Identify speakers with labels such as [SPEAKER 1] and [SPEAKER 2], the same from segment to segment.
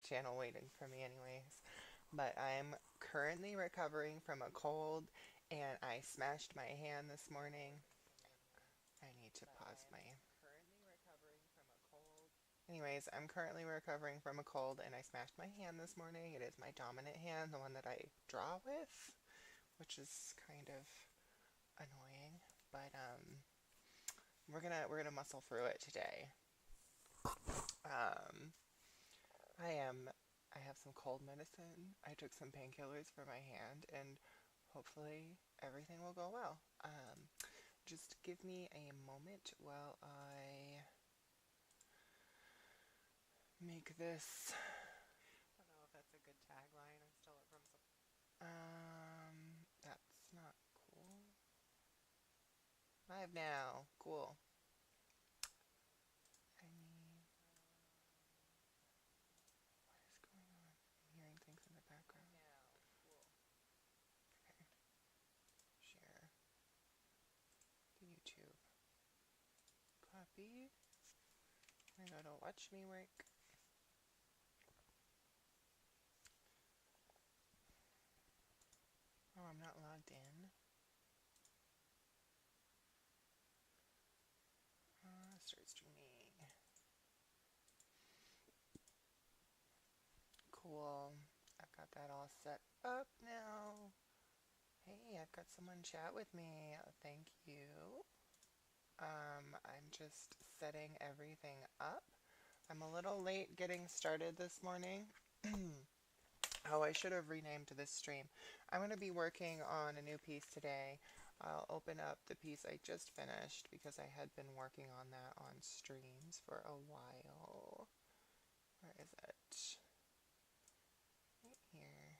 [SPEAKER 1] channel waiting for me anyways. But I'm currently recovering from a cold and I smashed my hand this morning. I need to pause my... Anyways, I'm currently recovering from a cold and I smashed my hand this morning. It is my dominant hand, the one that I draw with, which is kind of annoying, but we're gonna muscle through it today. Um, I have some cold medicine. I took some painkillers for my hand, and hopefully everything will go well. Just give me a moment while I make this. I don't know if that's a good tagline. I stole it from some. That's not cool. Live now. Cool. I mean, what is going on? I'm hearing things in the background. Okay. Share the YouTube. Copy. I gotta watch me work. Oh, I'm not logged in. Start streaming. Cool. I've got that all set up now. Hey, I've got someone chat with me. Thank you. I'm just setting everything up. I'm a little late getting started this morning. Oh, I should have renamed this stream. I'm going to be working on a new piece today. I'll open up the piece I just finished because I had been working on that on streams for a while. Where is it? Right here.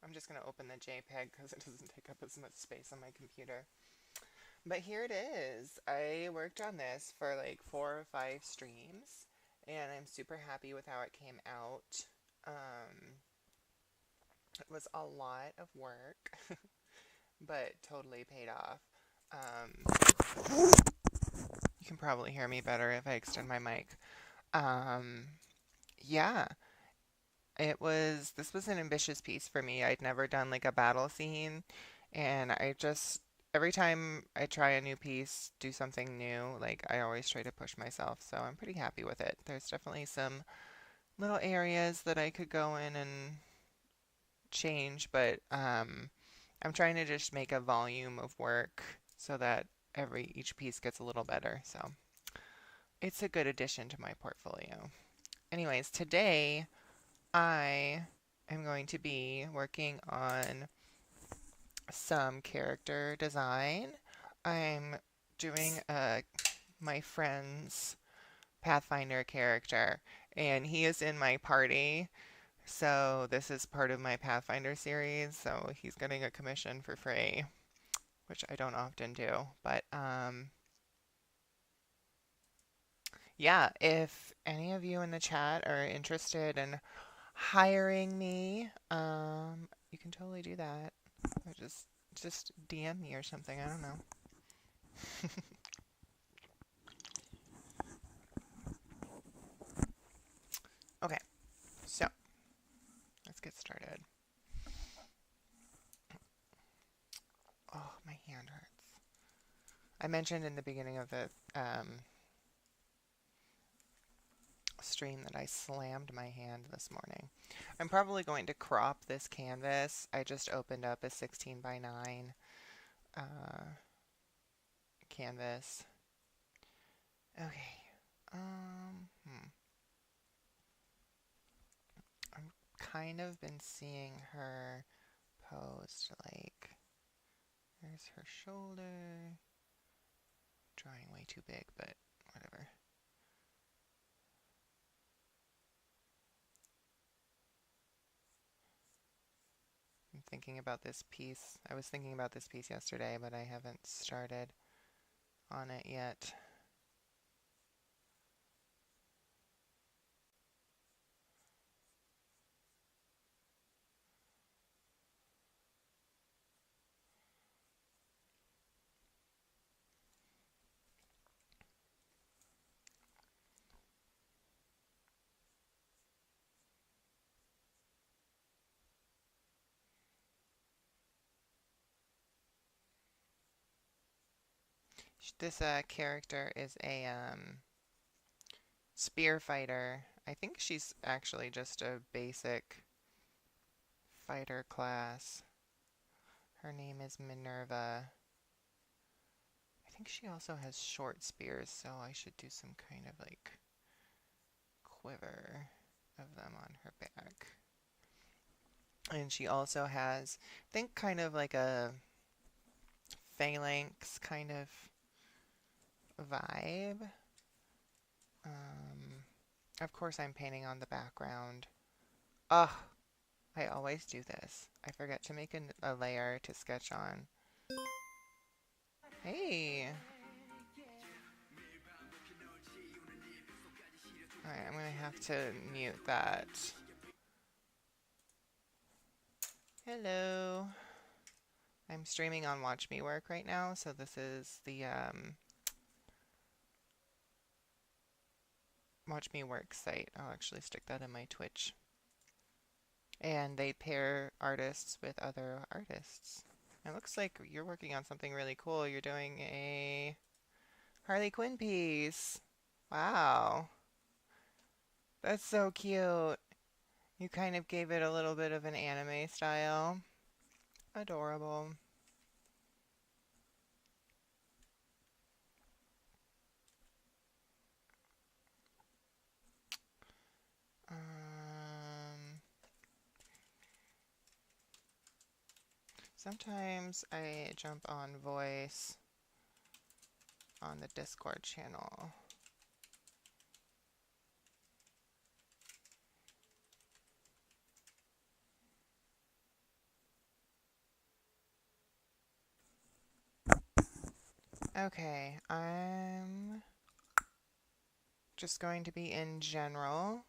[SPEAKER 1] I'm just going to open the JPEG because it doesn't take up as much space on my computer. But here it is. I worked on this for like 4 or 5 streams, and I'm super happy with how it came out. It was a lot of work, but totally paid off. You can probably hear me better if I extend my mic. Yeah, this was an ambitious piece for me. I'd never done like a battle scene, and every time I try a new piece, do something new, like I always try to push myself, so I'm pretty happy with it. There's definitely some little areas that I could go in and change, but I'm trying to just make a volume of work so that each piece gets a little better. So it's a good addition to my portfolio. Anyways, today I am going to be working on some character design. I'm doing my friend's Pathfinder character, and he is in my party. So this is part of my Pathfinder series, so he's getting a commission for free, which I don't often do. But yeah, if any of you in the chat are interested in hiring me, you can totally do that. Or just DM me or something. I don't know. Okay, so let's get started. Oh, my hand hurts. I mentioned in the beginning of the stream that I slammed my hand this morning. I'm probably going to crop this canvas. I just opened up a 16 by 9 canvas. Okay. I've kind of been seeing her post like, there's her shoulder. Drawing way too big, but whatever. I'm thinking about this piece. I was thinking about this piece yesterday, but I haven't started on it yet. This character is a spear fighter. I think she's actually just a basic fighter class. Her name is Minerva. I think she also has short spears, so I should do some kind of like quiver of them on her back. And she also has, I think, kind of like a phalanx kind of vibe. Um, of course, I'm painting on the background. Ugh, I always do this. I forget to make a layer to sketch on. Hey! Alright, I'm gonna have to mute that. Hello! I'm streaming on Watch Me Work right now, so this is the Watch Me Work site. I'll actually stick that in my Twitch. And they pair artists with other artists. It looks like you're working on something really cool. You're doing a Harley Quinn piece. Wow. That's so cute. You kind of gave it a little bit of an anime style. Adorable. Sometimes I jump on voice on the Discord channel. Okay, I'm just going to be in general.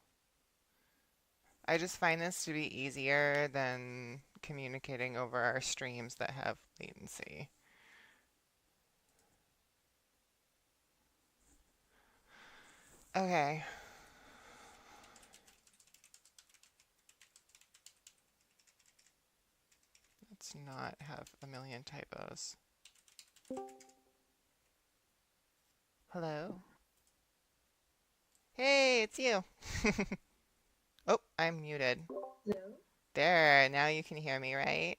[SPEAKER 1] I just find this to be easier than communicating over our streams that have latency. Okay. Let's not have a million typos. Hello? Hey, it's you. Oh, I'm muted.
[SPEAKER 2] Hello?
[SPEAKER 1] There, now you can hear me, right?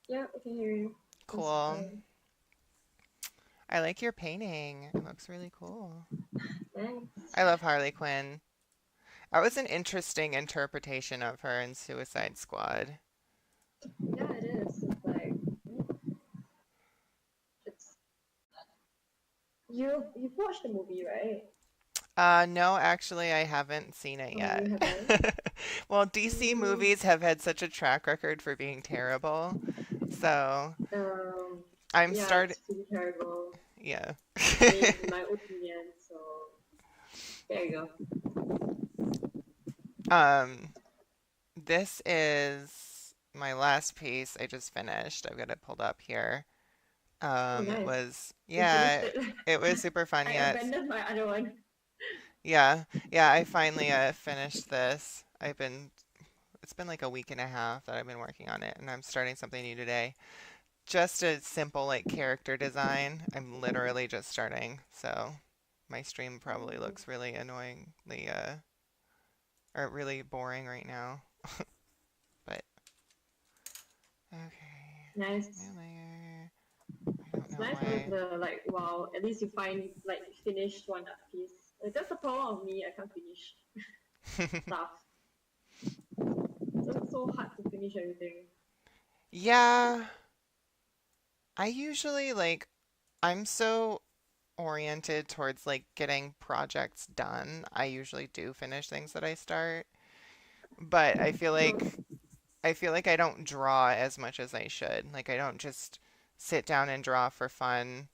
[SPEAKER 2] Yeah, I can hear you. Just
[SPEAKER 1] Cool.
[SPEAKER 2] fine.
[SPEAKER 1] I like your painting. It looks really cool.
[SPEAKER 2] Thanks.
[SPEAKER 1] I love Harley Quinn. That was an interesting interpretation of her in Suicide Squad.
[SPEAKER 2] Yeah, it is. It's you've watched the movie, right?
[SPEAKER 1] No, actually, I haven't seen it
[SPEAKER 2] Oh, you
[SPEAKER 1] yet.
[SPEAKER 2] haven't?
[SPEAKER 1] Well, DC
[SPEAKER 2] Mm,
[SPEAKER 1] movies have had such a track record for being terrible. So
[SPEAKER 2] um,
[SPEAKER 1] I'm
[SPEAKER 2] yeah,
[SPEAKER 1] start
[SPEAKER 2] it's pretty terrible.
[SPEAKER 1] yeah.
[SPEAKER 2] I mean, in my opinion. So there you go.
[SPEAKER 1] Um, this is my last piece I just finished. I've got it pulled up here.
[SPEAKER 2] Oh,
[SPEAKER 1] It
[SPEAKER 2] nice.
[SPEAKER 1] was,
[SPEAKER 2] You finished
[SPEAKER 1] yeah,
[SPEAKER 2] it.
[SPEAKER 1] it was super fun.
[SPEAKER 2] I
[SPEAKER 1] Yeah, it's,
[SPEAKER 2] abandoned my other one.
[SPEAKER 1] yeah, yeah, I finally finished this. It's been like a week and a half that I've been working on it, and I'm starting something new today. Just a simple like character design. I'm literally just starting, so my stream probably
[SPEAKER 2] Oh,
[SPEAKER 1] looks really annoyingly, or really boring right now. But, okay,
[SPEAKER 2] nice.
[SPEAKER 1] new layer. I don't
[SPEAKER 2] It's
[SPEAKER 1] know
[SPEAKER 2] nice with
[SPEAKER 1] why.
[SPEAKER 2] the like. Wow, at least you find like finished one piece. Like, that's the problem of me. I can't finish stuff. So it's so hard to finish everything.
[SPEAKER 1] Yeah, I usually like, I'm so oriented towards like getting projects done. I usually do finish things that I start, but I feel like I don't draw as much as I should. Like I don't just sit down and draw for fun.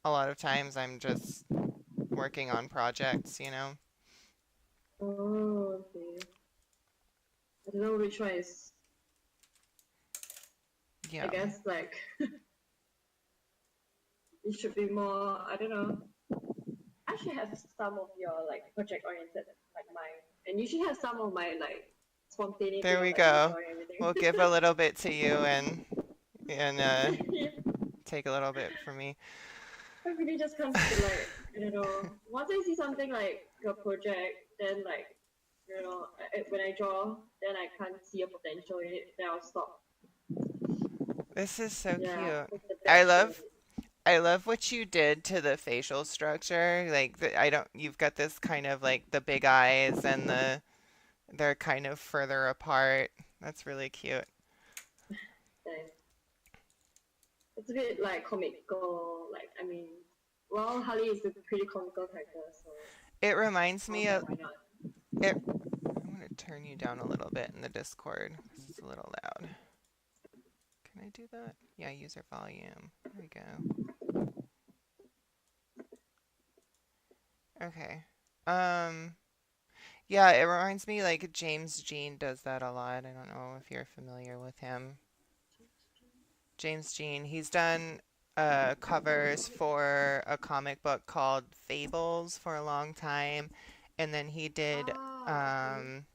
[SPEAKER 1] A lot of times I'm just working on projects, you know?
[SPEAKER 2] Oh, okay. I don't know which one is. I
[SPEAKER 1] Yeah.
[SPEAKER 2] guess like it should be more. I don't know. I should have some of your like project oriented like mine, and you should have some of my like spontaneity
[SPEAKER 1] There
[SPEAKER 2] of
[SPEAKER 1] we
[SPEAKER 2] like me
[SPEAKER 1] go.
[SPEAKER 2] drawing everything.
[SPEAKER 1] We'll give a little bit to you and
[SPEAKER 2] Yeah.
[SPEAKER 1] take a little bit from me.
[SPEAKER 2] I really just can't like I don't know. Once I see something like a project, then like when I draw, then I can't see a potential in it. Then I'll stop.
[SPEAKER 1] This is so
[SPEAKER 2] Yeah,
[SPEAKER 1] cute.
[SPEAKER 2] that's the
[SPEAKER 1] I
[SPEAKER 2] bad thing of
[SPEAKER 1] love
[SPEAKER 2] it.
[SPEAKER 1] I love what you did to the facial structure. Like I don't you've got this kind of like the big eyes and they're kind of further apart. That's really cute.
[SPEAKER 2] Then it's a bit like comical. Like I mean, well, Harley is a pretty comical character, so
[SPEAKER 1] It reminds
[SPEAKER 2] I was
[SPEAKER 1] me
[SPEAKER 2] like,
[SPEAKER 1] of
[SPEAKER 2] why not?
[SPEAKER 1] it. I'm gonna turn you down a little bit in the Discord because it's a little loud. Can I do that? Yeah, user volume. There we go. Okay. Um, yeah, it reminds me like James Jean does that a lot. I don't know if you're familiar with him. James Jean, he's done covers for a comic book called Fables for a long time, and then he did
[SPEAKER 2] Ah, okay.
[SPEAKER 1] um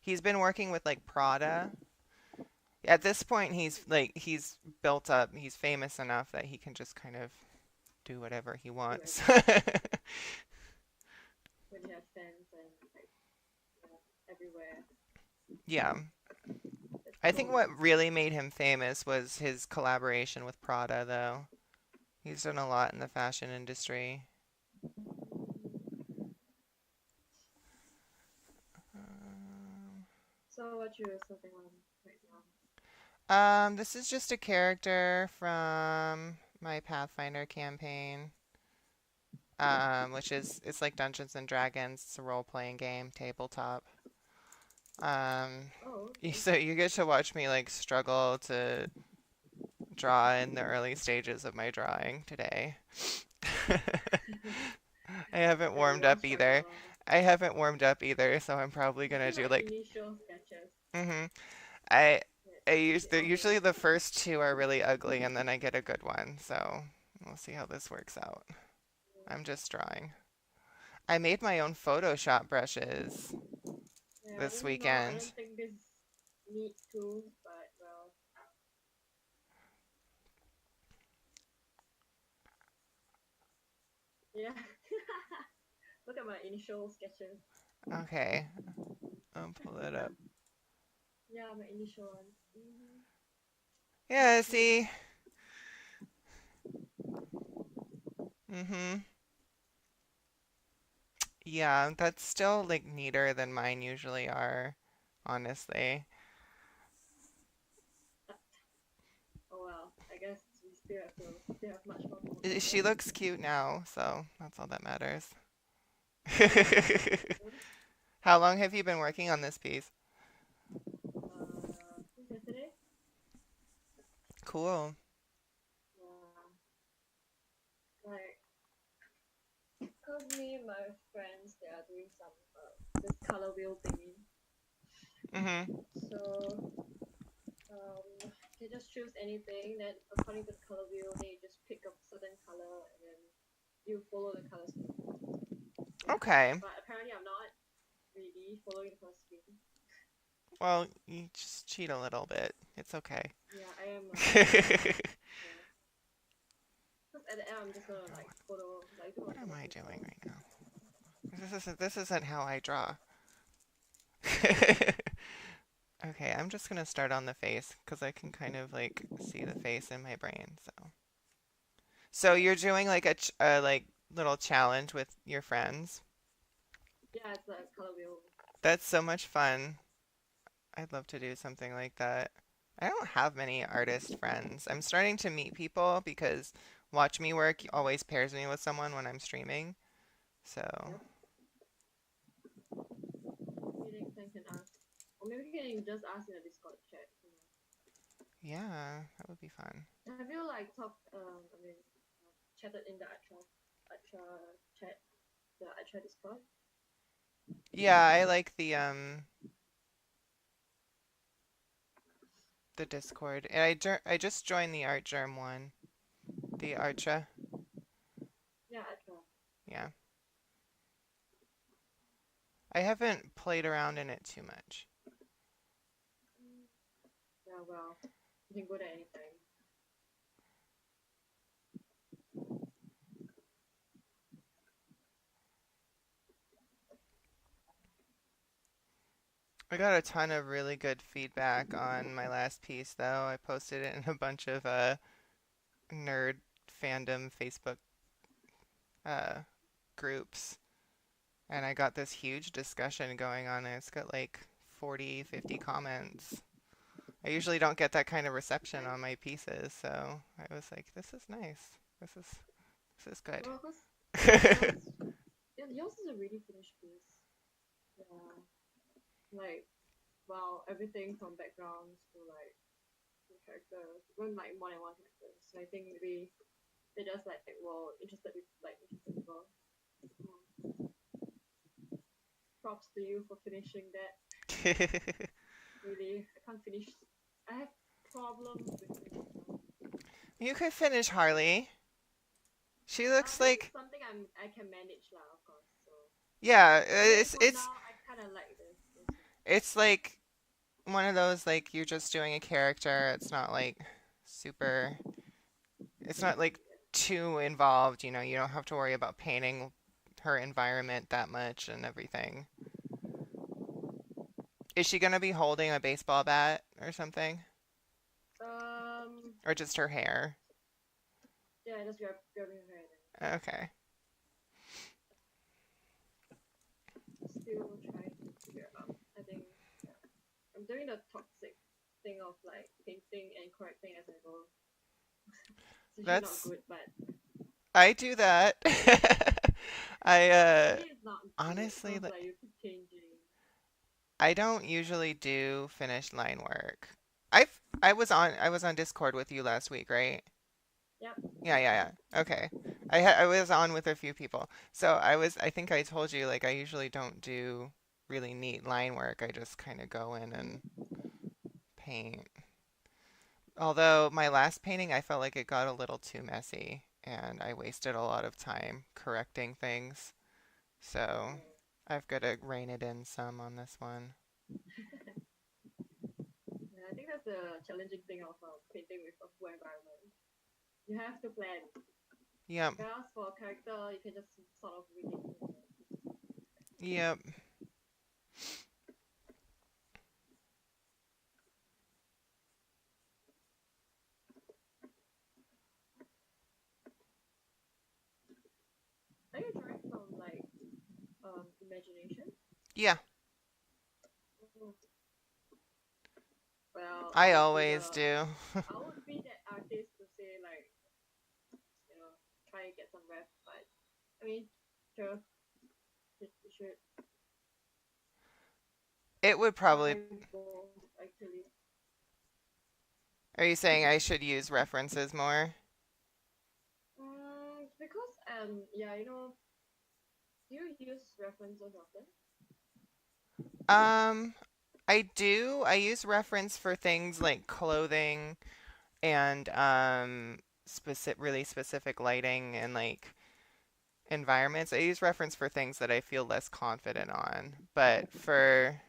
[SPEAKER 1] he's been working with like Prada. At this point he's built up, he's famous enough that he can just kind of do whatever he
[SPEAKER 2] Do
[SPEAKER 1] wants.
[SPEAKER 2] whatever when you have fans and like everywhere.
[SPEAKER 1] Yeah.
[SPEAKER 2] That's
[SPEAKER 1] I think
[SPEAKER 2] cool.
[SPEAKER 1] what really made him famous was his collaboration with Prada though. He's done a lot in the fashion industry. Um,
[SPEAKER 2] So what you something on right now?
[SPEAKER 1] This is just a character from my Pathfinder campaign, which is it's like Dungeons and Dragons. It's a role-playing game, tabletop. Um,
[SPEAKER 2] Oh, okay.
[SPEAKER 1] so you get to watch me like struggle to draw in the early stages of my drawing today. I haven't warmed
[SPEAKER 2] Everyone
[SPEAKER 1] up either.
[SPEAKER 2] struggle.
[SPEAKER 1] I haven't warmed up either, so I'm probably
[SPEAKER 2] I
[SPEAKER 1] gonna
[SPEAKER 2] feel
[SPEAKER 1] do
[SPEAKER 2] my
[SPEAKER 1] like,
[SPEAKER 2] initial sketches.
[SPEAKER 1] mm-hmm. I
[SPEAKER 2] It's a bit
[SPEAKER 1] usually
[SPEAKER 2] obvious.
[SPEAKER 1] the first two are really ugly and then I get a good one. So we'll see how this works out. I'm just drawing. I made my own Photoshop brushes
[SPEAKER 2] Yeah, I
[SPEAKER 1] this
[SPEAKER 2] don't know. I
[SPEAKER 1] weekend.
[SPEAKER 2] don't think this need to, but well, yeah. Look at my initial sketches.
[SPEAKER 1] Okay, I'll pull it up.
[SPEAKER 2] Yeah, my initial ones. So
[SPEAKER 1] Yeah,
[SPEAKER 2] cute.
[SPEAKER 1] see? Mm-hmm. Yeah, that's still like neater than mine usually are, honestly.
[SPEAKER 2] Oh well, I guess we still have much more to work
[SPEAKER 1] She
[SPEAKER 2] towards.
[SPEAKER 1] looks cute now, so that's all that matters.
[SPEAKER 2] Good.
[SPEAKER 1] How long have you been working on this piece?
[SPEAKER 2] Since yesterday.
[SPEAKER 1] Cool.
[SPEAKER 2] Yeah, like cause me and my friends they are doing some this color wheel thingy.
[SPEAKER 1] Mm-hmm.
[SPEAKER 2] So you just choose anything. Then according to the color wheel, then you just pick a certain color and then you follow the color scheme. Yeah,
[SPEAKER 1] Okay.
[SPEAKER 2] but apparently I'm not really following the color scheme.
[SPEAKER 1] Well, you just cheat a little bit. It's okay.
[SPEAKER 2] Yeah, I am a bit. Yeah. Because at the end, I'm just gonna like do a
[SPEAKER 1] What am
[SPEAKER 2] photo
[SPEAKER 1] I
[SPEAKER 2] paper.
[SPEAKER 1] doing right now? This isn't how I draw. Okay, I'm just gonna start on the face because I can kind of like see the face in my brain. So you're doing like a like little challenge with your friends.
[SPEAKER 2] Yeah, it's a color wheel.
[SPEAKER 1] That's so much fun. I'd love to do something like that. I don't have many artist friends. I'm starting to meet people because Watch Me Work always pairs me with someone when I'm streaming. So,
[SPEAKER 2] Yep. Maybe next time can ask, or maybe you can just ask in the Discord chat.
[SPEAKER 1] yeah, that would be fun.
[SPEAKER 2] Have you like talked? Chatted in the Atra chat, the Atra Discord.
[SPEAKER 1] Yeah, I like the Discord. And I just joined the Art Germ one. The Archa.
[SPEAKER 2] Yeah, Atra.
[SPEAKER 1] Yeah. I haven't played around in it too much.
[SPEAKER 2] Yeah, well, you can go there anytime.
[SPEAKER 1] I got a ton of really good feedback on my last piece, though. I posted it in a bunch of nerd fandom Facebook uh, groups, and I got this huge discussion going on, and it's got like 40, 50 comments. I usually don't get that kind of reception
[SPEAKER 2] Nice.
[SPEAKER 1] on my pieces, so I was like, this is nice. This is good.
[SPEAKER 2] Well, cause yours, yours is a really finished piece. Yeah. Like, wow, everything from backgrounds to like the characters, even like more than one character. So I think maybe they just like, well, interested people. Mm. Props to you for finishing that. Really, I can't finish. I have problems with finishing stuff.
[SPEAKER 1] You could finish Harley. She looks
[SPEAKER 2] This is
[SPEAKER 1] like,
[SPEAKER 2] something I can manage lah, of course. So
[SPEAKER 1] yeah,
[SPEAKER 2] I mean,
[SPEAKER 1] it's
[SPEAKER 2] for
[SPEAKER 1] it's
[SPEAKER 2] now, I kind of like this one.
[SPEAKER 1] it's like one of those like you're just doing a character. It's not like super. It's not like
[SPEAKER 2] Yeah.
[SPEAKER 1] too involved. You don't have to worry about painting her environment that much and everything. Is she gonna be holding a baseball bat or something,
[SPEAKER 2] Um,
[SPEAKER 1] or just her hair?
[SPEAKER 2] yeah, just grabbing her and
[SPEAKER 1] Okay.
[SPEAKER 2] still trying to figure out. I think yeah, I'm doing the toxic thing of like painting and correcting as I go. It's actually not
[SPEAKER 1] That's
[SPEAKER 2] good, but
[SPEAKER 1] I do that. I
[SPEAKER 2] for me it's not good
[SPEAKER 1] honestly
[SPEAKER 2] because like you keep changing.
[SPEAKER 1] I don't usually do finished line work. I was on Discord with you last week, right?
[SPEAKER 2] Yep.
[SPEAKER 1] Yeah, yeah, yeah. Okay. I was on with a few people. So I think I told you like I usually don't do really neat line work. I just kind of go in and paint. Although my last painting I felt like it got a little too messy and I wasted a lot of time correcting things. So
[SPEAKER 2] Mm.
[SPEAKER 1] I've got to rein it in some on this one.
[SPEAKER 2] Yeah, I think that's the challenging thing of painting with a full environment. You have to plan.
[SPEAKER 1] Yep.
[SPEAKER 2] Whereas for a character, you can just sort of wing it.
[SPEAKER 1] Yep.
[SPEAKER 2] Are you drawing from like imagination?
[SPEAKER 1] Yeah.
[SPEAKER 2] Mm. Well,
[SPEAKER 1] I always do.
[SPEAKER 2] I would be that artist to say like try and get some ref, but I mean sure you should
[SPEAKER 1] It would probably.
[SPEAKER 2] try both actually.
[SPEAKER 1] Are you saying I should use references more?
[SPEAKER 2] Because yeah, do you use references often?
[SPEAKER 1] Um, I do. I use reference for things like clothing and really specific lighting and like environments. I use reference for things that I feel less confident on. But for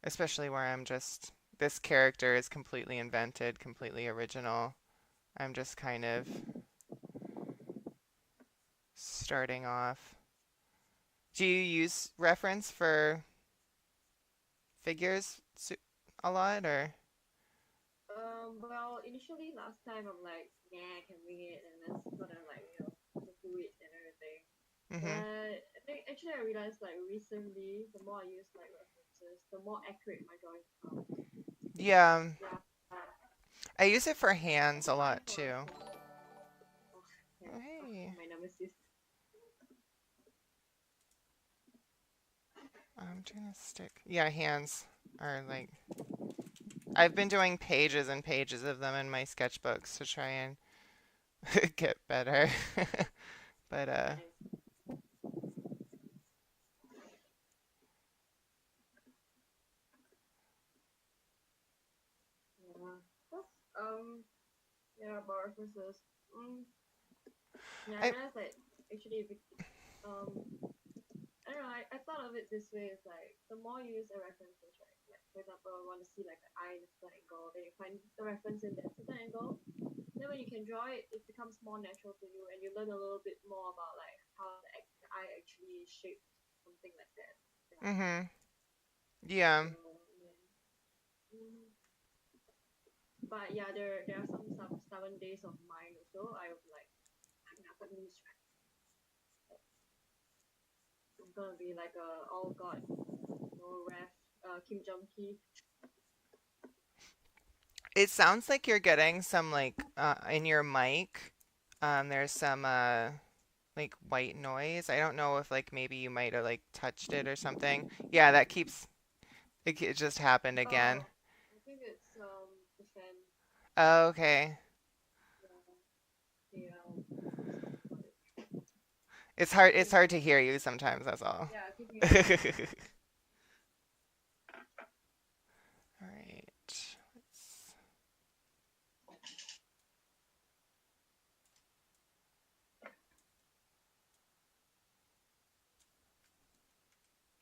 [SPEAKER 1] especially where I'm just this character is completely invented, completely original. I'm just kind of starting off. Do you use reference for figures a lot or?
[SPEAKER 2] Well, initially last time I'm like, yeah, I can wing it, and that's sort of like do it and everything.
[SPEAKER 1] Mm-hmm.
[SPEAKER 2] But I think actually I realized like recently, the more I use like references, the more accurate my drawings become.
[SPEAKER 1] Yeah,
[SPEAKER 2] Yeah,
[SPEAKER 1] I use it for hands
[SPEAKER 2] that's
[SPEAKER 1] a
[SPEAKER 2] fine
[SPEAKER 1] lot
[SPEAKER 2] for
[SPEAKER 1] too.
[SPEAKER 2] oh, yeah,
[SPEAKER 1] Oh, hey,
[SPEAKER 2] my nemesis.
[SPEAKER 1] I'm trying to stick. Yeah, hands are like I've been doing pages and pages of them in my sketchbooks to try and get better. But
[SPEAKER 2] Nice. Yeah. That's yeah about references. Yeah, I
[SPEAKER 1] I
[SPEAKER 2] realized that actually if I don't know. I thought of it this way: it's like the more you use a references, right? Like for example, I want to see like the eye in a certain angle, then you find the reference in that certain angle. Then when you can draw it, it becomes more natural to you, and you learn a little bit more about like how the eye actually shaped something like that. Yeah.
[SPEAKER 1] mm-hmm. Yeah.
[SPEAKER 2] So yeah. Mm. But yeah, there are some stubborn days of mine also. I was like, I'm not gonna lose track. I'm gonna be like a all god, no ref, Kim Jong Ki.
[SPEAKER 1] It sounds like you're getting some like in your mic. There's some like white noise. I don't know if like maybe you might have like touched it or something. Yeah, that keeps it just happened again.
[SPEAKER 2] Oh, I think it's the fan.
[SPEAKER 1] Oh, okay.
[SPEAKER 2] Yeah, yeah. Just talk about it.
[SPEAKER 1] It's
[SPEAKER 2] Keep
[SPEAKER 1] hard to
[SPEAKER 2] hearing
[SPEAKER 1] hear
[SPEAKER 2] it.
[SPEAKER 1] you sometimes, that's all.
[SPEAKER 2] Yeah, keep
[SPEAKER 1] All
[SPEAKER 2] hearing it.
[SPEAKER 1] right.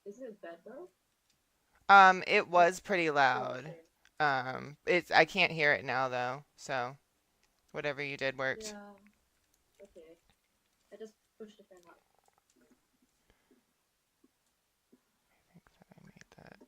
[SPEAKER 2] Is it better?
[SPEAKER 1] It
[SPEAKER 2] Or
[SPEAKER 1] was pretty
[SPEAKER 2] still the
[SPEAKER 1] loud.
[SPEAKER 2] same?
[SPEAKER 1] It's I can't hear it now though, so whatever you did worked.
[SPEAKER 2] Yeah. Okay. I just push the fan up.
[SPEAKER 1] I think that I made that.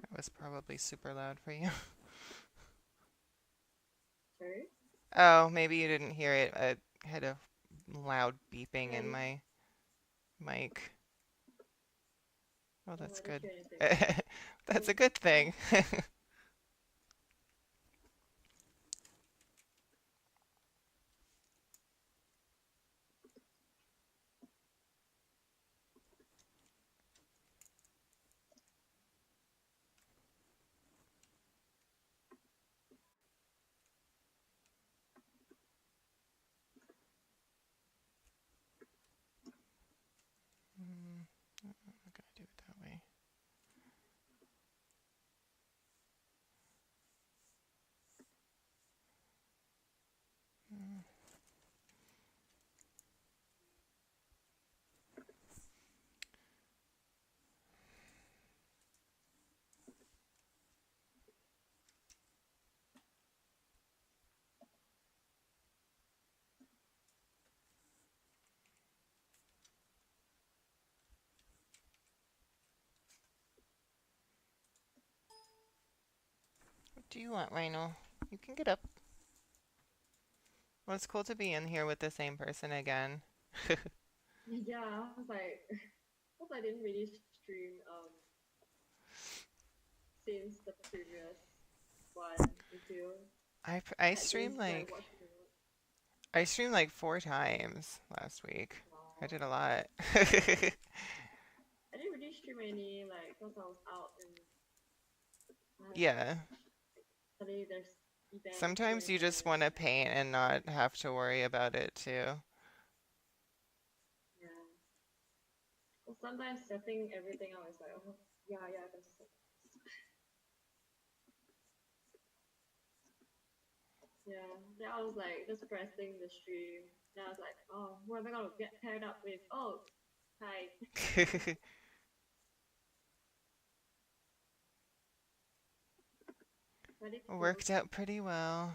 [SPEAKER 1] That was probably super loud for you.
[SPEAKER 2] Sorry.
[SPEAKER 1] Oh, maybe you didn't hear it. I had a loud beeping in
[SPEAKER 2] And
[SPEAKER 1] my mic. Oh,
[SPEAKER 2] oh,
[SPEAKER 1] that's
[SPEAKER 2] I didn't
[SPEAKER 1] good.
[SPEAKER 2] hear anything.
[SPEAKER 1] That's a
[SPEAKER 2] Mm.
[SPEAKER 1] good thing. Mm, I'm not gonna do it that way. Mm. What do you want, Rhino? You can get up. Well, it's cool to be in here with the same person again.
[SPEAKER 2] Yeah, I was like, hope I didn't really stream since the previous one with you.
[SPEAKER 1] I
[SPEAKER 2] Had days
[SPEAKER 1] streamed
[SPEAKER 2] where I
[SPEAKER 1] like
[SPEAKER 2] watched too much.
[SPEAKER 1] 4 times last week. I
[SPEAKER 2] Wow.
[SPEAKER 1] did a lot.
[SPEAKER 2] I didn't really stream any like because I was out and
[SPEAKER 1] Yeah.
[SPEAKER 2] suddenly there's events here
[SPEAKER 1] Sometimes
[SPEAKER 2] and
[SPEAKER 1] you just
[SPEAKER 2] there.
[SPEAKER 1] want to paint and not have to worry about it too.
[SPEAKER 2] Yeah. Well, sometimes setting everything out is like, oh, yeah, yeah, that's yeah. Then I was like just pressing the stream. Then I was like, oh, who am I gonna get paired up with? Oh, hi. Pretty cool.
[SPEAKER 1] Worked out pretty well.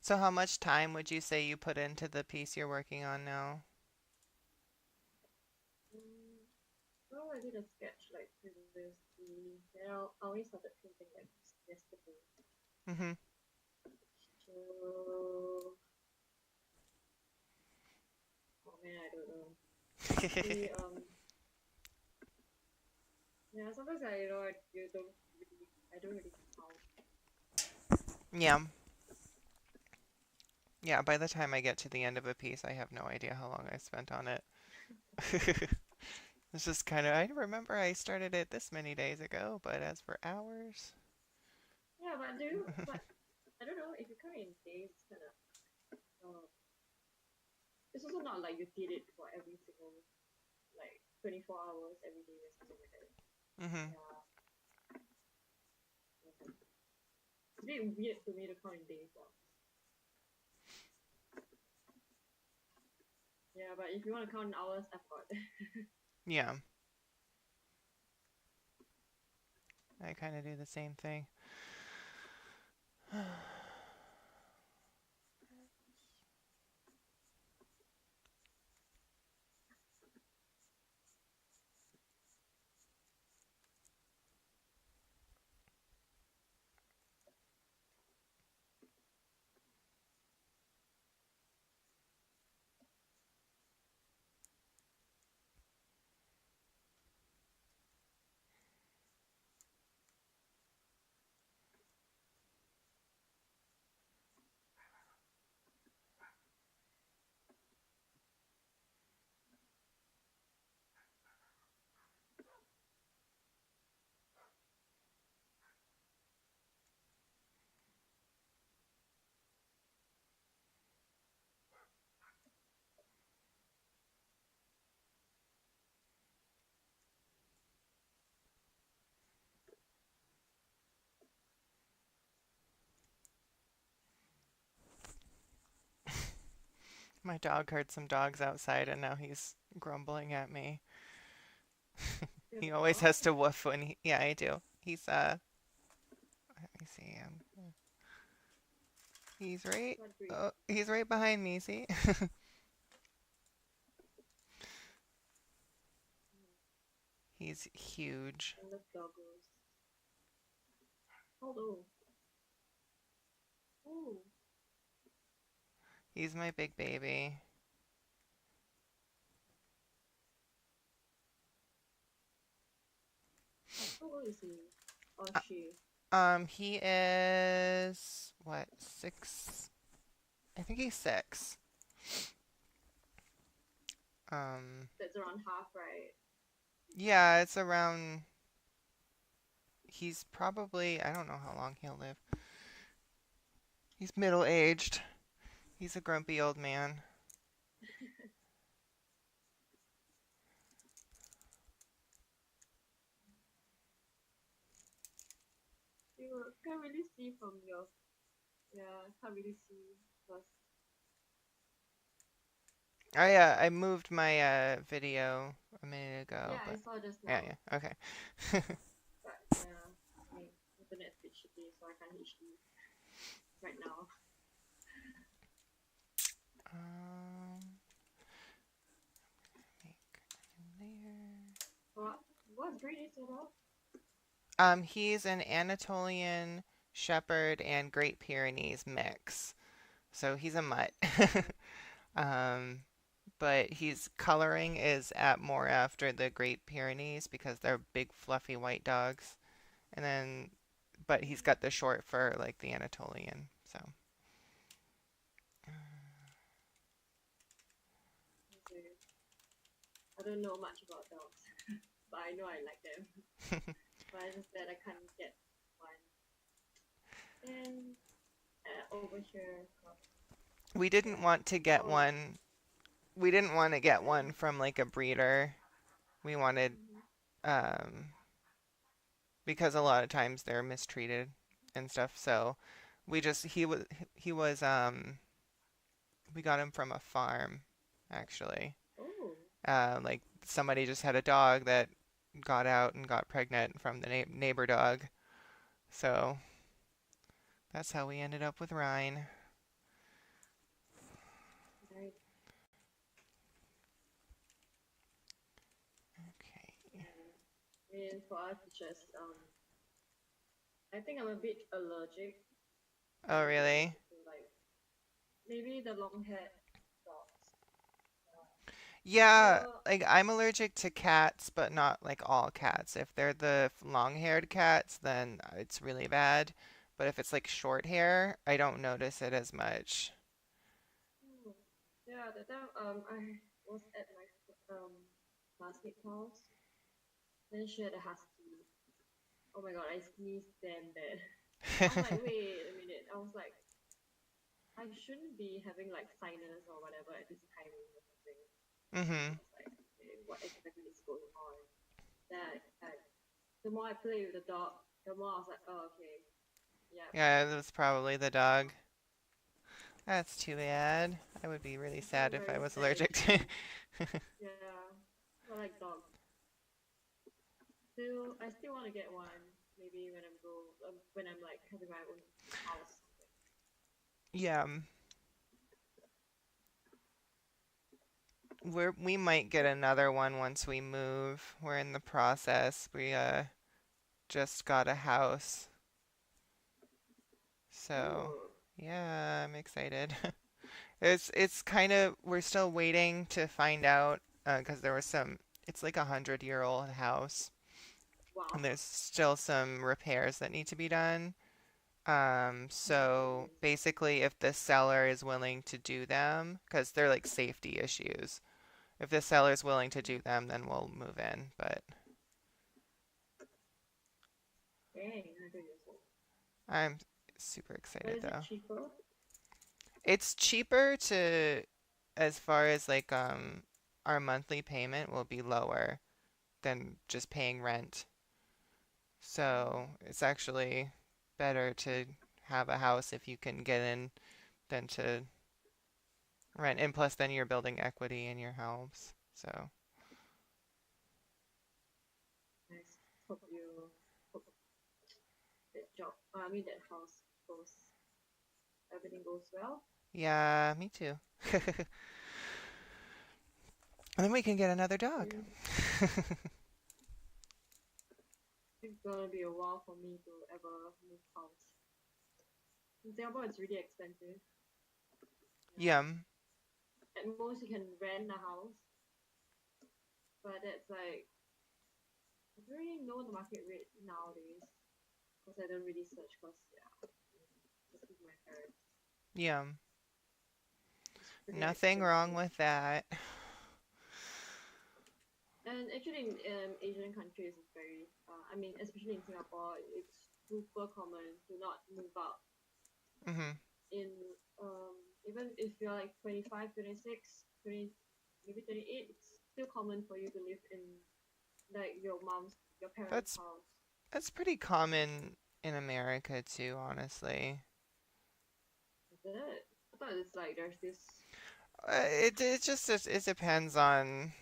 [SPEAKER 1] So how much time would you say you put into the piece you're working on now?
[SPEAKER 2] Mm, well, I did a sketch like previously. Then I only started painting like yesterday.
[SPEAKER 1] Mm-hmm.
[SPEAKER 2] So, oh man, I don't know. Honestly, yeah, sometimes you don't really, I don't really count.
[SPEAKER 1] Yeah. Yeah, by the time I get to the end of a piece, I have no idea how long I spent on it. It's just kind of, I remember I started it this many days ago, but as for hours,
[SPEAKER 2] Yeah, but I don't know if you count in days, it's kind of, uh, it's also not like you did it for every single, like 24 hours every day or something like that.
[SPEAKER 1] hmm
[SPEAKER 2] Yeah, it's a bit weird to me to count in days. Yeah, but if you want to count in hours, I've got.
[SPEAKER 1] yeah, I kind of do the same thing. My dog heard some dogs outside and now he's grumbling at me.
[SPEAKER 2] You have
[SPEAKER 1] He
[SPEAKER 2] a
[SPEAKER 1] always
[SPEAKER 2] dog?
[SPEAKER 1] has to woof when he, yeah, I do. Let me see him. He's right,
[SPEAKER 2] What breed?
[SPEAKER 1] oh, he's right behind me, see? He's huge.
[SPEAKER 2] I love doggos. Although, oh,
[SPEAKER 1] He's my big baby.
[SPEAKER 2] how old is he? Or
[SPEAKER 1] Uh,
[SPEAKER 2] she?
[SPEAKER 1] he is, what, 6? I think he's 6. Um,
[SPEAKER 2] That's around half, right?
[SPEAKER 1] yeah, it's around, he's probably, I don't know how long he'll live. He's middle-aged. He's a grumpy old man.
[SPEAKER 2] You can't really see from your, yeah, can't really see because,
[SPEAKER 1] I moved my video a minute ago,
[SPEAKER 2] yeah, I
[SPEAKER 1] but
[SPEAKER 2] saw just
[SPEAKER 1] yeah,
[SPEAKER 2] now.
[SPEAKER 1] yeah, okay.
[SPEAKER 2] But yeah, I mean, internet's a bit shitty, so I can't HD right now.
[SPEAKER 1] Um, make a new layer.
[SPEAKER 2] What? What breed is your dog?
[SPEAKER 1] He's an Anatolian Shepherd and Great Pyrenees mix, so he's a mutt. Um, but he's coloring is at more after the Great Pyrenees because they're big fluffy white dogs. And then but he's got the short fur like the Anatolian. So
[SPEAKER 2] Okay. I don't know much about dogs, but I know I like them. But it's just that I can't get one. And over here,
[SPEAKER 1] we didn't
[SPEAKER 2] yeah.
[SPEAKER 1] want to get
[SPEAKER 2] Oh,
[SPEAKER 1] one. We didn't want to get
[SPEAKER 2] yeah.
[SPEAKER 1] one from like a breeder. We wanted
[SPEAKER 2] Mm-hmm.
[SPEAKER 1] um because a lot of times they're mistreated and stuff. So we just he was we got him from a farm actually.
[SPEAKER 2] Oh,
[SPEAKER 1] Like somebody just had a dog that got out and got pregnant from the neighbor dog. So that's how we ended up with Ryan.
[SPEAKER 2] I mean, for us, it's just I think I'm a bit allergic.
[SPEAKER 1] Oh,
[SPEAKER 2] Not really
[SPEAKER 1] really?
[SPEAKER 2] allergic to like maybe the long-haired dogs.
[SPEAKER 1] Yeah,
[SPEAKER 2] So,
[SPEAKER 1] like I'm allergic to cats, but not like all cats. If they're the long-haired cats, then it's really bad. But if it's like short hair, I don't notice it as much.
[SPEAKER 2] hmm, yeah, that time I was at my classmate's house. Then she had a husky. Oh my god, I sneezed damn bad. I was like, wait a minute. I was like, I shouldn't be having like sinus or whatever at this timing or something. I
[SPEAKER 1] Mm-hmm.
[SPEAKER 2] was like, okay, what exactly is going on? Then the more I play with the dog, the more I was like, oh, okay, yeah,
[SPEAKER 1] Yeah, it was probably the dog. That's too bad. I would be really
[SPEAKER 2] I feel
[SPEAKER 1] sad if I
[SPEAKER 2] very
[SPEAKER 1] was
[SPEAKER 2] sad
[SPEAKER 1] allergic to.
[SPEAKER 2] actually. Yeah, I like dogs. I still want to get one. Maybe when I'm like having my own house or something.
[SPEAKER 1] Yeah, we might get another one once we move. We're in the process. We just got a house. So,
[SPEAKER 2] Ooh,
[SPEAKER 1] yeah, I'm excited. It's kind of we're still waiting to find out because there was some it's like 100-year-old house and
[SPEAKER 2] wow.
[SPEAKER 1] there's still some repairs that need to be done.
[SPEAKER 2] Oh my
[SPEAKER 1] So
[SPEAKER 2] goodness.
[SPEAKER 1] basically if the seller is willing to do them, because they're like safety issues. If the seller's willing to do them, then we'll move in. But
[SPEAKER 2] Dang, 100 years old.
[SPEAKER 1] I'm super
[SPEAKER 2] But
[SPEAKER 1] excited
[SPEAKER 2] is it
[SPEAKER 1] though.
[SPEAKER 2] cheaper?
[SPEAKER 1] It's cheaper to, as far as like our monthly payment will be lower than just paying rent. So it's actually better to have a house if you can get in than to rent. And plus then you're building equity in your house. So
[SPEAKER 2] Nice. Hope that job. I mean that house goes everything goes well.
[SPEAKER 1] yeah, me too. And then we can get another dog.
[SPEAKER 2] Mm, it's gonna be a while for me to ever move house. In Singapore, it's really expensive. Yeah.
[SPEAKER 1] Yum.
[SPEAKER 2] At most, you can rent a house, but that's like I don't really know the market rate nowadays because I don't really search. Cause yeah, just with my parents,
[SPEAKER 1] Yum.
[SPEAKER 2] it's pretty
[SPEAKER 1] Nothing wrong
[SPEAKER 2] expensive.
[SPEAKER 1] with that.
[SPEAKER 2] And actually, in Asian countries, it's very. I mean, especially in Singapore, it's super common to not move out
[SPEAKER 1] Hmm.
[SPEAKER 2] in even if you're like 25, 26, 20, maybe 28, it's still common for you to live in like your parents'
[SPEAKER 1] That's
[SPEAKER 2] house.
[SPEAKER 1] that's pretty common in America too, honestly.
[SPEAKER 2] Is it? I thought it's like there's this.
[SPEAKER 1] It depends on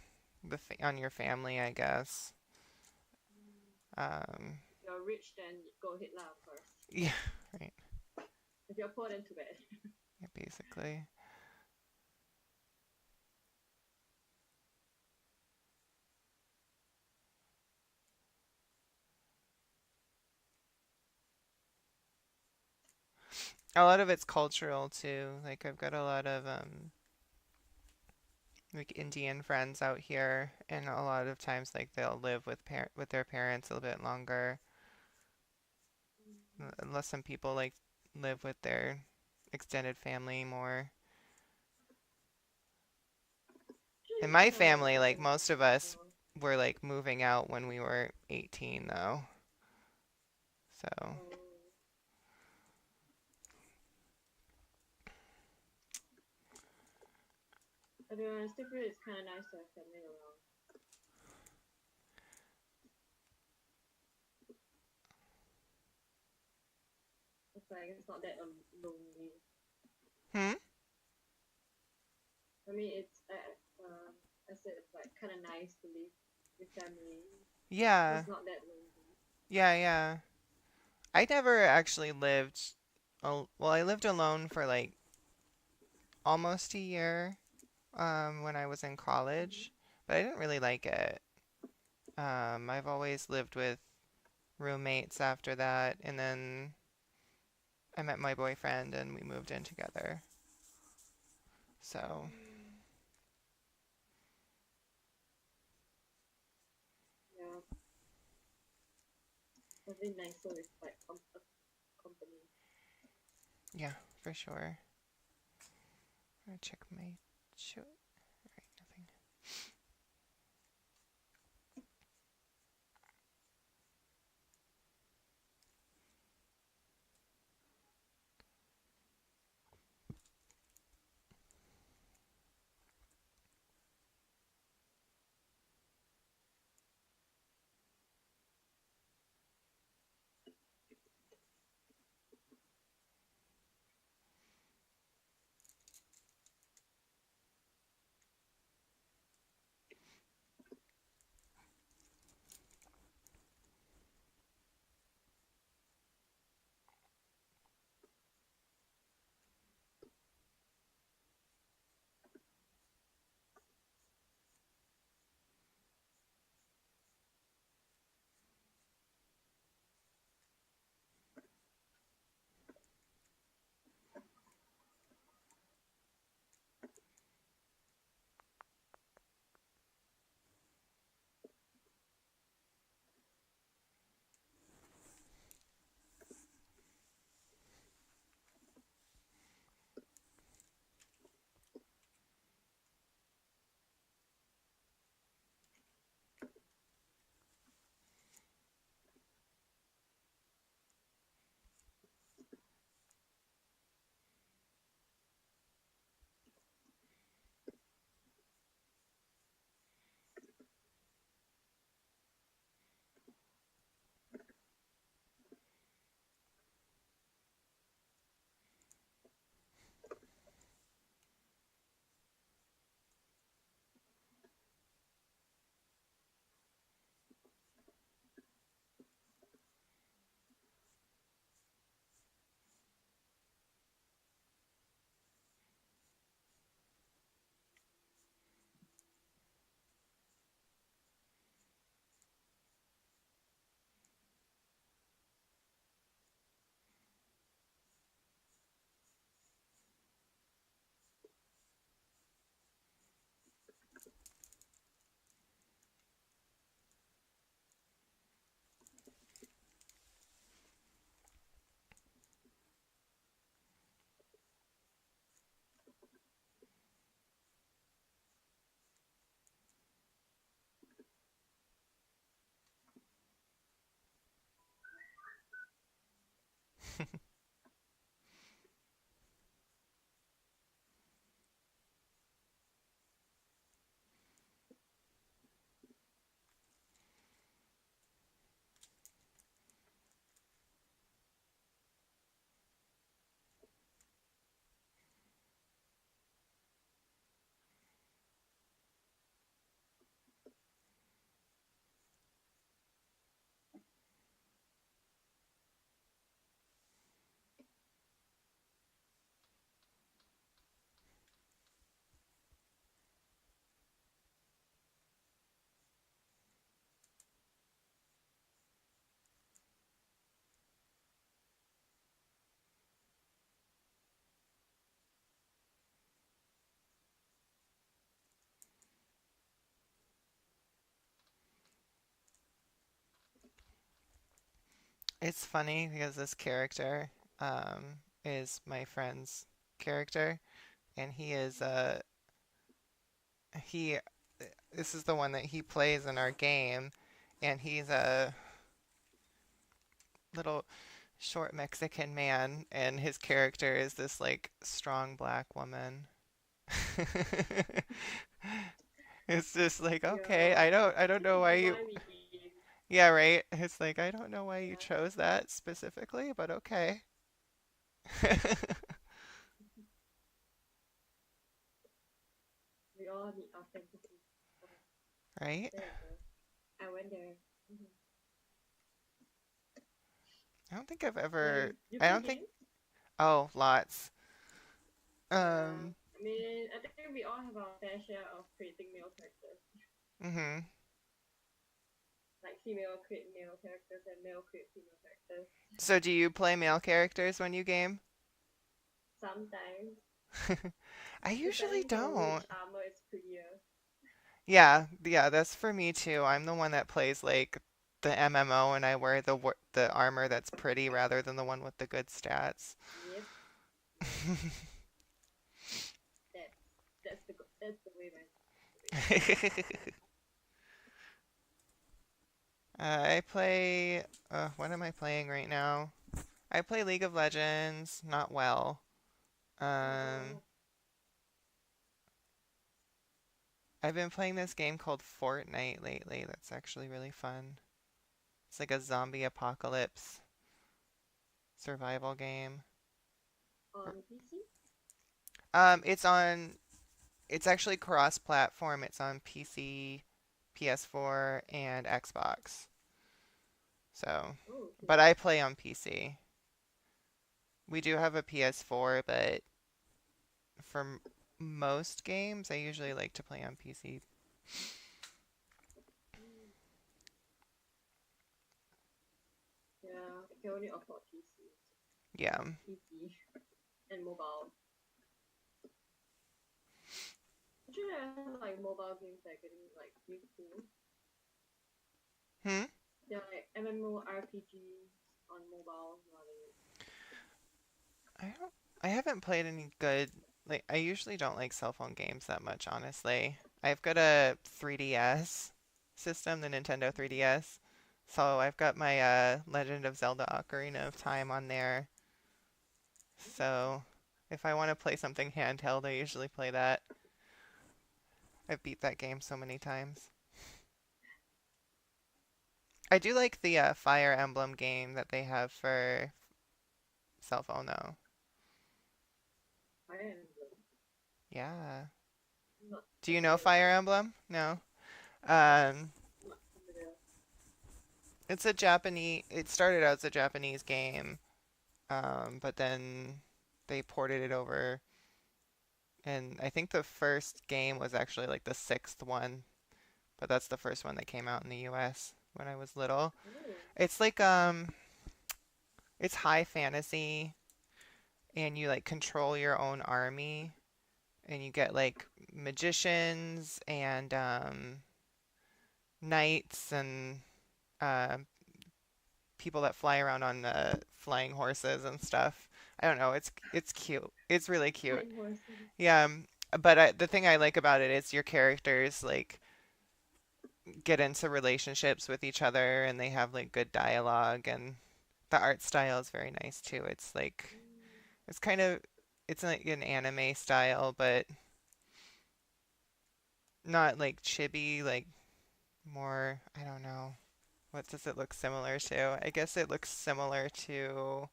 [SPEAKER 1] on your family, I guess. Um,
[SPEAKER 2] If you're rich, then go ahead lah, of course.
[SPEAKER 1] yeah, right.
[SPEAKER 2] If you're poor, then too bad.
[SPEAKER 1] Yeah, basically. A lot of it's cultural too. Like I've got a lot of like Indian friends out here, and a lot of times like they'll live with their parents a little bit longer. Unless some people like live with their extended family more. In
[SPEAKER 2] Actually,
[SPEAKER 1] my
[SPEAKER 2] no,
[SPEAKER 1] family,
[SPEAKER 2] I
[SPEAKER 1] like
[SPEAKER 2] don't think
[SPEAKER 1] most of us
[SPEAKER 2] so.
[SPEAKER 1] were like moving out when we were 18 though. So,
[SPEAKER 2] Oh, I don't know. I still feel it's kind of nice to have family around. It's like it's not that lonely.
[SPEAKER 1] hmm?
[SPEAKER 2] I mean, I said it's like kind of nice to live with family. So
[SPEAKER 1] Yeah.
[SPEAKER 2] it's not that lonely.
[SPEAKER 1] Yeah, yeah. I never actually lived well, I lived alone for like almost a year when I was in
[SPEAKER 2] Mm-hmm.
[SPEAKER 1] college, but I didn't really like it. I've always lived with roommates after that, and then I met my boyfriend and we moved in together. So,
[SPEAKER 2] Mm, yeah, something nicer with like company.
[SPEAKER 1] yeah, for sure. I'm gonna check my show. Right, nothing. It's funny because this character is my friend's character, and he this is the one that he plays in our game, and he's a little short Mexican man, and his character is this like strong black woman. It's just like, okay,
[SPEAKER 2] Yeah,
[SPEAKER 1] I
[SPEAKER 2] I
[SPEAKER 1] don't
[SPEAKER 2] think
[SPEAKER 1] know
[SPEAKER 2] it's
[SPEAKER 1] why
[SPEAKER 2] the
[SPEAKER 1] you
[SPEAKER 2] one we gave.
[SPEAKER 1] yeah, right. It's like I don't know why you
[SPEAKER 2] Yeah,
[SPEAKER 1] chose that specifically, but okay.
[SPEAKER 2] we all need our fantasy. Oh,
[SPEAKER 1] Right?
[SPEAKER 2] there you go. I went there. Hmm.
[SPEAKER 1] I don't think I've
[SPEAKER 2] Yeah,
[SPEAKER 1] ever
[SPEAKER 2] you
[SPEAKER 1] I
[SPEAKER 2] play
[SPEAKER 1] don't think
[SPEAKER 2] games?
[SPEAKER 1] oh, lots.
[SPEAKER 2] Yeah,
[SPEAKER 1] Um,
[SPEAKER 2] I mean, I think we all have our fair share of creating male characters.
[SPEAKER 1] mhm.
[SPEAKER 2] female create male characters and male create female characters.
[SPEAKER 1] So do you play male characters when you game?
[SPEAKER 2] Sometimes,
[SPEAKER 1] I usually
[SPEAKER 2] depends on
[SPEAKER 1] don't.
[SPEAKER 2] which armor is prettier.
[SPEAKER 1] Yeah, yeah, that's for me too. I'm the one that plays like the MMO and I wear the armor that's pretty rather than the one with the good stats.
[SPEAKER 2] Yep, yep. That's that's the way, man. That's the way.
[SPEAKER 1] I play what am I playing right now? I play League of Legends, not well. Um,
[SPEAKER 2] Oh,
[SPEAKER 1] I've been playing this game called Fortnite lately. That's actually really fun. It's like a zombie apocalypse survival game.
[SPEAKER 2] on PC.
[SPEAKER 1] It's on. It's actually cross-platform. It's on PC, PS4, and Xbox. So,
[SPEAKER 2] Oh, okay.
[SPEAKER 1] but I play on PC. We do have a PS4, but for most games, I usually like to play on PC.
[SPEAKER 2] Mm, yeah, I can only afford PC.
[SPEAKER 1] Yeah.
[SPEAKER 2] PC and mobile. Actually, I like mobile games that are getting like really cool.
[SPEAKER 1] Hmm.
[SPEAKER 2] They're like MMORPGs on mobile nowadays.
[SPEAKER 1] I don't. I haven't played any good. Like, I usually don't like cell phone games that much, honestly. I've got a 3DS system, the Nintendo 3DS. So I've got my Legend of Zelda Ocarina of Time on there. So if I want to play something handheld, I usually play that. I've beat that game so many times. I do like the Fire Emblem game that they have for cell phone, though.
[SPEAKER 2] Fire Emblem.
[SPEAKER 1] Yeah.
[SPEAKER 2] Not
[SPEAKER 1] Do you know
[SPEAKER 2] familiar
[SPEAKER 1] Fire
[SPEAKER 2] though.
[SPEAKER 1] Emblem? No. Um,
[SPEAKER 2] Not familiar.
[SPEAKER 1] it's a Japanese. It started out as a Japanese game, but then they ported it over, and I think the first game was actually like the sixth one, but that's the first one that came out in the U.S. when I was little.
[SPEAKER 2] Oh.
[SPEAKER 1] It's like it's high fantasy, and you like control your own army, and you get like magicians and knights and uh, people that fly around on flying horses and stuff. I don't know. It's cute. It's really cute.
[SPEAKER 2] Flying horses.
[SPEAKER 1] Yeah. But the thing I like about it is your characters like get into relationships with each other and they have like good dialogue and the art style is very nice too. It's like
[SPEAKER 2] Mm,
[SPEAKER 1] it's kind of it's like an anime style, but not like chibi, like more, I don't know. What does it look similar to? I guess it looks similar to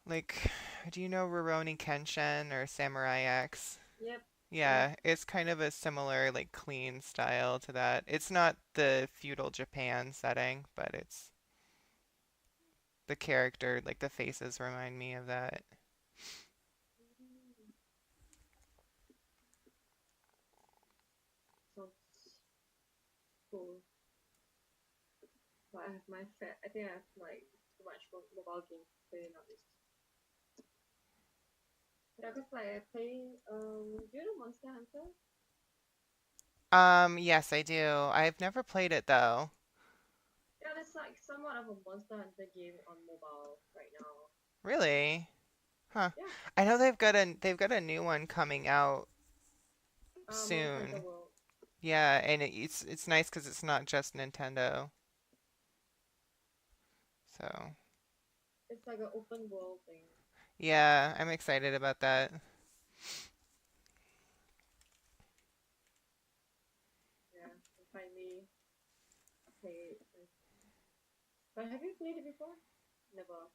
[SPEAKER 1] like, do you know Rurouni Kenshin or Samurai X?
[SPEAKER 2] yep. Yep.
[SPEAKER 1] Yeah, it's kind of a similar, like, clean style to that. It's not the feudal Japan setting, but it's the character, like, the faces remind me of that.
[SPEAKER 2] Mm, sounds cool. But I have my fat. I think I have like too much mobile games to play nowadays. Yeah, cause like I play. Do you know Monster Hunter?
[SPEAKER 1] Yes, I do. I've never played it though.
[SPEAKER 2] Yeah, it's like somewhat of a Monster Hunter game on mobile right now.
[SPEAKER 1] Really? Huh.
[SPEAKER 2] Yeah.
[SPEAKER 1] I know they've got a new one coming out
[SPEAKER 2] Monster Hunter
[SPEAKER 1] soon.
[SPEAKER 2] World.
[SPEAKER 1] Yeah, and it's nice because it's not just Nintendo. So,
[SPEAKER 2] It's like an open world thing.
[SPEAKER 1] yeah, I'm excited about that.
[SPEAKER 2] Yeah, I finally play it. But have you played it before? Never.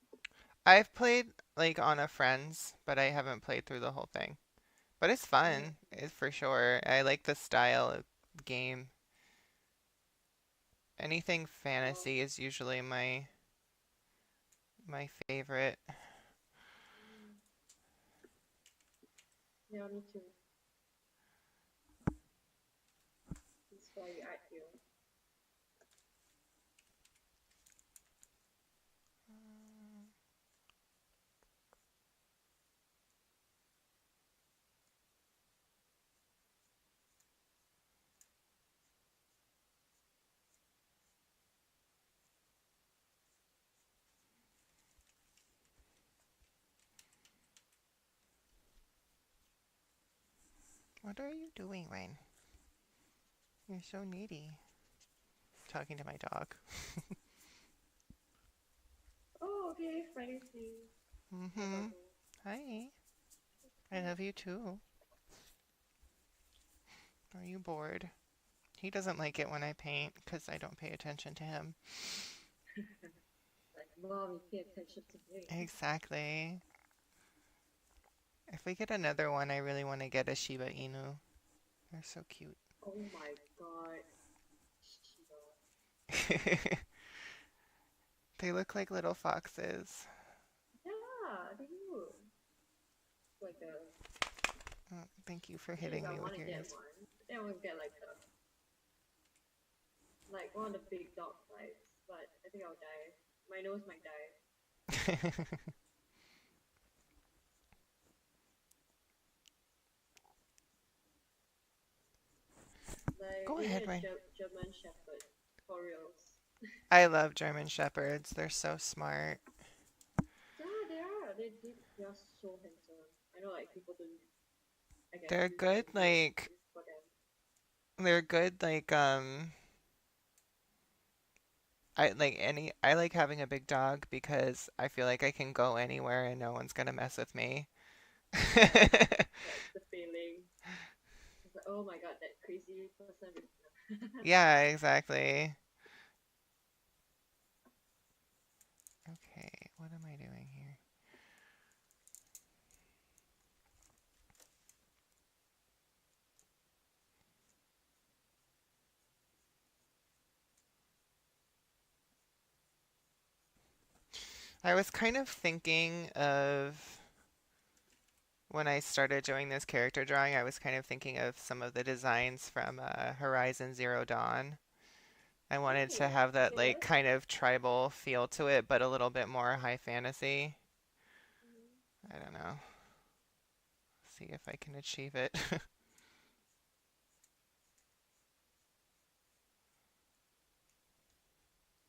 [SPEAKER 1] I've played like on a friend's, but I haven't played through the whole thing. But it's
[SPEAKER 2] Mm.
[SPEAKER 1] fun, it's for sure. I like the style of game. Anything
[SPEAKER 2] Oh.
[SPEAKER 1] fantasy is usually my favorite.
[SPEAKER 2] Mm. Yeah, me too. That's why I feel.
[SPEAKER 1] What are you doing, Rain? You're so needy. Talking to my dog.
[SPEAKER 2] Oh, okay, Friday thing. Hi,
[SPEAKER 1] Mm-hmm.
[SPEAKER 2] doggo.
[SPEAKER 1] Hi. I
[SPEAKER 2] Okay.
[SPEAKER 1] love you too. Are you bored? He doesn't like it when I paint because I don't pay attention to him.
[SPEAKER 2] Like, mom, you pay attention to me.
[SPEAKER 1] Exactly. If we get another one, I really want to get a Shiba Inu. They're so cute.
[SPEAKER 2] Oh my god. Shiba.
[SPEAKER 1] They look like little foxes.
[SPEAKER 2] Yeah, they do. Like a,
[SPEAKER 1] Oh, thank you for
[SPEAKER 2] actually, if
[SPEAKER 1] hitting
[SPEAKER 2] I
[SPEAKER 1] me
[SPEAKER 2] want
[SPEAKER 1] with
[SPEAKER 2] to
[SPEAKER 1] your
[SPEAKER 2] get
[SPEAKER 1] ears.
[SPEAKER 2] one, I think I would get like one of the big dog types. But I think I'll die. My nose might die. Like
[SPEAKER 1] Go
[SPEAKER 2] they
[SPEAKER 1] ahead,
[SPEAKER 2] need a
[SPEAKER 1] Ryan.
[SPEAKER 2] German Shepherd for reals.
[SPEAKER 1] I love German Shepherds. They're so smart.
[SPEAKER 2] Yeah, they are. They are so handsome. I know like people don't, I guess,
[SPEAKER 1] They're
[SPEAKER 2] use the
[SPEAKER 1] good,
[SPEAKER 2] word
[SPEAKER 1] like
[SPEAKER 2] this for them.
[SPEAKER 1] they're good, I like having a big dog because I feel like I can go anywhere and no one's gonna mess with me.
[SPEAKER 2] Yeah, that's the feeling. It's like, oh my god, that crazy person.
[SPEAKER 1] Yeah, exactly. Okay, what am I doing here? I was kind of thinking of when I started doing this character drawing, I was kind of thinking of some of the designs from Horizon Zero Dawn. I wanted to
[SPEAKER 2] Oh,
[SPEAKER 1] have that like
[SPEAKER 2] okay.
[SPEAKER 1] kind of tribal feel to it, but a little bit more high fantasy.
[SPEAKER 2] Mhm.
[SPEAKER 1] I don't know. See if I can achieve it.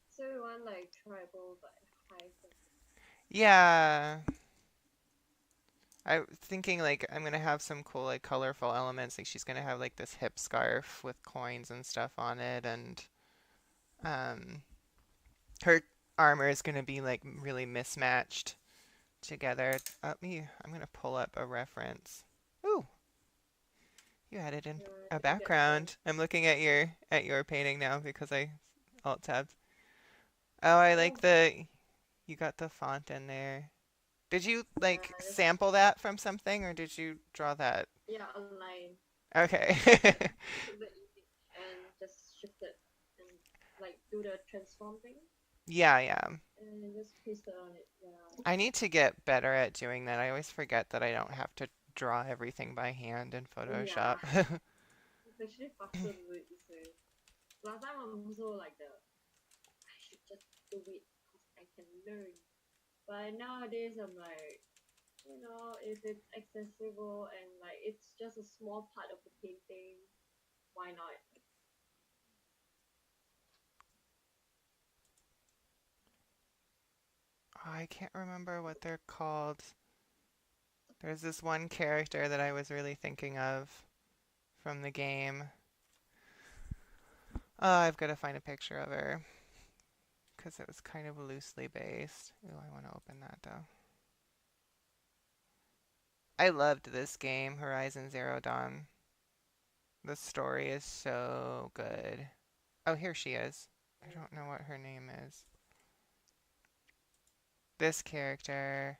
[SPEAKER 2] So you want like tribal but high fantasy.
[SPEAKER 1] Yeah. I was thinking like I'm gonna have some cool like colorful elements. Like she's gonna have like this hip scarf with coins and stuff on it, and um, her armor is gonna be like really mismatched together. I'm gonna pull up a reference. Ooh, you added in a
[SPEAKER 2] Did you get the?
[SPEAKER 1] background. I'm looking at your painting now because I alt tabbed. Oh, I like
[SPEAKER 2] Oh,
[SPEAKER 1] you got the font in there. Did you
[SPEAKER 2] yeah,
[SPEAKER 1] like
[SPEAKER 2] just
[SPEAKER 1] sample that from something or did you draw that?
[SPEAKER 2] yeah, online.
[SPEAKER 1] Okay.
[SPEAKER 2] Like took the image and just shifted and like do the transform thing
[SPEAKER 1] Yeah, yeah.
[SPEAKER 2] and just paste it on it. Yeah.
[SPEAKER 1] I need to get better at doing that. I always forget that I don't have to draw everything by hand in
[SPEAKER 2] Yeah.
[SPEAKER 1] Photoshop.
[SPEAKER 2] It's actually faster to do it this way. Last time I'm also like the I should just do it because I can learn. But nowadays I'm like, if it's accessible and like it's just a small part of the painting, why not?
[SPEAKER 1] I can't remember what they're called. There's this one character that I was really thinking of from the game. Oh, I've got to find a picture of her because it was kind of loosely based. Ooh, I want to open that though. I loved this game, Horizon Zero Dawn. The story is so good. Oh, here she is. I don't know what her name is. This character,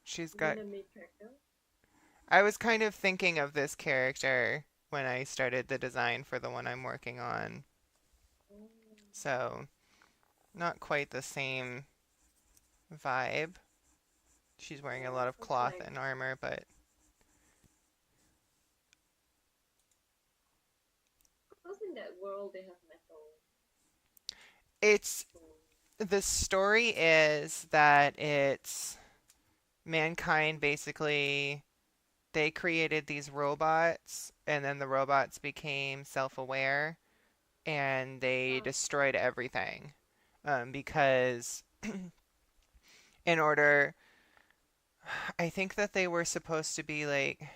[SPEAKER 1] she's
[SPEAKER 2] Is it
[SPEAKER 1] got.
[SPEAKER 2] the main character?
[SPEAKER 1] I was kind of thinking of this character when I started the design for the one I'm working on.
[SPEAKER 2] Oh,
[SPEAKER 1] So, not quite the same vibe. She's wearing a
[SPEAKER 2] yeah,
[SPEAKER 1] lot of
[SPEAKER 2] cause
[SPEAKER 1] cloth
[SPEAKER 2] like
[SPEAKER 1] and armor, but
[SPEAKER 2] cause in that world they have metal,
[SPEAKER 1] it's
[SPEAKER 2] so
[SPEAKER 1] the story is that it's mankind basically they created these robots and then the robots became self-aware and they
[SPEAKER 2] ah,
[SPEAKER 1] destroyed everything because in order I think that they were supposed to be like,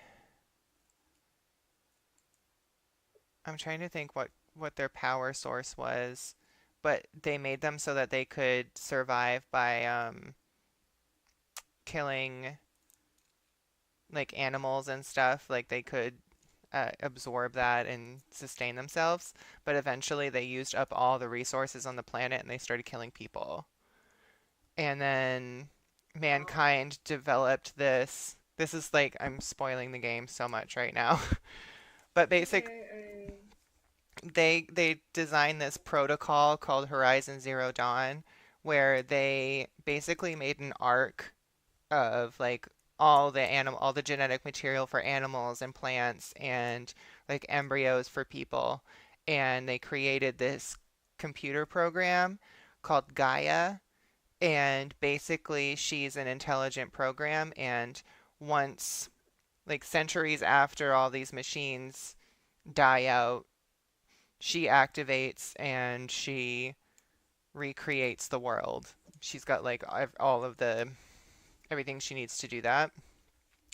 [SPEAKER 1] I'm trying to think what their power source was, but they made them so that they could survive by killing like animals and stuff. Like they could absorb that and sustain themselves. But eventually they used up all the resources on the planet and they started killing people. And then
[SPEAKER 2] Wow.
[SPEAKER 1] mankind developed this. This is like, I'm spoiling the game so much right now. But
[SPEAKER 2] It's
[SPEAKER 1] basic,
[SPEAKER 2] okay.
[SPEAKER 1] they designed this protocol called Horizon Zero Dawn, where they basically made an arc of like all the genetic material for animals and plants and like embryos for people, and they created this computer program called Gaia, and basically she's an intelligent program, and once like centuries after all these machines die out, she activates and she recreates the world. She's got like all of the everything she needs to do that.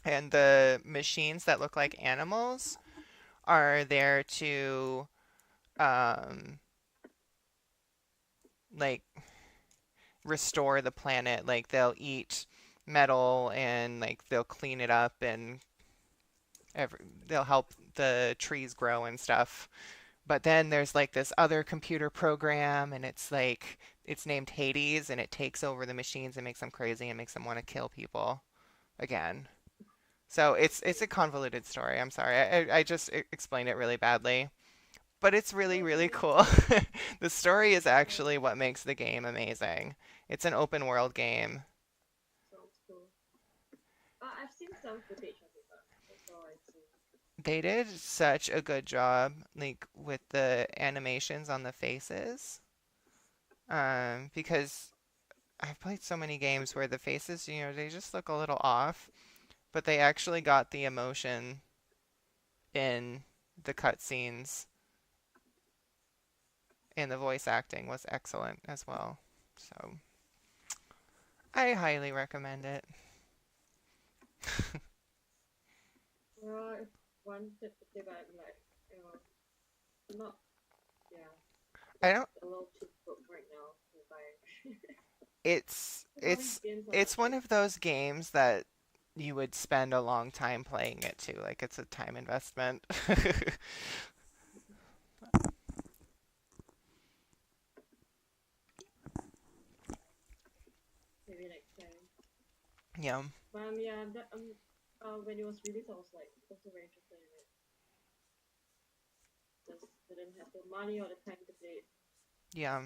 [SPEAKER 1] And the machines that look like animals are there to um like restore the planet. Like they'll eat metal and like they'll clean it up and they'll help the trees grow and stuff. But then there's like this other computer program, and it's like it's named Hades, and it takes over the machines and makes them crazy and makes them want to kill people again. So it's a convoluted story. I'm sorry. I just explained it really badly, but it's really
[SPEAKER 2] That's
[SPEAKER 1] really
[SPEAKER 2] okay.
[SPEAKER 1] cool. The story is
[SPEAKER 2] Yeah,
[SPEAKER 1] actually what makes the game amazing. It's an open world game.
[SPEAKER 2] sounds cool. I've seen some footage of it, but that's all I've seen.
[SPEAKER 1] They did such a good job, like with the animations on the faces. Because I've played so many games where the faces, they just look a little off, but they actually got the emotion in the cutscenes, and the voice acting was excellent as well. So I highly recommend it.
[SPEAKER 2] Well, if one tip to say that, like, you know, not, yeah,
[SPEAKER 1] I
[SPEAKER 2] just
[SPEAKER 1] don't.
[SPEAKER 2] a little too broke right now to buy.
[SPEAKER 1] It's
[SPEAKER 2] Because all these
[SPEAKER 1] it's
[SPEAKER 2] games are
[SPEAKER 1] it's one
[SPEAKER 2] cheap.
[SPEAKER 1] of those games that you would spend a long time playing it too. Like it's a time investment.
[SPEAKER 2] Maybe next time.
[SPEAKER 1] Yeah,
[SPEAKER 2] Yeah, when it was released, I was like also very interested in it. Just didn't have the money or the time to play it.
[SPEAKER 1] yeah.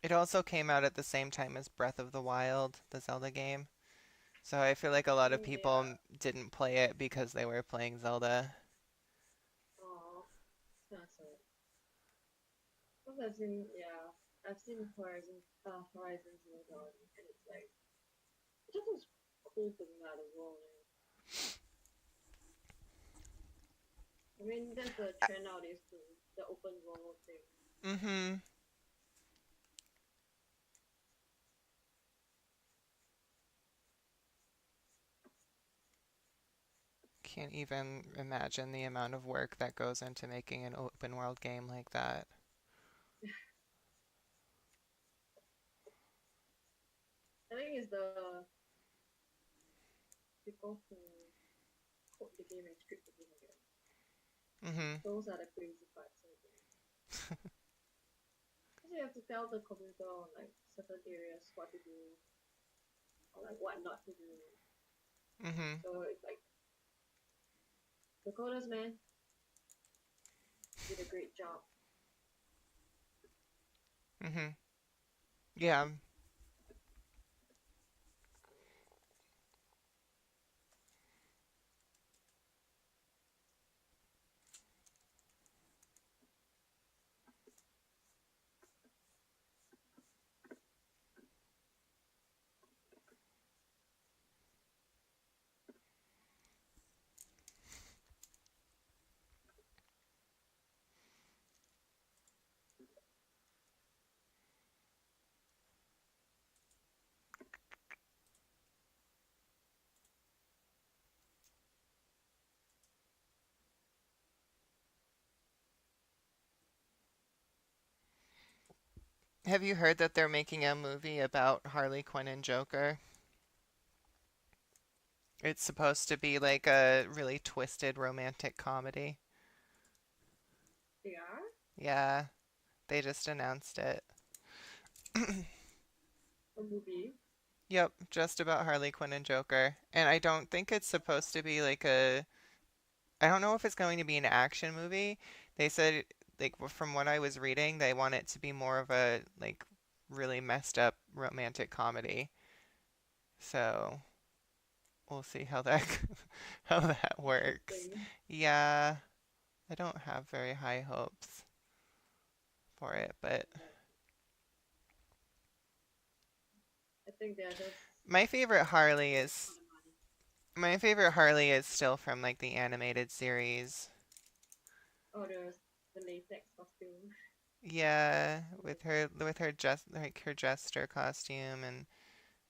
[SPEAKER 1] It also came out at the same time as Breath of the Wild, the Zelda game. So I feel like a lot of people
[SPEAKER 2] Yeah.
[SPEAKER 1] didn't play it because they were playing Zelda.
[SPEAKER 2] Oh, that's it. Because I've seen, yeah, I've seen Horizon Zero Dawn, and it's like it just looks cool to me out of the world. I mean, that's the trend nowadays too, the open world thing.
[SPEAKER 1] Mm-hmm. Can't even imagine the amount of work that goes into making an open world game like that.
[SPEAKER 2] I think it's the people who code the game and script the game again.
[SPEAKER 1] Mm-hmm.
[SPEAKER 2] Those are the crazy parts of the game. Because you have to tell the computer on like certain areas what to do or like what not to do.
[SPEAKER 1] Mm-hmm.
[SPEAKER 2] So it's like the coders man did a great job.
[SPEAKER 1] Mm-hmm. Yeah. Have you heard that they're making a movie about Harley Quinn and Joker? It's supposed to be like a really twisted romantic comedy.
[SPEAKER 2] They are
[SPEAKER 1] Yeah, they just announced it.
[SPEAKER 2] a movie.
[SPEAKER 1] Yep, just about Harley Quinn and Joker. And I don't think it's supposed to be like a I don't know if it's going to be an action movie. They said like from what I was reading, they want it to be more of a like really messed up romantic comedy. So, we'll see how that how that works.
[SPEAKER 2] Interesting.
[SPEAKER 1] Yeah, I don't have very high hopes for it, but
[SPEAKER 2] I think they're just
[SPEAKER 1] my favorite Harley
[SPEAKER 2] doing it for
[SPEAKER 1] is
[SPEAKER 2] the money.
[SPEAKER 1] my favorite Harley is still from like the animated series.
[SPEAKER 2] Oh, the latex costume.
[SPEAKER 1] Yeah, with her just like her jester costume and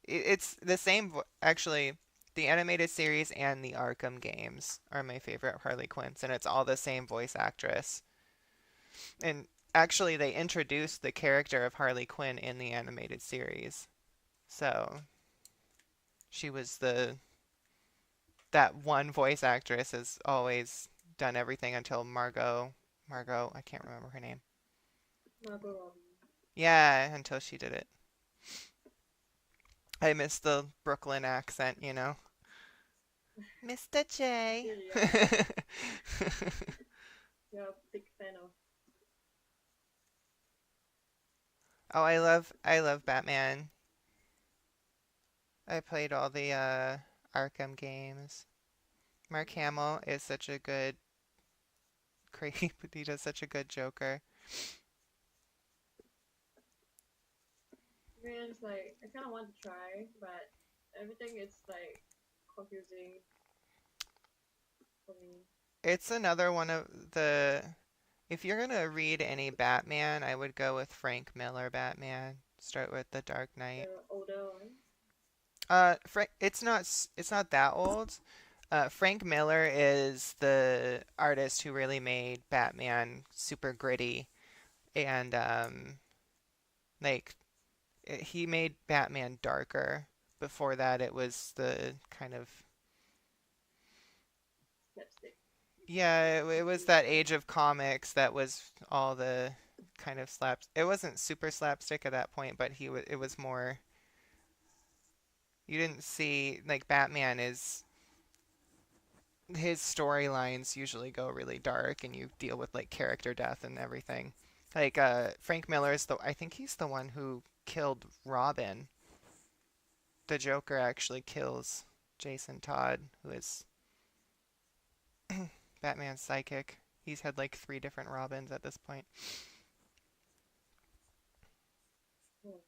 [SPEAKER 1] it's the same actually the animated series and the Arkham games are my favorite Harley Quinns and it's all the same voice actress. And actually they introduced the character of Harley Quinn in the animated series. So, she was the that one voice actress has always done everything until Margot, I can't remember her name.
[SPEAKER 2] Margot Robbie.
[SPEAKER 1] Yeah, until she did it. I miss the Brooklyn accent, you know. Mr.
[SPEAKER 2] So
[SPEAKER 1] J.
[SPEAKER 2] you're a big fan of.
[SPEAKER 1] Oh, I love Batman. I played all the Arkham games. Mark Hamill is such a good creep. He does such a good Joker.
[SPEAKER 2] I mean, it's like I kind of want to try, but everything is like confusing for me.
[SPEAKER 1] It's another one of the if you're gonna read any Batman, I would go with Frank Miller Batman. Start with The Dark Knight.
[SPEAKER 2] The older one.
[SPEAKER 1] It's not that old. Frank Miller is the artist who really made Batman super gritty and like he made Batman darker. Before that, it was the kind of
[SPEAKER 2] Slapstick.
[SPEAKER 1] yeah, it was
[SPEAKER 2] Slapstick
[SPEAKER 1] that age
[SPEAKER 2] Batman.
[SPEAKER 1] of comics that was all the kind of slaps. It wasn't super slapstick at that point, but it was more you didn't see like Batman is his storylines usually go really dark and you deal with like character death and everything. Like Frank Miller is the I think he's the one who killed Robin. The Joker actually kills Jason Todd, who is Batman's psychic. He's had like three different Robins at this point.
[SPEAKER 2] Oh,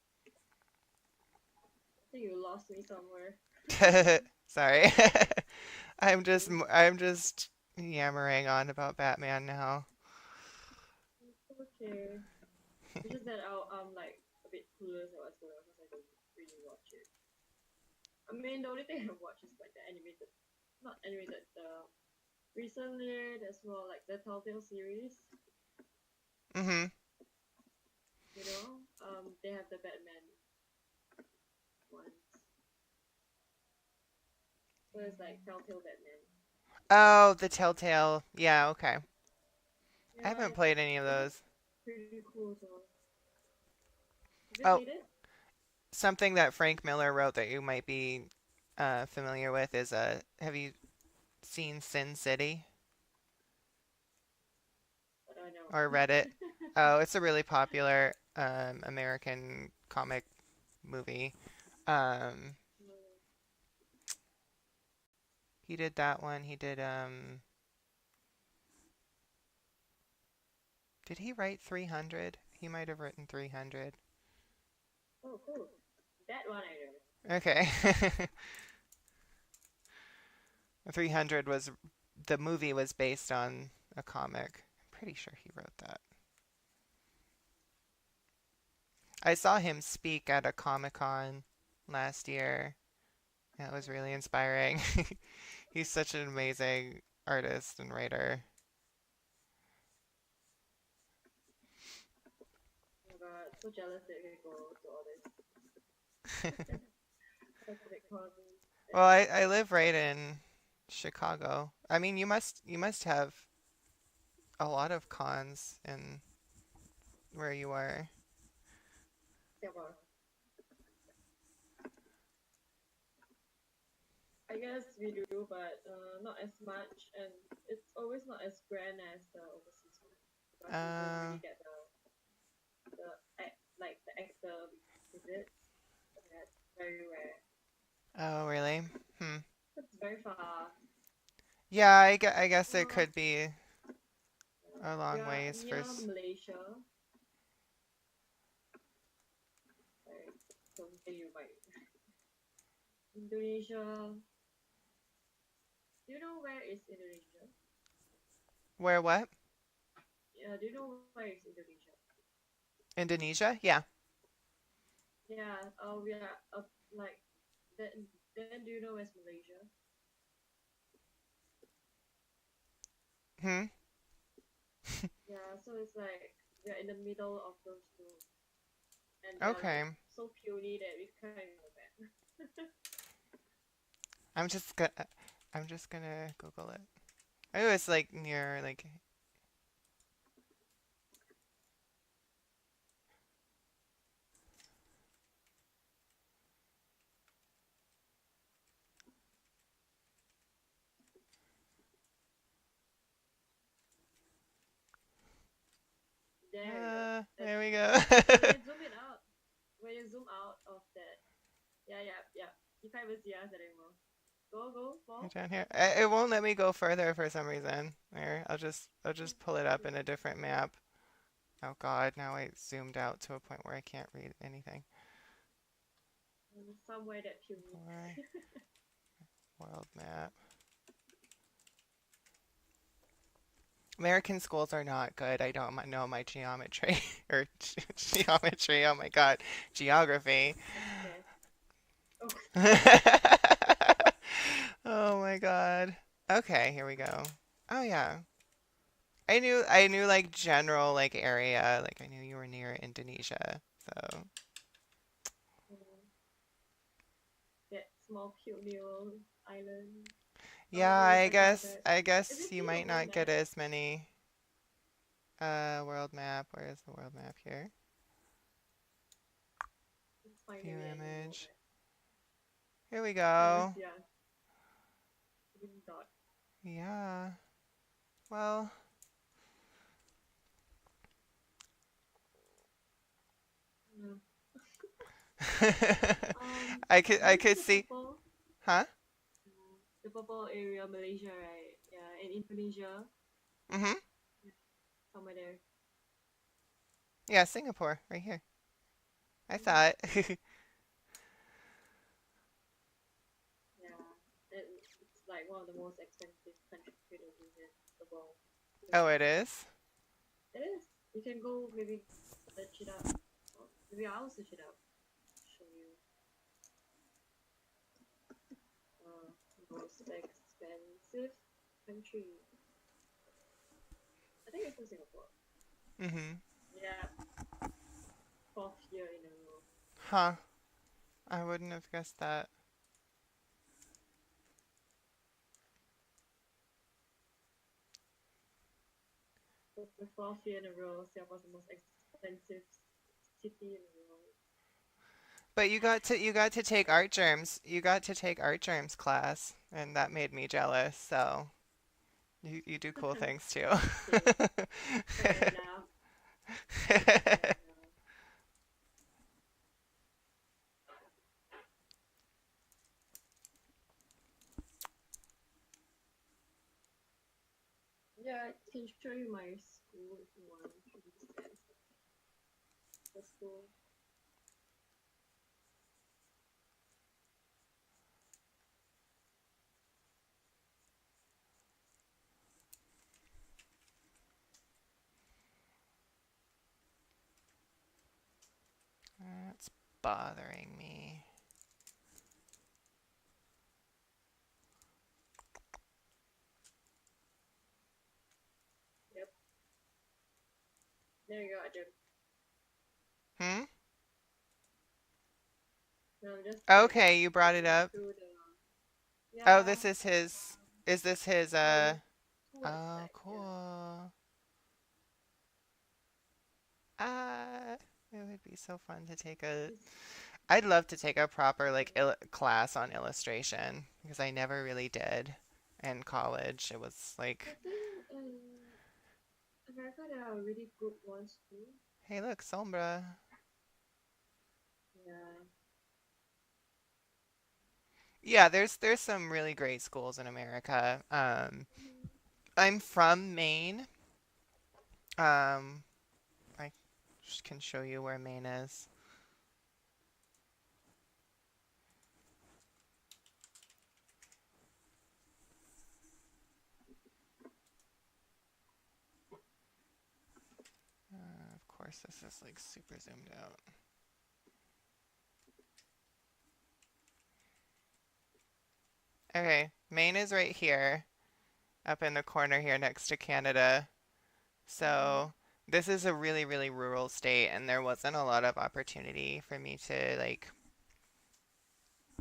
[SPEAKER 2] I think you lost me somewhere.
[SPEAKER 1] Sorry. I'm just yammering on about Batman now.
[SPEAKER 2] Okay. It's just that I'm like a bit clueless at what's going on because I don't really watch it. I mean, the only thing I watch is like the animated, not animated, the recently there's more like the Telltale series.
[SPEAKER 1] Mhm.
[SPEAKER 2] They have the Batman ones, so it's like Telltale Batman.
[SPEAKER 1] Oh, the Telltale. Yeah, okay. I
[SPEAKER 2] Yeah,
[SPEAKER 1] haven't played any of
[SPEAKER 2] it's just
[SPEAKER 1] those.
[SPEAKER 2] pretty cool. So, have you
[SPEAKER 1] Oh,
[SPEAKER 2] played it?
[SPEAKER 1] something that Frank Miller wrote that you might be familiar with is have you seen Sin City
[SPEAKER 2] I don't know.
[SPEAKER 1] or read it? Oh, it's a really popular American comic movie. Um, he did that one. He did he write 300? He might have written 300.
[SPEAKER 2] Oh, cool. That one I don't know.
[SPEAKER 1] Okay. 300 was the movie was based on a comic. I'm pretty sure he wrote that. I saw him speak at a Comic-Con last year. That was really inspiring. He's such an amazing artist and writer.
[SPEAKER 2] Oh my god. So jealous that you can go to all this Pacific Con
[SPEAKER 1] Well,
[SPEAKER 2] and
[SPEAKER 1] I live right in Chicago. I mean, you must have a lot of cons in where you are.
[SPEAKER 2] Singapore. I guess we do, but not as much, and it's always not as grand as the overseas one because we don't
[SPEAKER 1] Uh,
[SPEAKER 2] really get like the actor visits. That's very rare.
[SPEAKER 1] oh, really? Hmm.
[SPEAKER 2] It's very far.
[SPEAKER 1] Yeah, I guess it
[SPEAKER 2] Uh,
[SPEAKER 1] could be a
[SPEAKER 2] we
[SPEAKER 1] long
[SPEAKER 2] are
[SPEAKER 1] ways for.
[SPEAKER 2] near Malaysia. Like, don't say you might. Indonesia. Do you know where is Indonesia?
[SPEAKER 1] Where what?
[SPEAKER 2] Yeah, do you know where is Indonesia?
[SPEAKER 1] Indonesia? Yeah.
[SPEAKER 2] Yeah, we are like then do you know where's Malaysia?
[SPEAKER 1] Hmm.
[SPEAKER 2] Yeah, so it's like we are in the middle of those two, and they are
[SPEAKER 1] Okay.
[SPEAKER 2] like so puny that we can't even go back.
[SPEAKER 1] I'm just gonna I'm just gonna Google it. I was like near like
[SPEAKER 2] There we go.
[SPEAKER 1] there
[SPEAKER 2] That's
[SPEAKER 1] we go.
[SPEAKER 2] when you zoom it out. When you zoom out of that, yeah, yeah, yeah. You can't even see us anymore. Go, go, fall.
[SPEAKER 1] Down here. It won't let me go further for some reason. There, I'll just pull it up in a different map. Oh God, now I zoomed out to a point where I can't read anything.
[SPEAKER 2] Somewhere that puny.
[SPEAKER 1] Or world map. American schools are not good. I don't know my geometry or geometry. Oh my God, geography.
[SPEAKER 2] That's okay. Oh,
[SPEAKER 1] Oh my God. Okay, here we go. Oh yeah. I knew like general like area, like I knew you were near Indonesia. So,
[SPEAKER 2] that small puny little island.
[SPEAKER 1] yeah,
[SPEAKER 2] Wait,
[SPEAKER 1] I
[SPEAKER 2] I got
[SPEAKER 1] guess
[SPEAKER 2] that.
[SPEAKER 1] I
[SPEAKER 2] If
[SPEAKER 1] guess
[SPEAKER 2] you
[SPEAKER 1] you
[SPEAKER 2] see the
[SPEAKER 1] might
[SPEAKER 2] whole
[SPEAKER 1] not get
[SPEAKER 2] map,
[SPEAKER 1] as many world map. Where's the world map here?
[SPEAKER 2] it's finding
[SPEAKER 1] View
[SPEAKER 2] it in the world
[SPEAKER 1] image.
[SPEAKER 2] map.
[SPEAKER 1] Here we
[SPEAKER 2] Can't even
[SPEAKER 1] go.
[SPEAKER 2] see us. Green dot.
[SPEAKER 1] Yeah. Well,
[SPEAKER 2] Mm.
[SPEAKER 1] I
[SPEAKER 2] Do you see
[SPEAKER 1] could
[SPEAKER 2] the
[SPEAKER 1] see,
[SPEAKER 2] purple?
[SPEAKER 1] huh?
[SPEAKER 2] The purple area, Malaysia, right? Yeah, and Indonesia,
[SPEAKER 1] Mm-hmm.
[SPEAKER 2] yeah, somewhere there.
[SPEAKER 1] Yeah, Singapore right here. I
[SPEAKER 2] Mm.
[SPEAKER 1] thought.
[SPEAKER 2] Yeah, it's like one of the most expensive countries to visit the world.
[SPEAKER 1] Oh, it
[SPEAKER 2] Indonesia.
[SPEAKER 1] is?
[SPEAKER 2] It is. You can go maybe search it up. Or maybe I'll search it up. Show you. Uh, Most expensive country. I think it's in Singapore.
[SPEAKER 1] Mm-hmm.
[SPEAKER 2] Yeah, fourth year in a row.
[SPEAKER 1] Huh. I wouldn't have guessed that.
[SPEAKER 2] For the fourth year in a row, Singapore's the most expensive city in the world.
[SPEAKER 1] But you got to take art germs. You got to take art germs class, and that made me jealous. So you do cool things too.
[SPEAKER 2] Okay, fair enough. Fair enough. Yeah, I can show you my school if you want. Show you the stats of the school.
[SPEAKER 1] That's bothering me.
[SPEAKER 2] Yep. There you go, Jim.
[SPEAKER 1] Hmm?
[SPEAKER 2] No, I'm just like
[SPEAKER 1] Okay, you brought it
[SPEAKER 2] looking
[SPEAKER 1] up.
[SPEAKER 2] through the
[SPEAKER 1] Oh,
[SPEAKER 2] yeah.
[SPEAKER 1] this is his. Is this his?
[SPEAKER 2] No, it towards
[SPEAKER 1] Oh,
[SPEAKER 2] back. Yeah.
[SPEAKER 1] cool. Ah, it would be so fun to take a.
[SPEAKER 2] It's,
[SPEAKER 1] I'd love to take a proper like class on illustration because I never really did in college. It was
[SPEAKER 2] I
[SPEAKER 1] like,
[SPEAKER 2] think in America there are really good ones too.
[SPEAKER 1] hey, look, Sombra.
[SPEAKER 2] Yeah.
[SPEAKER 1] Yeah, there's some really great schools in America.
[SPEAKER 2] Mhm.
[SPEAKER 1] I'm from Maine. I can show you where Maine is. Of course, this is like super zoomed out. Okay, Maine is right here, up in the corner here next to Canada.
[SPEAKER 2] Mhm.
[SPEAKER 1] So this is a really, really rural state, and there wasn't a lot of opportunity for me to like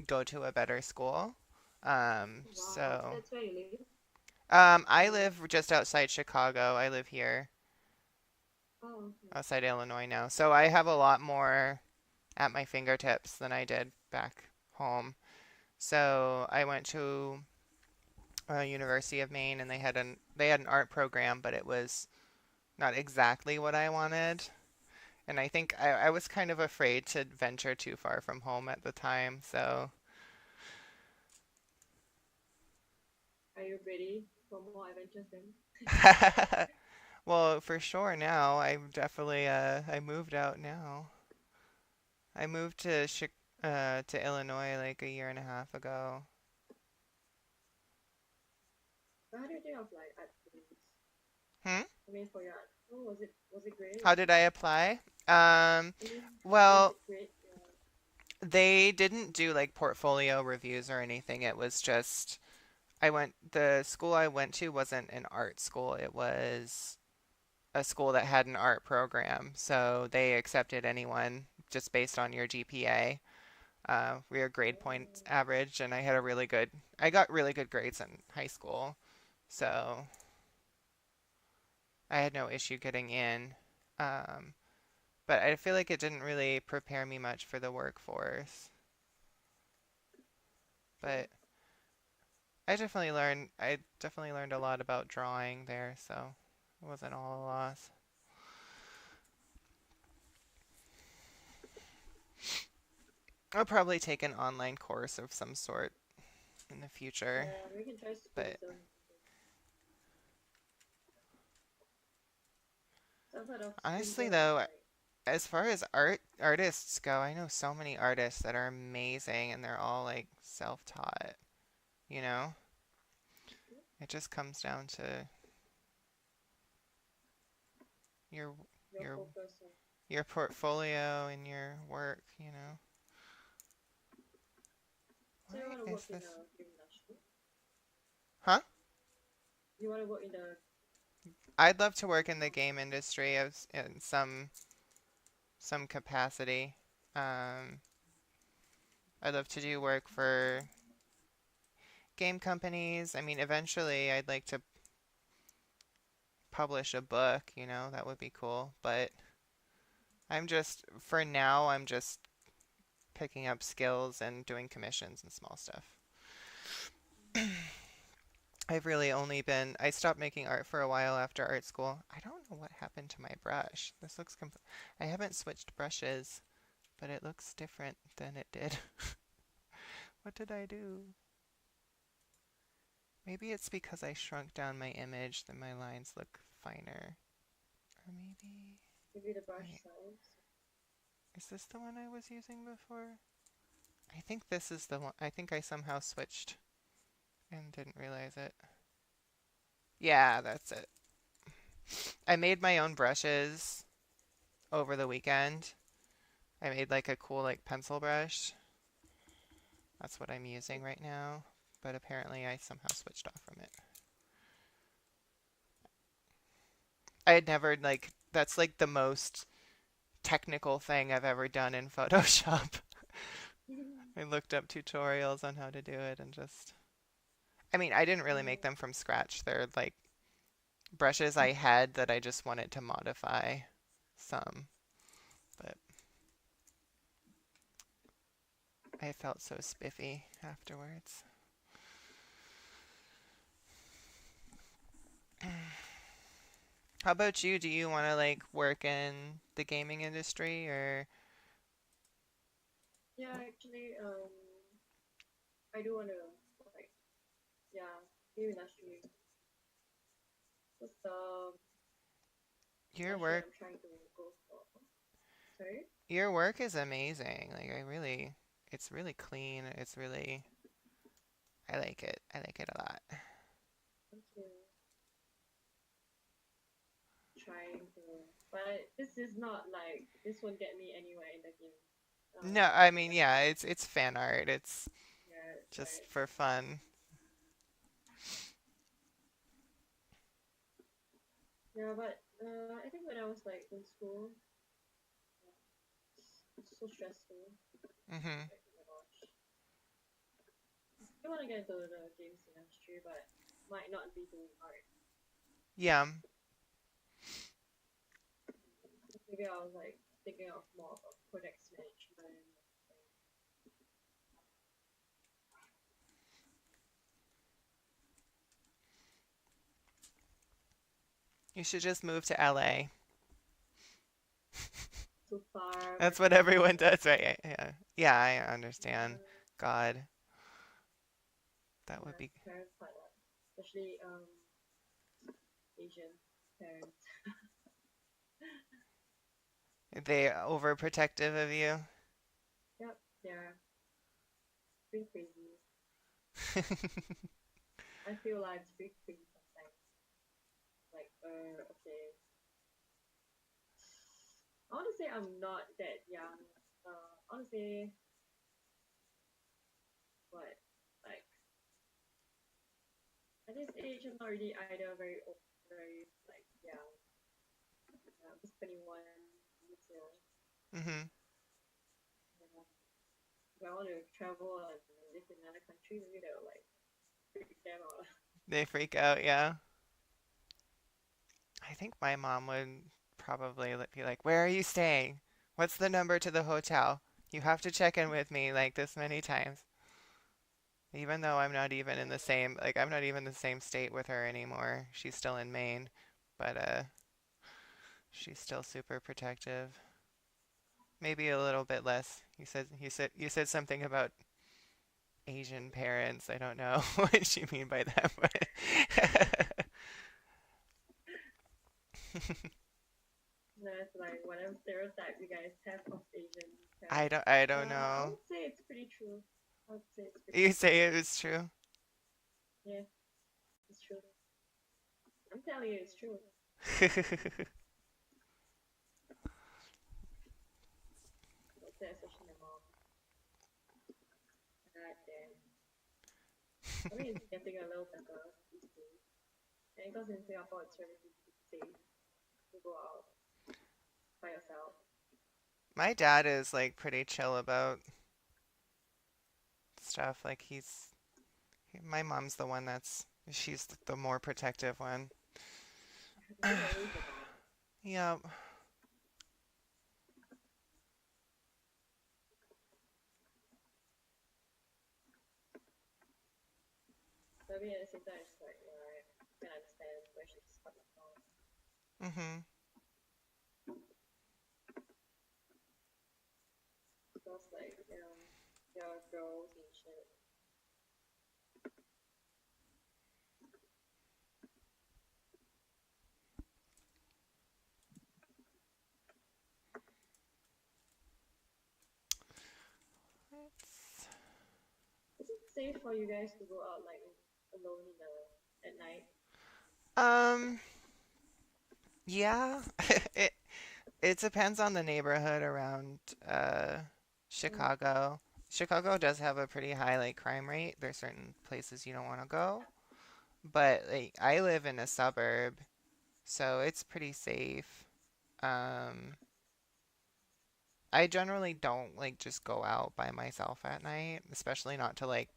[SPEAKER 1] go to a better school. Um,
[SPEAKER 2] Wow,
[SPEAKER 1] so
[SPEAKER 2] that's where you live.
[SPEAKER 1] I
[SPEAKER 2] Or
[SPEAKER 1] live just outside Chicago. I live here
[SPEAKER 2] oh, okay.
[SPEAKER 1] outside Illinois now. So I have a lot more at my fingertips than I did back home. So I went to University of Maine, and they had an art program, but it was not exactly what I wanted. And I think I was kind of afraid to venture too far from home at the time. So,
[SPEAKER 2] Are you ready for more adventures then?
[SPEAKER 1] well, for sure now, I'm definitely I moved out now. I moved to Illinois like a year and a half ago.
[SPEAKER 2] But how do you think of like art things?
[SPEAKER 1] Hmm?
[SPEAKER 2] I mean, for your art, oh, was it great?
[SPEAKER 1] How did I apply? Um,
[SPEAKER 2] I mean, was
[SPEAKER 1] well,
[SPEAKER 2] it great? Yeah.
[SPEAKER 1] they didn't do like portfolio reviews or anything. It was just the school I went to wasn't an art school. It was a school that had an art program. So they accepted anyone just based on your GPA. We were grade point
[SPEAKER 2] Oh,
[SPEAKER 1] average, and I got really good grades in high school. So I had no issue getting in. Um, but I feel like it didn't really prepare me much for the workforce.
[SPEAKER 2] true.
[SPEAKER 1] But I definitely learned a lot about drawing there, so it wasn't all a loss. I'll probably take an online course of some sort in the future.
[SPEAKER 2] Yeah, we can try
[SPEAKER 1] But
[SPEAKER 2] Skillsum. So I've heard of
[SPEAKER 1] honestly,
[SPEAKER 2] Skillsum and
[SPEAKER 1] though,
[SPEAKER 2] like
[SPEAKER 1] as far as artists go, I know so many artists that are amazing and they're all like self-taught, you know? It just comes down to your
[SPEAKER 2] your
[SPEAKER 1] your
[SPEAKER 2] focus on.
[SPEAKER 1] your portfolio and your work, you know?
[SPEAKER 2] So you
[SPEAKER 1] Why
[SPEAKER 2] want to
[SPEAKER 1] is
[SPEAKER 2] work in
[SPEAKER 1] this?
[SPEAKER 2] the film industry?
[SPEAKER 1] Huh?
[SPEAKER 2] You want to work in the
[SPEAKER 1] I'd love to work in the game industry as in some capacity. Um, I'd love to do work for game companies. I mean, eventually I'd like to publish a book, that would be cool. But for now, I'm just picking up skills and doing commissions and small stuff. I stopped making art for a while after art school. I don't know what happened to my brush. I haven't switched brushes, but it looks different than it did. What did I do? Maybe it's because I shrunk down my image that my lines look finer. Or
[SPEAKER 2] maybe the brush
[SPEAKER 1] wait,
[SPEAKER 2] size?
[SPEAKER 1] is this the one I was using before? I think this is the one. I think I somehow switched and didn't realize it. Yeah, that's it. I made my own brushes over the weekend. I made like a cool like pencil brush. That's what I'm using right now. But apparently I somehow switched off from it. I had never that's like the most technical thing I've ever done in Photoshop. I looked up tutorials on how to do it and just I mean, I didn't really make
[SPEAKER 2] Mm,
[SPEAKER 1] them from scratch. They're like brushes I had that I just wanted to modify some, but I felt so spiffy afterwards. How about you? Do you want to like work in the gaming industry or
[SPEAKER 2] yeah, actually, I do want to like yeah, game industry. That's the
[SPEAKER 1] your
[SPEAKER 2] industry
[SPEAKER 1] work?
[SPEAKER 2] I'm trying to go for. Sorry.
[SPEAKER 1] Your work is amazing. It's really clean. I like it. I like it a lot.
[SPEAKER 2] Thank you. Trying to, but this is not like this won't get me anywhere in the game
[SPEAKER 1] No, I mean, yeah,
[SPEAKER 2] industry.
[SPEAKER 1] it's fan art. It's
[SPEAKER 2] Yeah, that's
[SPEAKER 1] just
[SPEAKER 2] right.
[SPEAKER 1] for fun.
[SPEAKER 2] Yeah, but I think when I was like in school, it's so stressful.
[SPEAKER 1] Mhm.
[SPEAKER 2] Like, oh my gosh, I want to get into the games industry, but might not be doing art.
[SPEAKER 1] Yeah.
[SPEAKER 2] Maybe I was like thinking of more of projects management.
[SPEAKER 1] You should just move to LA.
[SPEAKER 2] Too far. My
[SPEAKER 1] That's what
[SPEAKER 2] parents
[SPEAKER 1] everyone
[SPEAKER 2] quite
[SPEAKER 1] does, right? Yeah. Yeah, I understand.
[SPEAKER 2] uh,
[SPEAKER 1] God, that would
[SPEAKER 2] yeah,
[SPEAKER 1] be
[SPEAKER 2] parents quite a lot, especially Asian parents.
[SPEAKER 1] they overprotective of you.
[SPEAKER 2] Yep, yeah, pretty crazy. I feel like it's pretty crazy sometimes. Like, okay. I want to say I'm not that young. I want to say what, like at this age, I'm not really either very old, very like young. I'm just 21 this year.
[SPEAKER 1] Mhm.
[SPEAKER 2] Yeah. If I want to travel and live in another country, maybe that will like freak them out.
[SPEAKER 1] They freak out, yeah. I think my mom would probably be like, "Where are you staying? What's the number to the hotel? You have to check in with me like this many times." Even though I'm not even in the
[SPEAKER 2] Yeah.
[SPEAKER 1] same, like I'm not even the same state with her anymore. She's still in Maine, but she's still super protective. Maybe a little bit less. You said something about Asian parents. I don't know what you mean by that, but
[SPEAKER 2] That's like whatever stereotype you guys have of Asian
[SPEAKER 1] I
[SPEAKER 2] parents.
[SPEAKER 1] don't I don't
[SPEAKER 2] I
[SPEAKER 1] know.
[SPEAKER 2] would say it's pretty true. I would say it's pretty
[SPEAKER 1] You
[SPEAKER 2] true.
[SPEAKER 1] say it was true.
[SPEAKER 2] Yeah, it's true. I'm telling you, it's true. I would say especially my mom. God damn. I think it's getting a little better these days. And because in Singapore it's very safe to go out by yourself.
[SPEAKER 1] My dad is like pretty chill about stuff. Like my mom's the one she's the more protective one.
[SPEAKER 2] I think always the mom.
[SPEAKER 1] Yeah,
[SPEAKER 2] But I mean, at the same time, it's like, alright, I can understand where she's coming from.
[SPEAKER 1] mhm.
[SPEAKER 2] Because, like, you're girls and shit. Is it safe for you guys to go out, like, alone at night?
[SPEAKER 1] Um, yeah. It it depends on the neighborhood around
[SPEAKER 2] Mm,
[SPEAKER 1] Chicago. Chicago does have a pretty high like crime rate. There's certain places you don't want to go, but like I live in a suburb, so it's pretty safe. Um, I generally don't like just go out by myself at night, especially not to like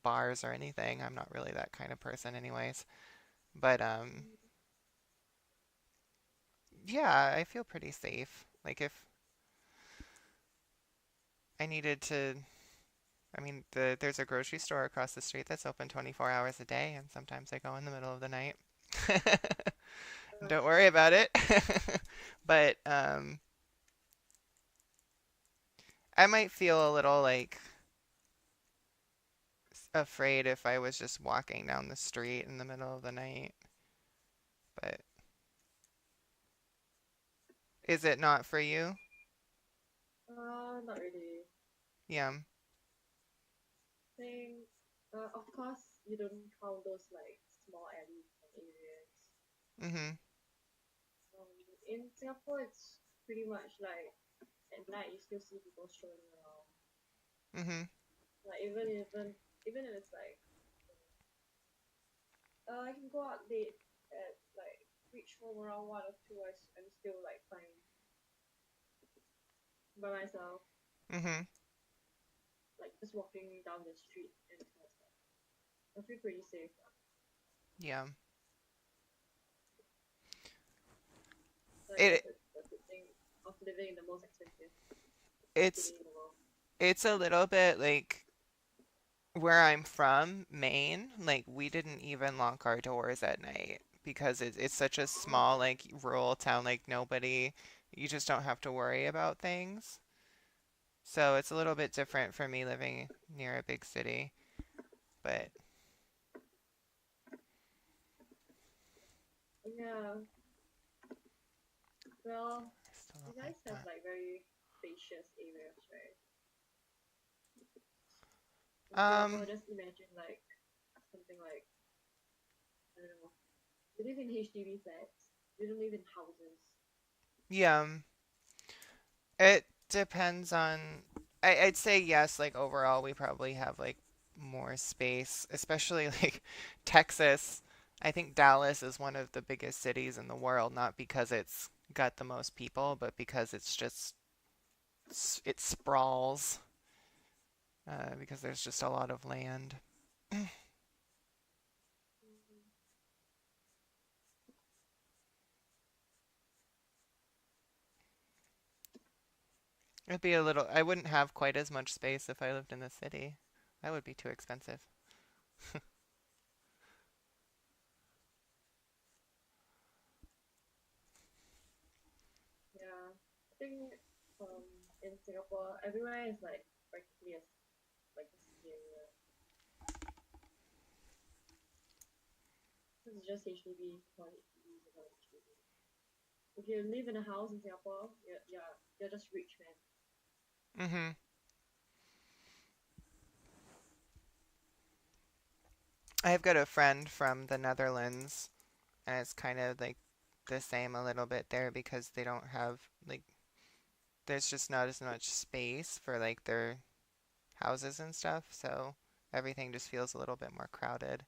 [SPEAKER 1] bars or anything. I'm not really that kind of person anyways. But yeah, I feel pretty safe. Like if I needed to, I mean, there's a grocery store across the street that's open 24 hours a day, and sometimes I go in the middle of the night. Don't worry about it. But I might feel a little like afraid if I was just walking down the street in the middle of the night. But is it not for you?
[SPEAKER 2] Not really.
[SPEAKER 1] Yeah.
[SPEAKER 2] Think, of course, you don't count those like small alleys and areas.
[SPEAKER 1] Mhm.
[SPEAKER 2] In Singapore, it's pretty much like at night you still see people strolling around.
[SPEAKER 1] Mhm.
[SPEAKER 2] Like even if it's like, I can go out late at like reach home around 1 or 2. I'm still like fine by myself,
[SPEAKER 1] Mhm.
[SPEAKER 2] like just walking down the street and kind of stuff. I feel pretty safe.
[SPEAKER 1] Yeah.
[SPEAKER 2] So I guess
[SPEAKER 1] It
[SPEAKER 2] it's a good thing of living in the most expensive
[SPEAKER 1] it's
[SPEAKER 2] city in the world.
[SPEAKER 1] it's a little bit like where I'm from, Maine, like we didn't even lock our doors at night because it's such a small
[SPEAKER 2] Oh,
[SPEAKER 1] like rural town, like nobody, you just don't have to worry about things. So it's a little bit different for me living near a big city, but
[SPEAKER 2] yeah. Well,
[SPEAKER 1] I still
[SPEAKER 2] you
[SPEAKER 1] don't like
[SPEAKER 2] guys have
[SPEAKER 1] that.
[SPEAKER 2] like very spacious areas, right? In
[SPEAKER 1] Um,
[SPEAKER 2] Singapore, just imagine like something like, I don't know, you live in HDB flats. You don't live in houses.
[SPEAKER 1] yeah, it depends on, I'd say yes, like overall we probably have like more space, especially like Texas. I think Dallas is one of the biggest cities in the world, not because it's got the most people, but because it's just it sprawls because there's just a lot of land. It'd be a little, I wouldn't have quite as much space if I lived in the city. That would be too expensive.
[SPEAKER 2] Yeah, I think um in Singapore, everywhere is like practically as like a city area. This is just HDB, call HDB, so call HDB. If you live in a house in Singapore, you're just rich, man.
[SPEAKER 1] Hmm. I've got a friend from the Netherlands, and it's kind of like the same a little bit there because they don't have like there's just not as much space for like their houses and stuff, so everything just feels a little bit more crowded.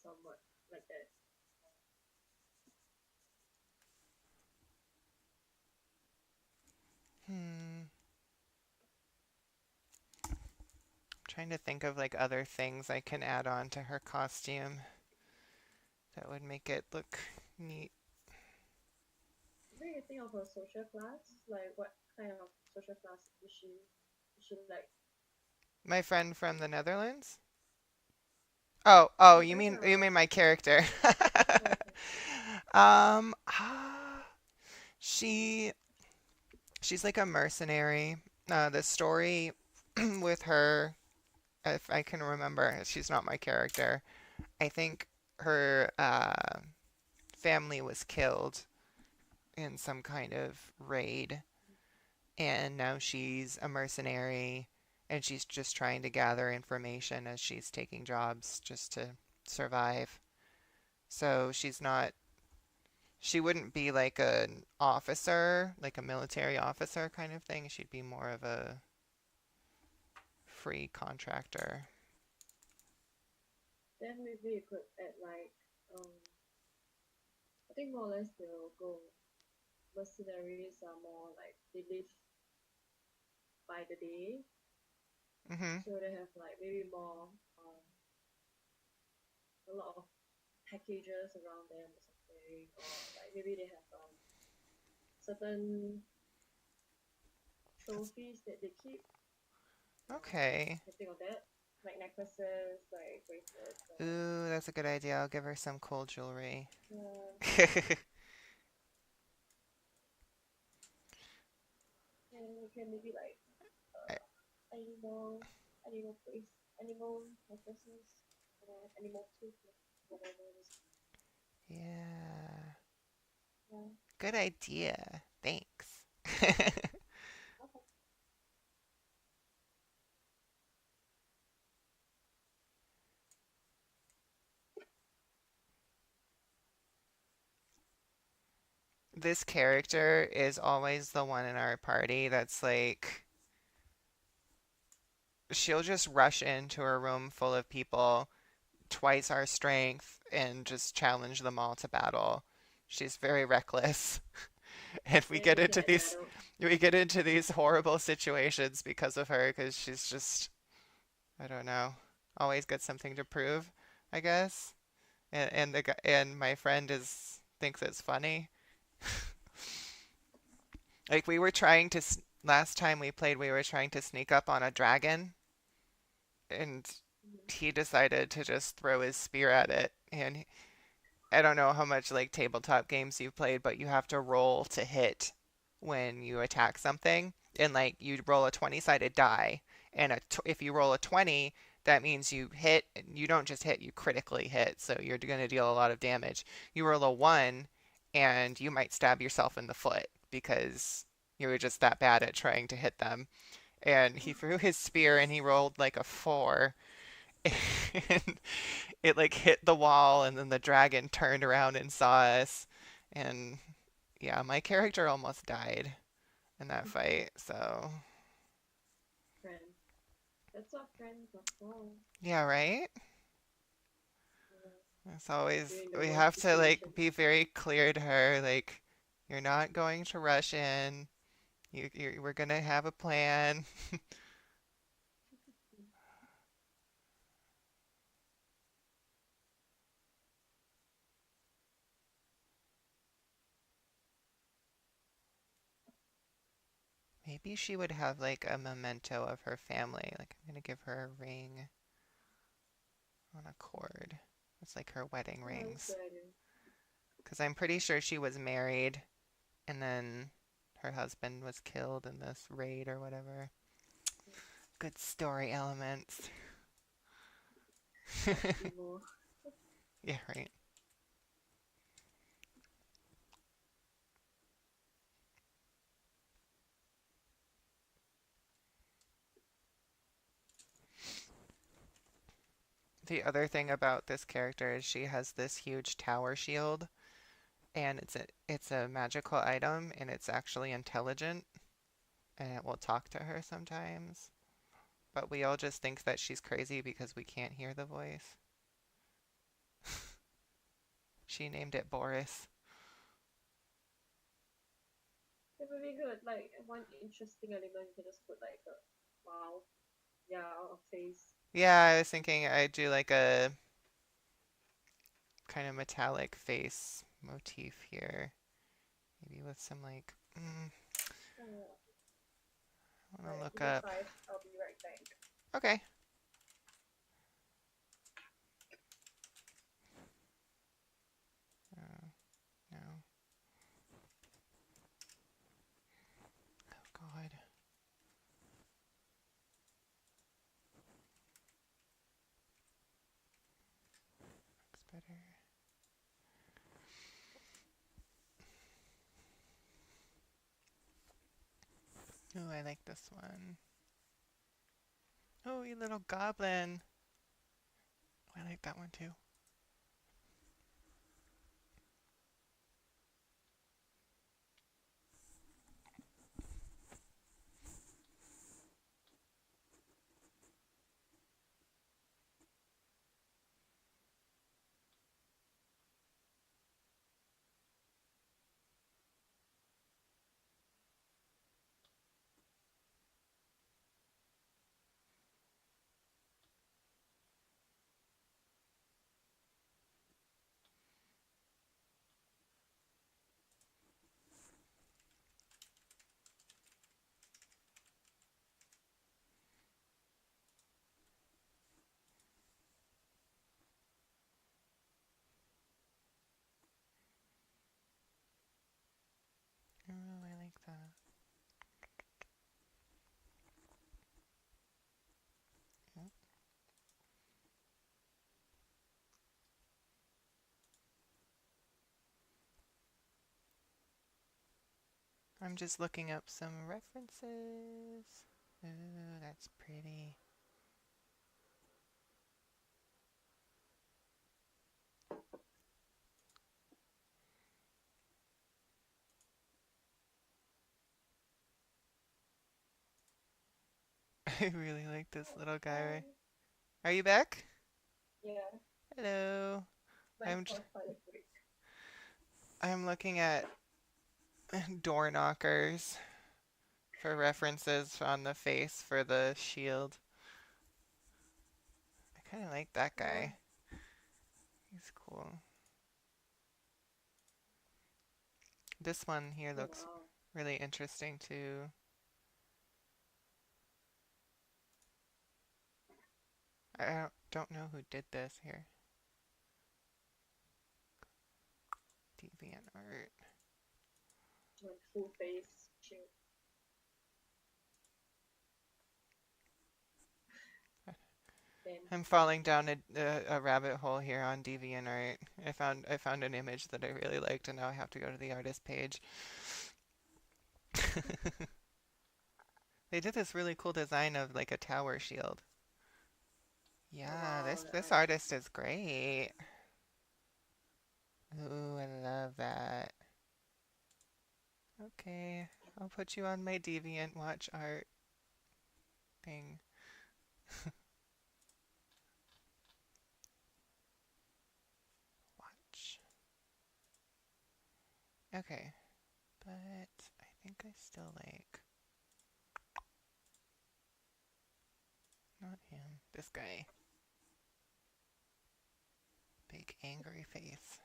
[SPEAKER 2] Somewhat like that.
[SPEAKER 1] Hmm. Trying to think of like other things I can add on to her costume that would make it look neat.
[SPEAKER 2] Maybe you think of her social class, like what kind of social class is she? Is she like
[SPEAKER 1] My friend from the Netherlands? Oh,
[SPEAKER 2] your friend
[SPEAKER 1] you
[SPEAKER 2] from?
[SPEAKER 1] mean my character?
[SPEAKER 2] Oh, okay.
[SPEAKER 1] Um, she she's like a mercenary. The story with her, if I can remember, she's not my character. I think her family was killed in some kind of raid, and now she's a mercenary, and she's just trying to gather information as she's taking jobs just to survive. So she wouldn't be like an officer, like a military officer kind of thing. She'd be more of a free contractor.
[SPEAKER 2] Then maybe you could add like um I think more or less they'll go. Mercenaries are more like they live by the day,
[SPEAKER 1] Mm-hmm.
[SPEAKER 2] so they have like maybe more a lot of packages around them or something, or like maybe they have certain
[SPEAKER 1] That's
[SPEAKER 2] trophies that they keep.
[SPEAKER 1] okay.
[SPEAKER 2] I think of that, like necklaces, like bracelets, or
[SPEAKER 1] Ooh, that's a good idea. I'll give her some cool jewelry.
[SPEAKER 2] and you can maybe like
[SPEAKER 1] I-
[SPEAKER 2] animal face, animal necklaces, animal tooth, whatever it is.
[SPEAKER 1] yeah.
[SPEAKER 2] Yeah.
[SPEAKER 1] Good idea. Thanks.
[SPEAKER 2] Okay.
[SPEAKER 1] This character is always the one in our party that's like, she'll just rush into a room full of people, twice our strength, and just challenge them all to battle. She's very reckless. And
[SPEAKER 2] And then they get battled.
[SPEAKER 1] we get into these horrible situations because of her, because she's just, I don't know, always got something to prove, I guess. And my friend is thinks it's funny. Like we were trying to last time we played, we were trying to sneak up on a dragon, and
[SPEAKER 2] Mm-hmm.
[SPEAKER 1] he decided to just throw his spear at it. And I don't know how much like tabletop games you've played, but you have to roll to hit when you attack something. And like you roll a 20-sided die, and if you roll a 20, that means you hit. You don't just hit, you critically hit. So you're going to deal a lot of damage. You roll a 1, and you might stab yourself in the foot because you were just that bad at trying to hit them. And he threw his spear and he rolled like a 4, and it like hit the wall, and then the dragon turned around and saw us. And yeah, my character almost died in that fight. So
[SPEAKER 2] Friends. That's what friends are for.
[SPEAKER 1] yeah, right.
[SPEAKER 2] Yeah.
[SPEAKER 1] It's always
[SPEAKER 2] During the
[SPEAKER 1] we
[SPEAKER 2] worst
[SPEAKER 1] have to like
[SPEAKER 2] situations.
[SPEAKER 1] be very clear to her, like you're not going to rush in. We're gonna have a plan. Maybe she would have like a memento of her family. Like I'm gonna give her a ring on a cord. It's like her wedding
[SPEAKER 2] Yeah, that's a
[SPEAKER 1] rings.
[SPEAKER 2] good idea.
[SPEAKER 1] Because I'm pretty sure she was married and then her husband was killed in this raid or whatever.
[SPEAKER 2] Yeah.
[SPEAKER 1] Good story elements.
[SPEAKER 2] That's evil.
[SPEAKER 1] Yeah, right. The other thing about this character is she has this huge tower shield, and it's a magical item, and it's actually intelligent, and it will talk to her sometimes. But we all just think that she's crazy because we can't hear the voice. She named it Boris.
[SPEAKER 2] It would be good. Like one interesting element, you can just put like a mouth, yeah, or a face.
[SPEAKER 1] Yeah, I was thinking I'd do like a kind of metallic face motif here. Maybe with some like,
[SPEAKER 2] Yeah.
[SPEAKER 1] I want to
[SPEAKER 2] Alright,
[SPEAKER 1] look
[SPEAKER 2] give me
[SPEAKER 1] up.
[SPEAKER 2] 5. I'll be right back.
[SPEAKER 1] Okay. Oh, no. Oh, God. Looks better. Oh, I like this one. Oh, you little goblin. I like that one too. I'm just looking up some references. Ooh, that's pretty. I really like this little guy.
[SPEAKER 2] Hi.
[SPEAKER 1] Are you back?
[SPEAKER 2] Yeah,
[SPEAKER 1] Hello.
[SPEAKER 2] my
[SPEAKER 1] I'm j-
[SPEAKER 2] profile break.
[SPEAKER 1] I'm looking at door knockers for references on the face for the shield. I kind of like that
[SPEAKER 2] Yeah.
[SPEAKER 1] guy. He's cool. This one here
[SPEAKER 2] Oh
[SPEAKER 1] looks
[SPEAKER 2] wow.
[SPEAKER 1] really interesting too. I don't know who did this here. Deviant art.
[SPEAKER 2] Like full face shield. Then
[SPEAKER 1] I'm falling down a rabbit hole here on DeviantArt. I found an image that I really liked, and now I have to go to the artist page. They did this really cool design of like a tower shield.
[SPEAKER 2] oh
[SPEAKER 1] Yeah,
[SPEAKER 2] wow,
[SPEAKER 1] this
[SPEAKER 2] the
[SPEAKER 1] this
[SPEAKER 2] art is
[SPEAKER 1] artist
[SPEAKER 2] nice.
[SPEAKER 1] is great. Ooh, I love that. Okay, I'll put you on my Deviant Watch art thing. Watch. Okay, but I think I still like not him. This guy. Big angry face.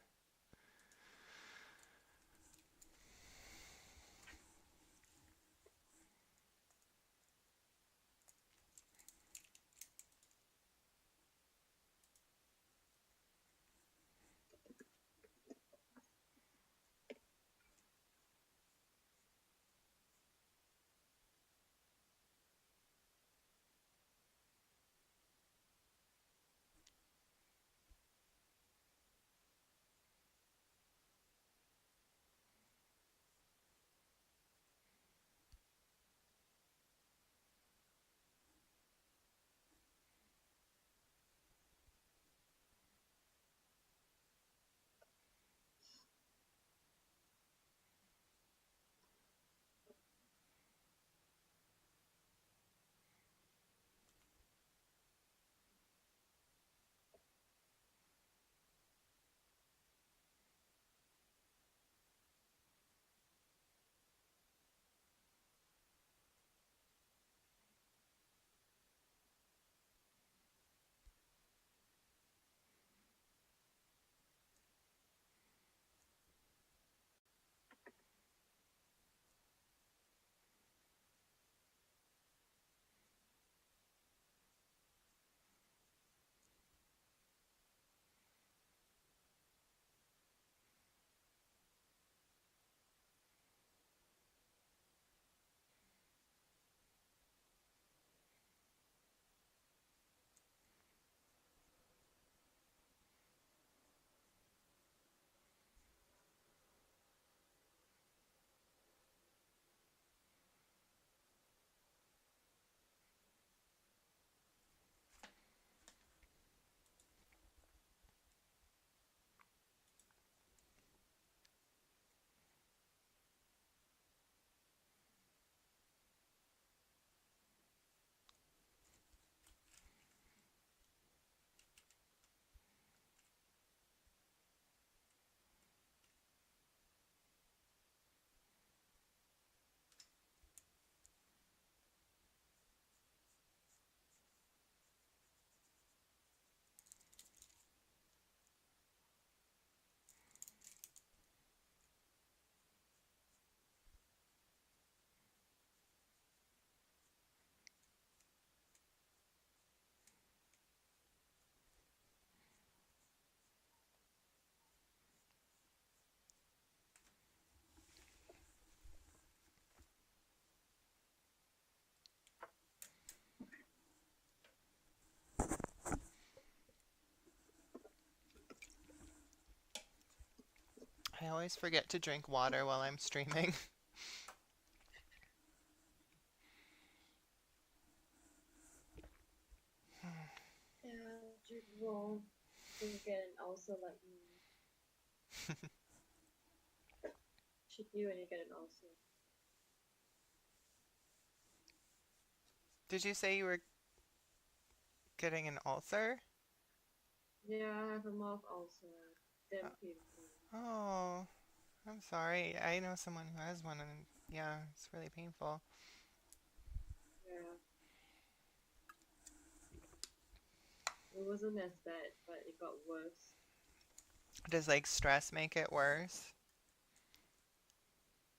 [SPEAKER 1] I always forget to drink water while I'm streaming.
[SPEAKER 2] Well, don't get an ulcer like me. Should you when you get an ulcer?
[SPEAKER 1] Did you say you were getting an ulcer?
[SPEAKER 2] Yeah, I have a mouth ulcer.
[SPEAKER 1] Uh,
[SPEAKER 2] Damn painful.
[SPEAKER 1] Oh, I'm sorry. I know someone who has one, and yeah, it's really painful.
[SPEAKER 2] Yeah, it wasn't as bad, but it got worse.
[SPEAKER 1] Does like stress make it worse?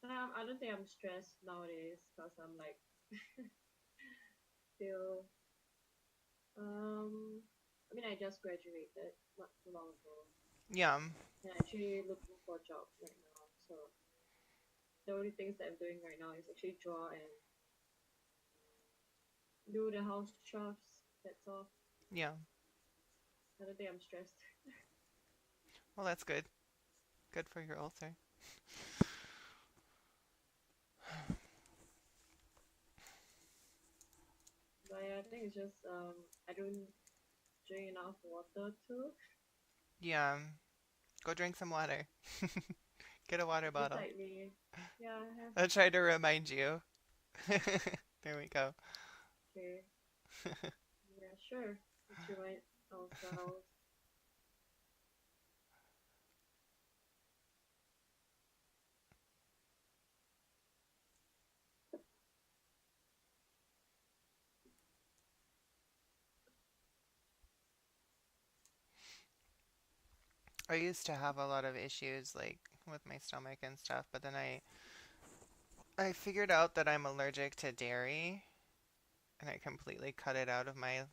[SPEAKER 2] I don't think I'm stressed nowadays because I'm like still. Um, I mean, I just graduated not too long ago,
[SPEAKER 1] Yeah,
[SPEAKER 2] and I'm actually looking for a job right now. So the only things that I'm doing right now is actually draw and do the house chores. That's all.
[SPEAKER 1] yeah.
[SPEAKER 2] I don't think I'm stressed.
[SPEAKER 1] Well, that's good. Good for your ulcer.
[SPEAKER 2] But yeah, I think it's just I don't drink enough water too.
[SPEAKER 1] Yeah, go drink some water. Get a water bottle.
[SPEAKER 2] Beside me, yeah, I have.
[SPEAKER 1] I'll try to remind you. There we go.
[SPEAKER 2] Okay, yeah, sure. Let's remind ourselves.
[SPEAKER 1] I used to have a lot of issues like with my stomach and stuff, but then I figured out that I'm allergic to dairy and I completely cut it out of my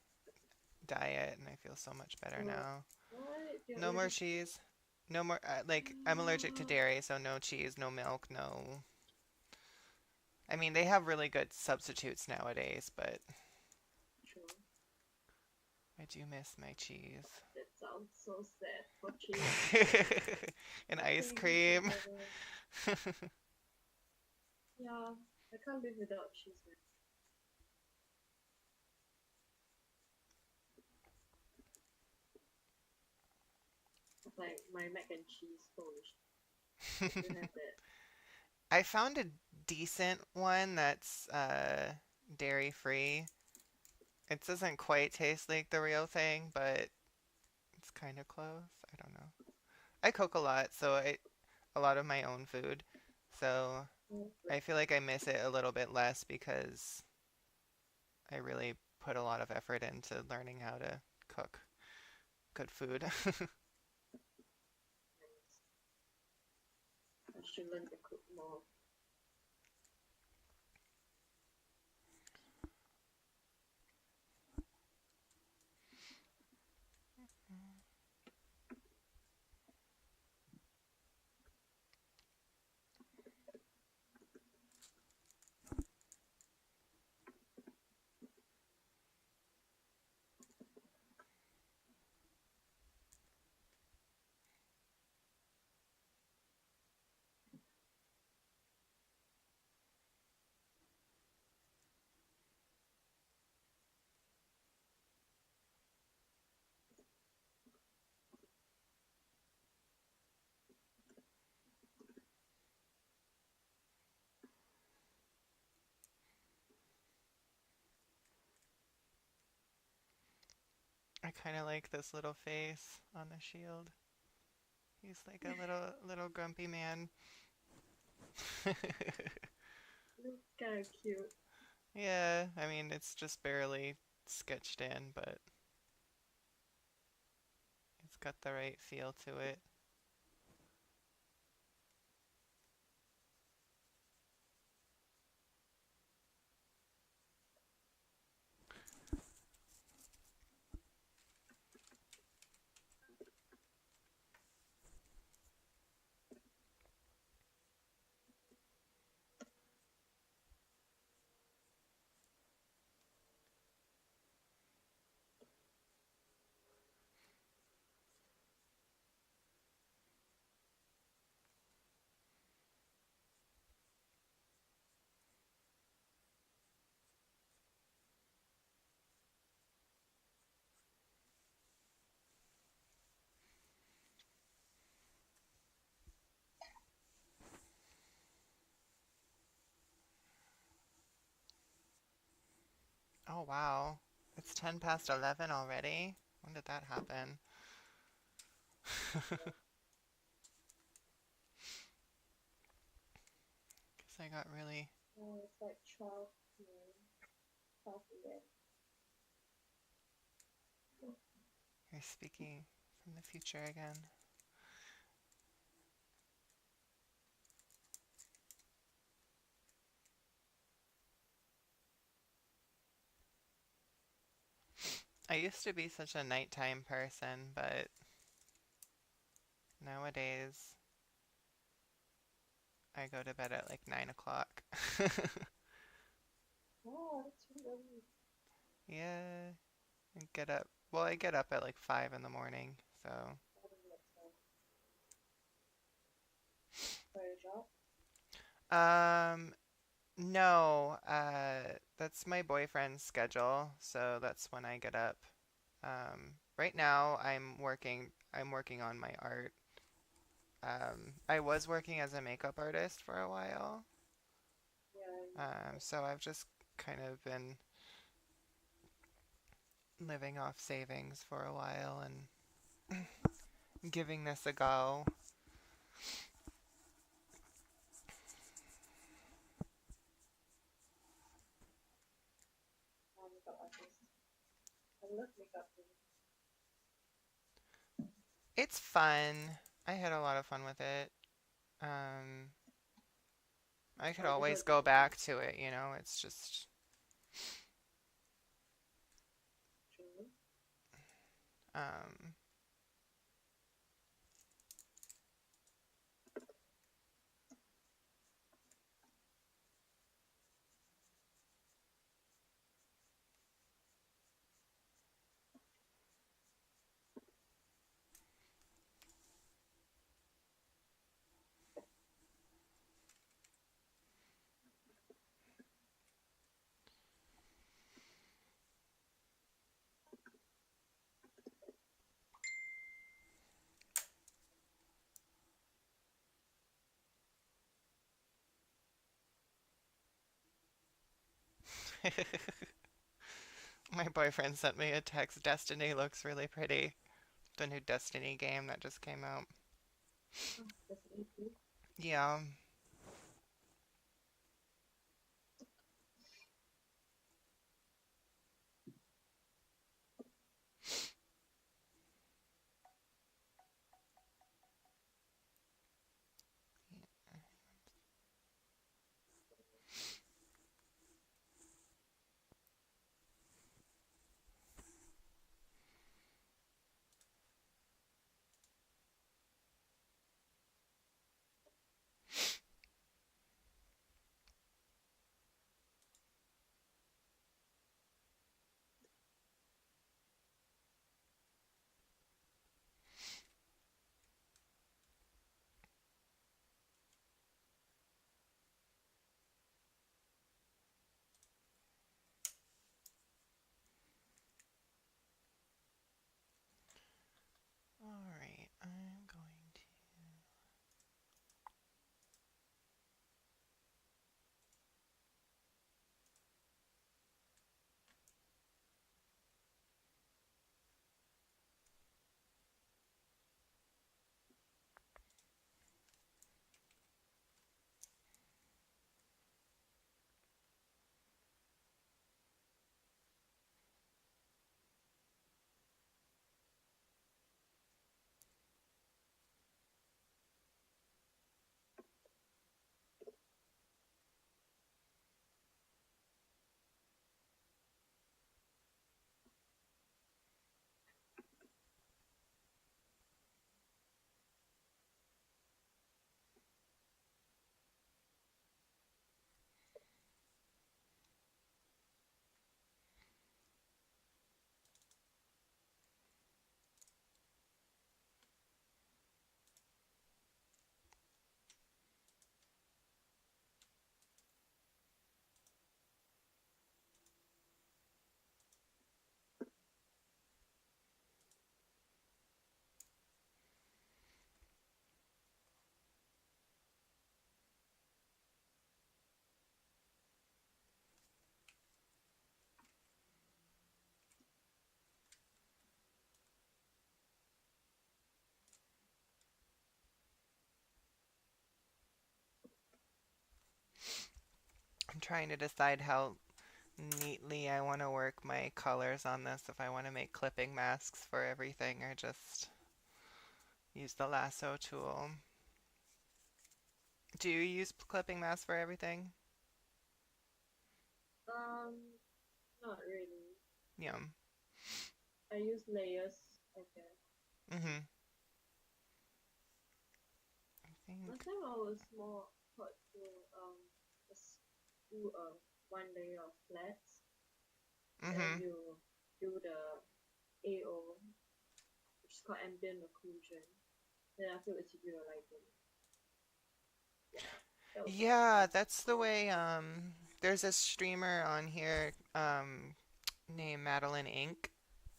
[SPEAKER 1] diet and I feel so much better
[SPEAKER 2] So,
[SPEAKER 1] now.
[SPEAKER 2] what? You're
[SPEAKER 1] No more
[SPEAKER 2] allergic to
[SPEAKER 1] cheese. No more like I'm allergic to dairy, so no cheese, no milk, no. I mean, they have really good substitutes nowadays, but
[SPEAKER 2] True.
[SPEAKER 1] I do miss my cheese.
[SPEAKER 2] That sounds so sad for cheese.
[SPEAKER 1] And
[SPEAKER 2] How can
[SPEAKER 1] ice
[SPEAKER 2] you live
[SPEAKER 1] cream.
[SPEAKER 2] without it? Yeah, I can't live without cheese, man. It's like my mac and cheese toast. If you have that.
[SPEAKER 1] I found a decent one that's dairy free. It doesn't quite taste like the real thing, but it's kind of close. I don't know. I cook a lot, so I a lot of my own food. So
[SPEAKER 2] Oh,
[SPEAKER 1] I
[SPEAKER 2] great.
[SPEAKER 1] feel like I miss it a little bit less because I really put a lot of effort into learning how to cook good food.
[SPEAKER 2] I should learn to cook more.
[SPEAKER 1] I kind of like this little face on the shield. He's like a little grumpy man.
[SPEAKER 2] Looks kind of cute.
[SPEAKER 1] Yeah, I mean it's just barely sketched in, but it's got the right feel to it. Oh, wow. It's 10 past 11 already? When did that happen? Guess I got really...
[SPEAKER 2] It's like 12 p.m. 12 a.m.
[SPEAKER 1] You're speaking from the future again. I used to be such a nighttime person, but nowadays I go to bed at like 9 o'clock.
[SPEAKER 2] Oh, that's really early.
[SPEAKER 1] Yeah, and get up. Well, I get up at like 5 in the morning, so.
[SPEAKER 2] I don't know what's for a job.
[SPEAKER 1] Um, no, that's my boyfriend's schedule, so that's when I get up. Right now I'm working on my art. I was working as a makeup artist for a while.
[SPEAKER 2] Yeah,
[SPEAKER 1] So I've just kind of been living off savings for a while and giving this a go.
[SPEAKER 2] makeup artist. I love makeup too.
[SPEAKER 1] It's fun. I had a lot of fun with it. Um, I could
[SPEAKER 2] Like is
[SPEAKER 1] always
[SPEAKER 2] it
[SPEAKER 1] go back to it, it's just,
[SPEAKER 2] true?
[SPEAKER 1] um, my boyfriend sent me a text. Destiny looks really pretty. The new Destiny game that just came out.
[SPEAKER 2] Oh, that's easy.
[SPEAKER 1] Yeah. trying to decide how neatly I want to work my colors on this. If I want to make clipping masks for everything, or just use the lasso tool. Do you use clipping masks for everything?
[SPEAKER 2] Um, not really.
[SPEAKER 1] Yeah.
[SPEAKER 2] I use layers, I guess.
[SPEAKER 1] Mm-hmm. I think.
[SPEAKER 2] Last time I was more taught to just do a one layer of flats, then
[SPEAKER 1] Mm-hmm.
[SPEAKER 2] you do the AO, which is called ambient occlusion. Then afterwards you do your lighting. Yeah, that was what I
[SPEAKER 1] Yeah,
[SPEAKER 2] was
[SPEAKER 1] that's the
[SPEAKER 2] taught.
[SPEAKER 1] way, there's a streamer on here, named Madeline Inc.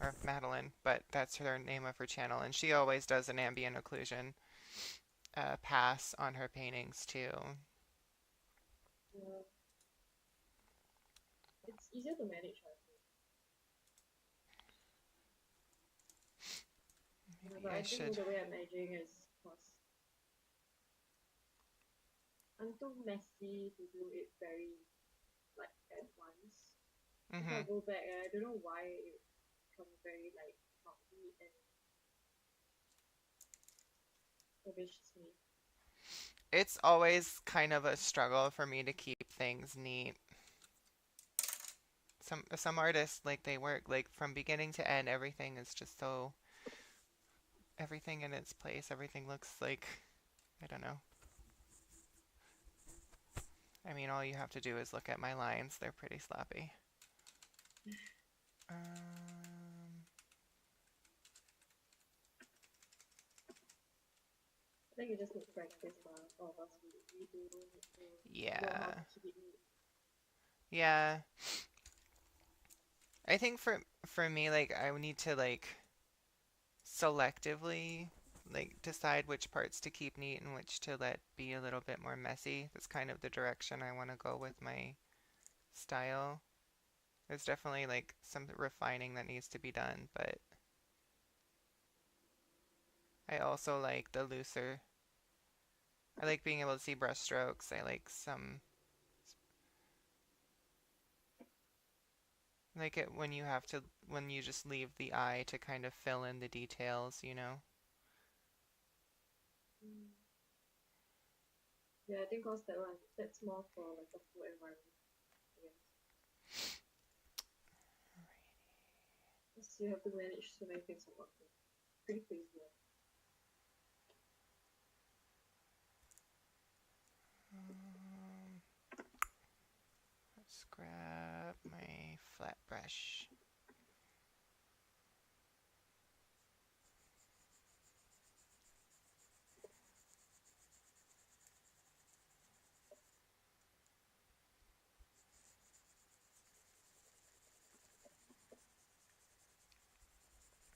[SPEAKER 1] Or Madeline, but that's her name of her channel, and she always does an ambient occlusion pass on her paintings too.
[SPEAKER 2] Yeah, it's easier to manage, I think. Yeah, but
[SPEAKER 1] Maybe I
[SPEAKER 2] I think
[SPEAKER 1] should.
[SPEAKER 2] the way I'm managing is because I'm too messy to do it very like at once. If I
[SPEAKER 1] Mm-hmm.
[SPEAKER 2] go back, I don't know why it becomes very like not neat and maybe it's just me.
[SPEAKER 1] It's always kind of a struggle for me to keep things neat. Some artists like they work like from beginning to end, everything is just so everything in its place. Everything looks like I don't know. I mean, all you have to do is look at my lines. They're pretty sloppy. Um,
[SPEAKER 2] I think you just need practice, all of us we do need to know how
[SPEAKER 1] yeah.
[SPEAKER 2] to keep it neat.
[SPEAKER 1] Yeah. I think for me like I would need to like selectively like decide which parts to keep neat and which to let be a little bit more messy. That's kind of the direction I want to go with my style. There's definitely like some refining that needs to be done, but I also like the looser. I like being able to see brush strokes. I like some like it when you have to when you just leave the eye to kind of fill in the details, you know.
[SPEAKER 2] Mm. Yeah, I think cause that one that's more for like a full environment, I guess. Because you have to manage so many things at once. Pretty crazy. Yeah.
[SPEAKER 1] Um, let's grab my flat brush.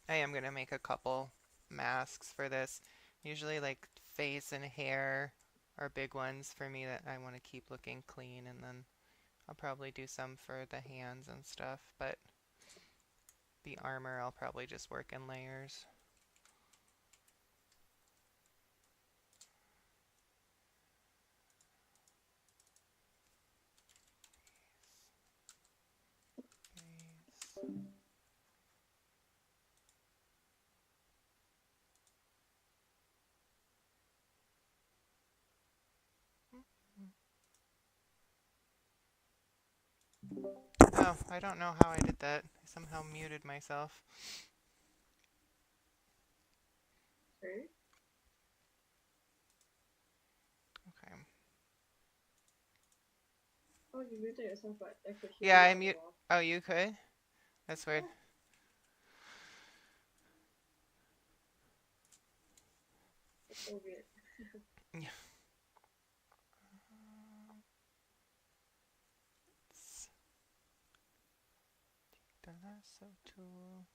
[SPEAKER 1] I am gonna make a couple masks for this. Usually like face and hair are big ones for me that I want to keep looking clean, and then I'll probably do some for the hands and stuff, but the armor I'll probably just work in layers. Face. Oh, I don't know how I did that. I somehow muted myself.
[SPEAKER 2] Sorry?
[SPEAKER 1] Okay.
[SPEAKER 2] Oh, you muted yourself, but I could hear
[SPEAKER 1] Yeah,
[SPEAKER 2] you
[SPEAKER 1] I
[SPEAKER 2] on the
[SPEAKER 1] mute.
[SPEAKER 2] wall.
[SPEAKER 1] Oh, you could? That's weird.
[SPEAKER 2] Yeah, that's so weird.
[SPEAKER 1] Yeah. It's the lasso tool.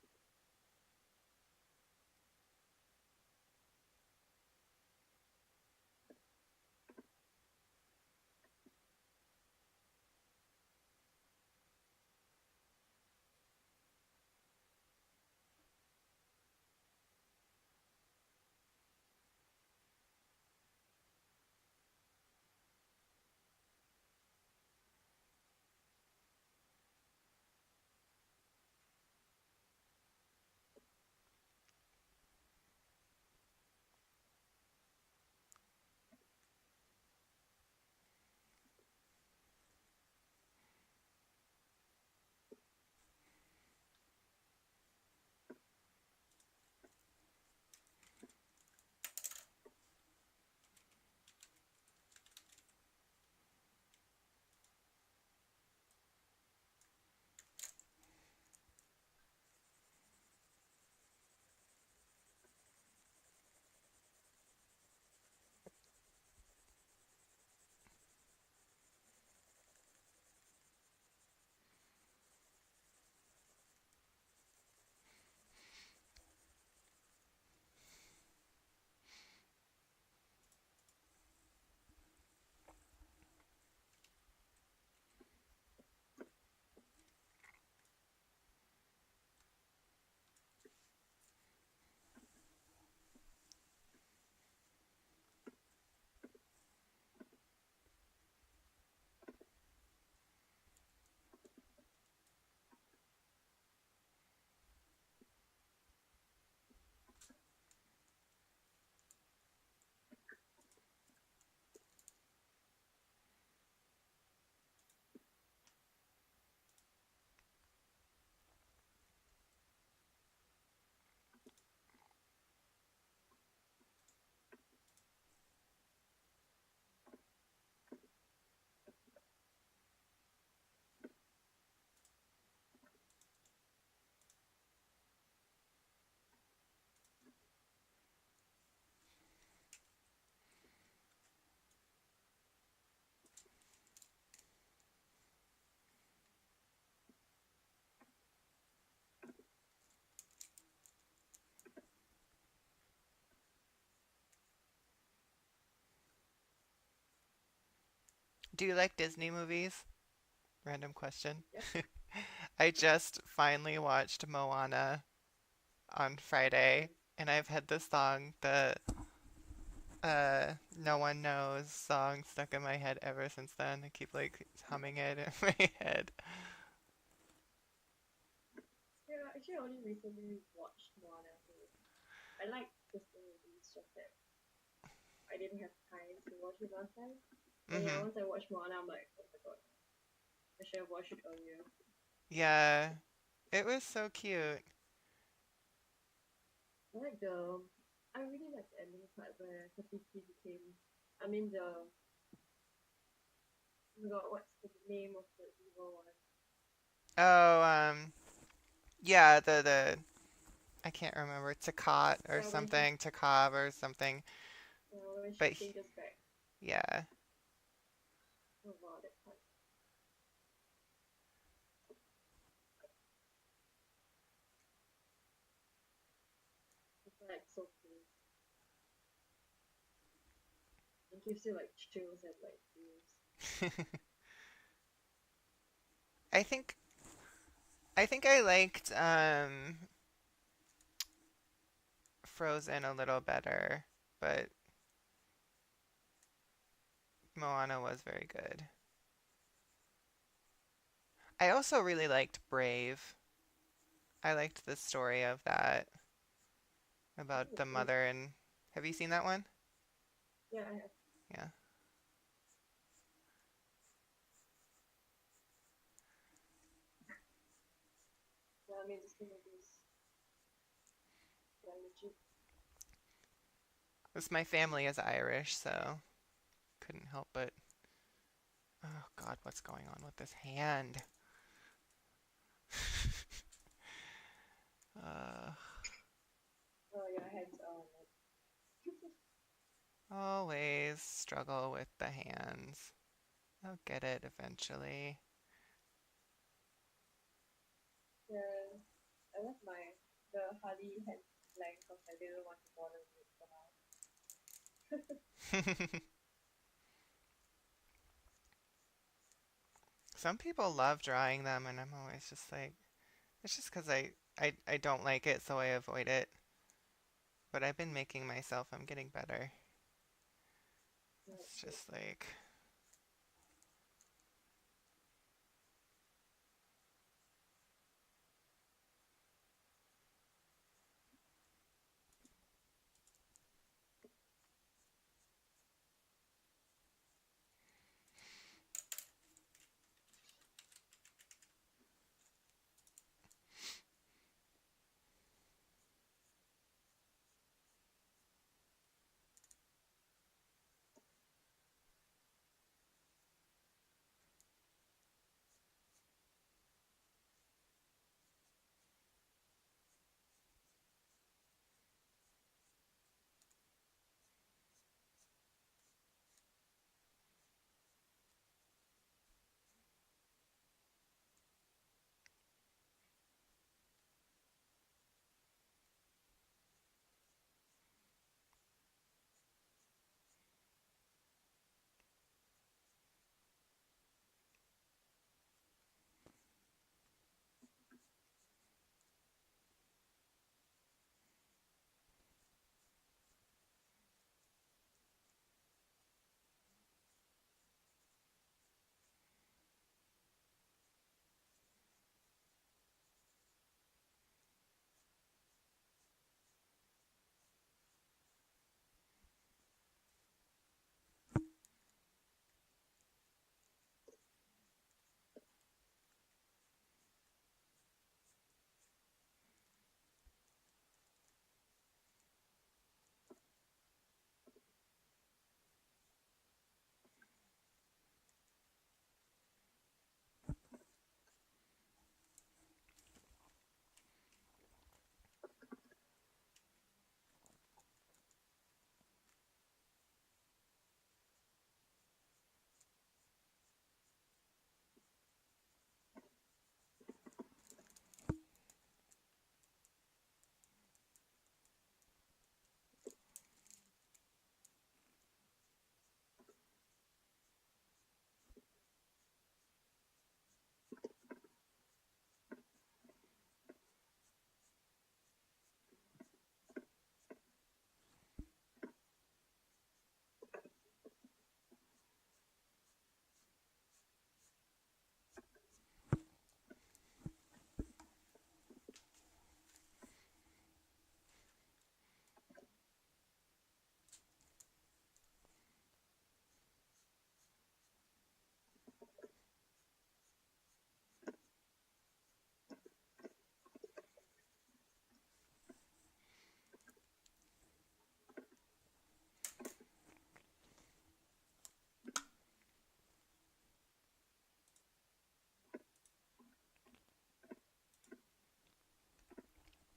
[SPEAKER 1] Do you like Disney movies? Random question.
[SPEAKER 2] Yep.
[SPEAKER 1] I just finally watched Moana on Friday, and I've had the song, the No One Knows song stuck in my head ever since then. I keep like humming it in my head.
[SPEAKER 2] Yeah, actually, I only recently watched Moana. So I like Disney movies, just that I didn't have time to watch it last time. And yeah,
[SPEAKER 1] Mm-hmm.
[SPEAKER 2] once I watched Moana, I'm like, oh my god, I should have watched it earlier.
[SPEAKER 1] Yeah, it was so cute.
[SPEAKER 2] I like the, I really like the ending part where Rafiki became, I mean the, oh my god, what's the name of the evil one?
[SPEAKER 1] Oh, yeah, the I can't remember, Takat or
[SPEAKER 2] Yeah, when she,
[SPEAKER 1] something, Takab or something.
[SPEAKER 2] when she
[SPEAKER 1] But
[SPEAKER 2] changes back.
[SPEAKER 1] yeah,
[SPEAKER 2] Oh wow, that part. It's like so cool. It gives you like chills and like feels.
[SPEAKER 1] I think I liked Frozen a little better, but Moana was very good. I also really liked Brave. I liked the story of that about
[SPEAKER 2] Oh,
[SPEAKER 1] the
[SPEAKER 2] wait,
[SPEAKER 1] mother and have you seen that one?
[SPEAKER 2] yeah, I have.
[SPEAKER 1] Yeah.
[SPEAKER 2] Yeah, I mean, Disney movies, yeah, legit.
[SPEAKER 1] This my family is Irish, so couldn't help but oh God, what's going on with this hand? Uh,
[SPEAKER 2] Oh yeah, hands on.
[SPEAKER 1] always struggle with the hands. I'll get it eventually.
[SPEAKER 2] Yeah, I left the Hardy hands blank because I didn't want to bother with it for now.
[SPEAKER 1] Some people love drawing them, and I'm always just like, it's just because I don't like it, so I avoid it. But I've been making myself, I'm getting better.
[SPEAKER 2] That's
[SPEAKER 1] It's
[SPEAKER 2] good.
[SPEAKER 1] just like,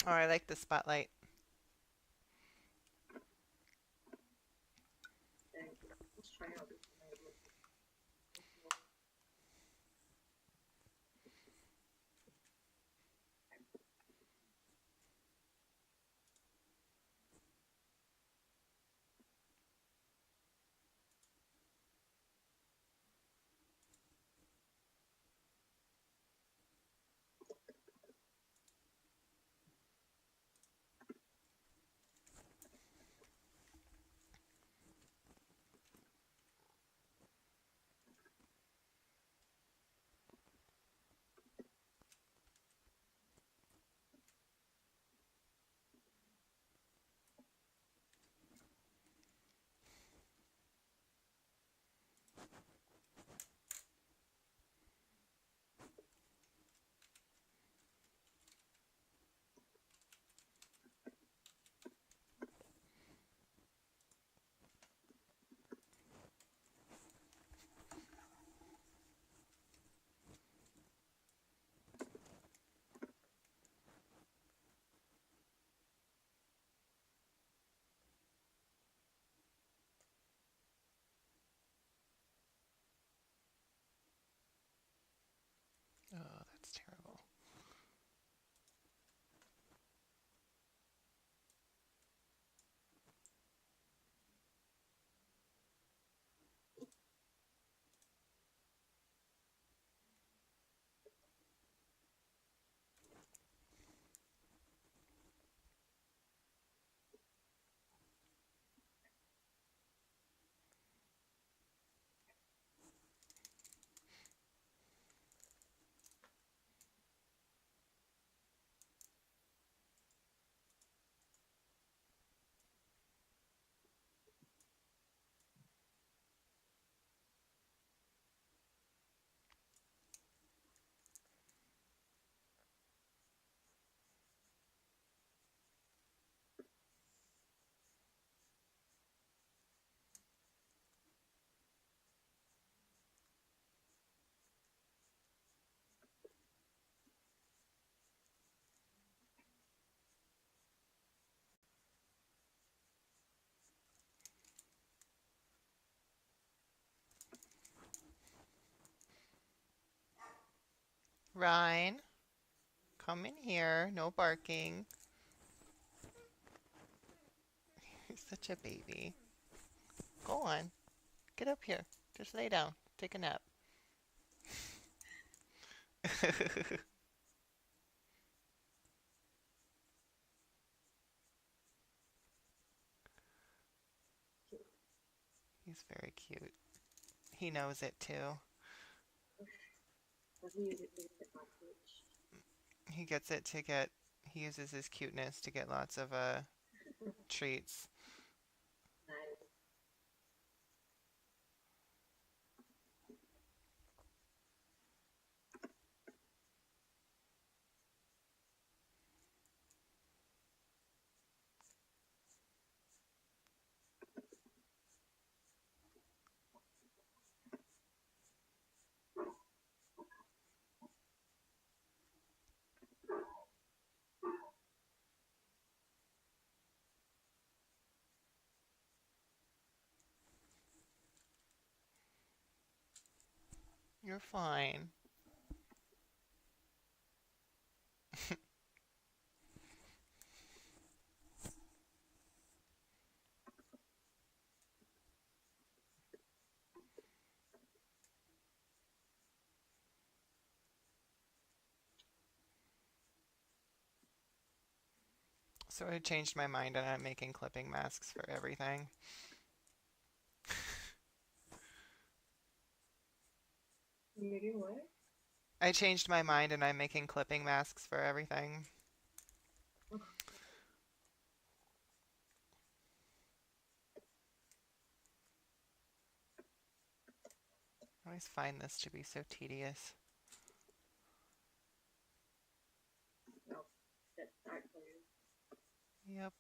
[SPEAKER 1] Oh, I like the spotlight.
[SPEAKER 2] Thank you. Let's try out this one. Let's go.
[SPEAKER 1] Oh, that's terrible. Ryan, come in here. No barking. You're such a baby. Go on. Get up here. Just lay down. Take a nap. He's very cute. He knows it too.
[SPEAKER 2] Doesn't use it to his advantage.
[SPEAKER 1] He gets it to get, he uses his cuteness to get lots of treats.
[SPEAKER 2] Nice.
[SPEAKER 1] You're fine. So I changed my mind and I'm making clipping masks for everything.
[SPEAKER 2] You making what?
[SPEAKER 1] I changed my mind and I'm making clipping masks for everything.
[SPEAKER 2] Oh,
[SPEAKER 1] I always find this to be so tedious.
[SPEAKER 2] no, that's art for you.
[SPEAKER 1] Yep.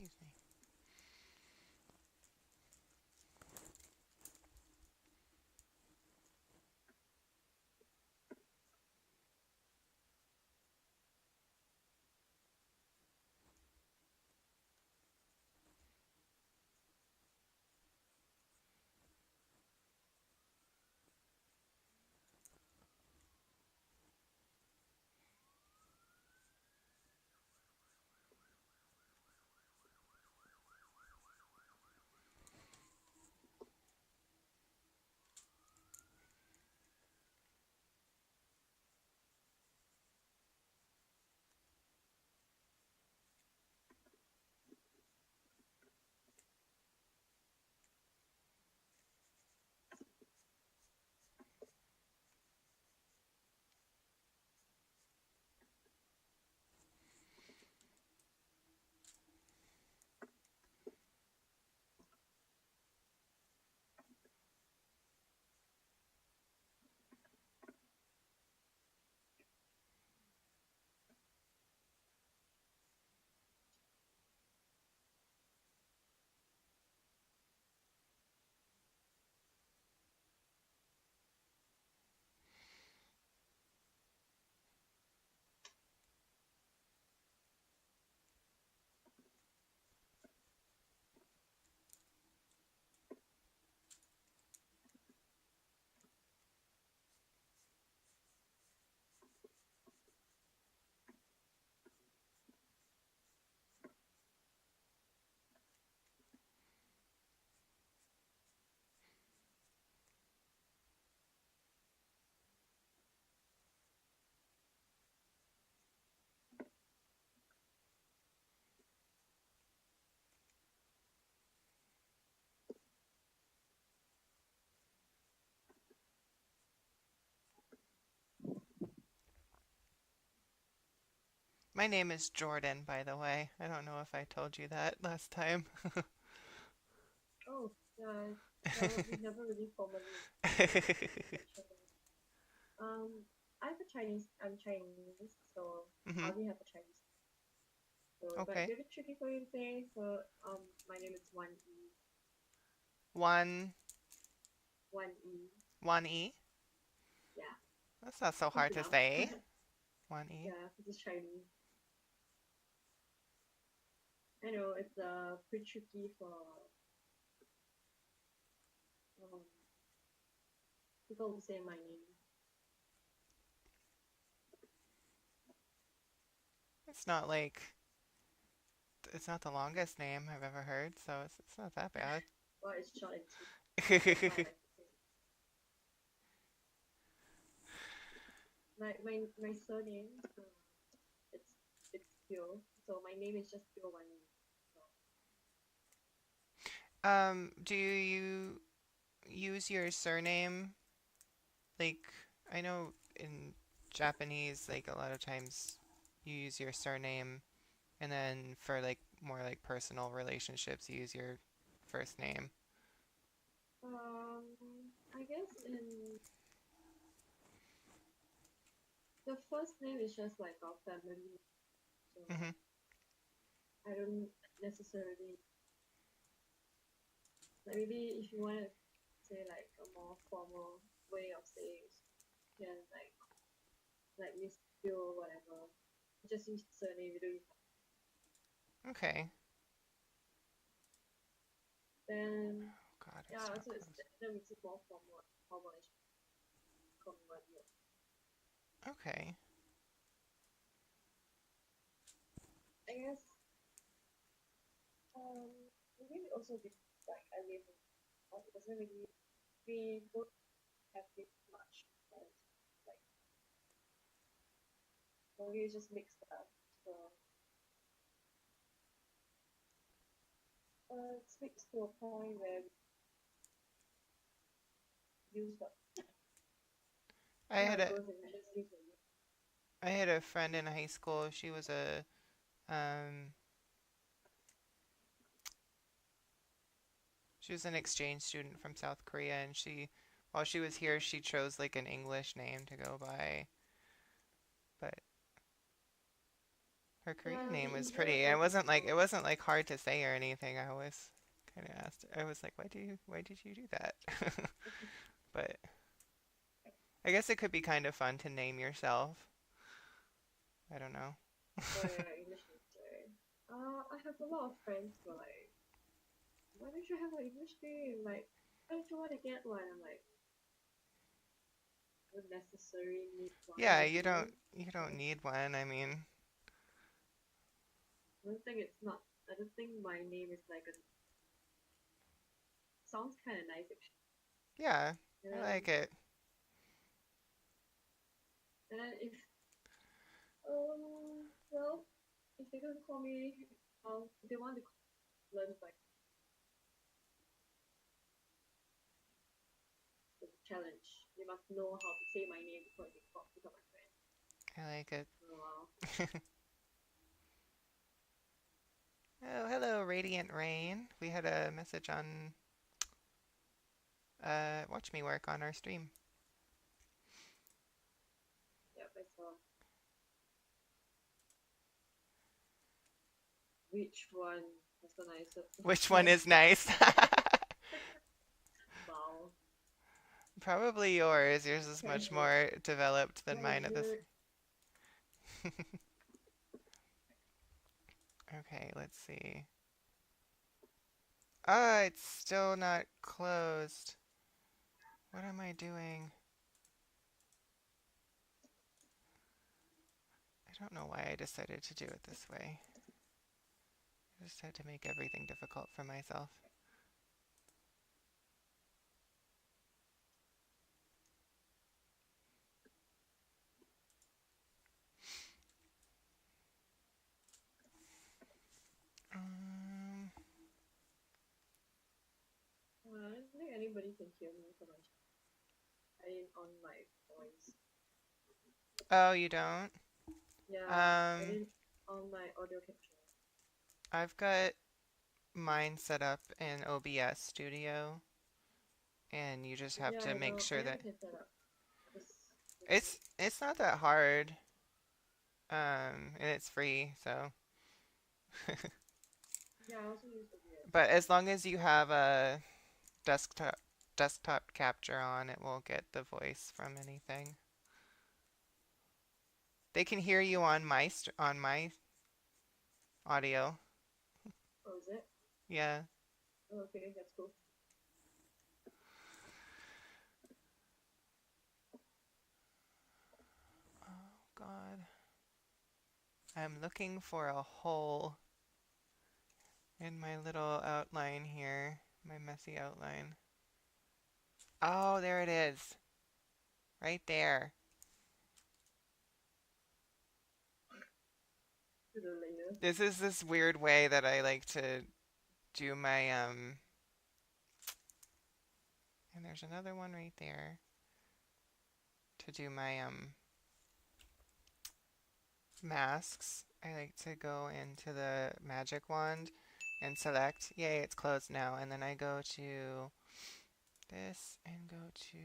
[SPEAKER 1] Excuse me. My name is Jordan, by the way. I don't know if I told you that last time.
[SPEAKER 2] Oh, yeah, we never really formally mentioned it. Um, I'm Chinese, so I
[SPEAKER 1] Hmm.
[SPEAKER 2] only have a Chinese. So, but
[SPEAKER 1] Okay.
[SPEAKER 2] it's a bit tricky for you to say. So, my name is One E.
[SPEAKER 1] One,
[SPEAKER 2] One E.
[SPEAKER 1] one E.
[SPEAKER 2] Yeah,
[SPEAKER 1] That's not so
[SPEAKER 2] close
[SPEAKER 1] hard to
[SPEAKER 2] enough.
[SPEAKER 1] say. One E.
[SPEAKER 2] Yeah, this is Chinese. I know it's pretty tricky for um, people to say my name.
[SPEAKER 1] It's not like it's not the longest name I've ever heard, so it's not that bad.
[SPEAKER 2] Well, it's short and sweet. That's how I like to say it. My surname, it's it's Pure. So my name is just Pure One. So
[SPEAKER 1] Do you use your surname? Like, I know in Japanese, like a lot of times you use your surname, and then for like more like personal relationships, you use your first name.
[SPEAKER 2] I guess in the first name is just like our family. So
[SPEAKER 1] Hmm.
[SPEAKER 2] I don't necessarily like maybe if you want to say like a more formal way of saying, you can like use Pure or whatever. Just use surname. You don't use
[SPEAKER 1] Okay.
[SPEAKER 2] then
[SPEAKER 1] Oh God, it's
[SPEAKER 2] yeah.
[SPEAKER 1] not
[SPEAKER 2] So it's
[SPEAKER 1] close.
[SPEAKER 2] that makes it more formal and common one. Yeah.
[SPEAKER 1] Okay.
[SPEAKER 2] I guess um maybe also be like I live in it doesn't really we don't have this much friends. Like we just mix up. So it's mixed to a point where we use what
[SPEAKER 1] I
[SPEAKER 2] see how
[SPEAKER 1] had
[SPEAKER 2] it
[SPEAKER 1] a
[SPEAKER 2] goes and we just use it.
[SPEAKER 1] I had a friend in high school. Um she was an exchange student from South Korea, and while she was here, she chose like an English name to go by. But Her Korean
[SPEAKER 2] Yeah, it'll
[SPEAKER 1] name
[SPEAKER 2] be
[SPEAKER 1] was
[SPEAKER 2] easier
[SPEAKER 1] pretty.
[SPEAKER 2] for
[SPEAKER 1] It
[SPEAKER 2] people.
[SPEAKER 1] wasn't like hard to say or anything. I always kind of asked. I was like, why did you do that? But I guess it could be kind of fun to name yourself. I don't know.
[SPEAKER 2] Oh yeah, English names, right? I have a lot of friends who are like, why don't you have an English name? Like, why don't you want to get one? I'm like, don't necessarily need one,
[SPEAKER 1] Yeah,
[SPEAKER 2] you know?
[SPEAKER 1] you don't need one. I mean,
[SPEAKER 2] I don't think it's not. I don't think my name is like a. Sounds kind of nice actually.
[SPEAKER 1] yeah,
[SPEAKER 2] And
[SPEAKER 1] I
[SPEAKER 2] then,
[SPEAKER 1] like it.
[SPEAKER 2] and then if well, if they don't call me, if they want to learn like the challenge, they must know how to say my name before they call become my friend.
[SPEAKER 1] I like it.
[SPEAKER 2] Oh wow.
[SPEAKER 1] Oh, hello, Radiant Rain. We had a message on Watch Me Work on our stream.
[SPEAKER 2] Yep, I saw. Which one was the nicest?
[SPEAKER 1] Which one
[SPEAKER 2] Yes.
[SPEAKER 1] is nice?
[SPEAKER 2] Wow.
[SPEAKER 1] Probably yours. Yours is much
[SPEAKER 2] Casual.
[SPEAKER 1] more developed than
[SPEAKER 2] What a
[SPEAKER 1] mine at this.
[SPEAKER 2] jerk.
[SPEAKER 1] Okay, let's see. Ah, it's still not closed. What am I doing? I don't know why I decided to do it this way. I just had to make everything difficult for myself. Um,
[SPEAKER 2] I don't think anybody can hear me from my I didn't on my voice.
[SPEAKER 1] oh, you don't?
[SPEAKER 2] Yeah, I
[SPEAKER 1] Um,
[SPEAKER 2] didn't on my audio capture.
[SPEAKER 1] I've got mine set up in OBS Studio, and you just have
[SPEAKER 2] Yeah,
[SPEAKER 1] to
[SPEAKER 2] I
[SPEAKER 1] make
[SPEAKER 2] know.
[SPEAKER 1] sure that
[SPEAKER 2] Anyone can set up. Just didn't.
[SPEAKER 1] it's not that hard, and it's free, so.
[SPEAKER 2] Yeah, I also use OBS.
[SPEAKER 1] But as long as you have a desktop desktop capture on, it will get the voice from anything. They can hear you on on my audio.
[SPEAKER 2] Oh, is it?
[SPEAKER 1] Yeah.
[SPEAKER 2] Oh, okay, that's cool.
[SPEAKER 1] Oh God. I'm looking for a hole in my little outline here, my messy outline. Oh, there it is. Right there.
[SPEAKER 2] To the layers.
[SPEAKER 1] This is this weird way that I like to do my and there's another one right there to do my masks. I like to go into the magic wand and select, yay, it's closed now. And then I go to this and go to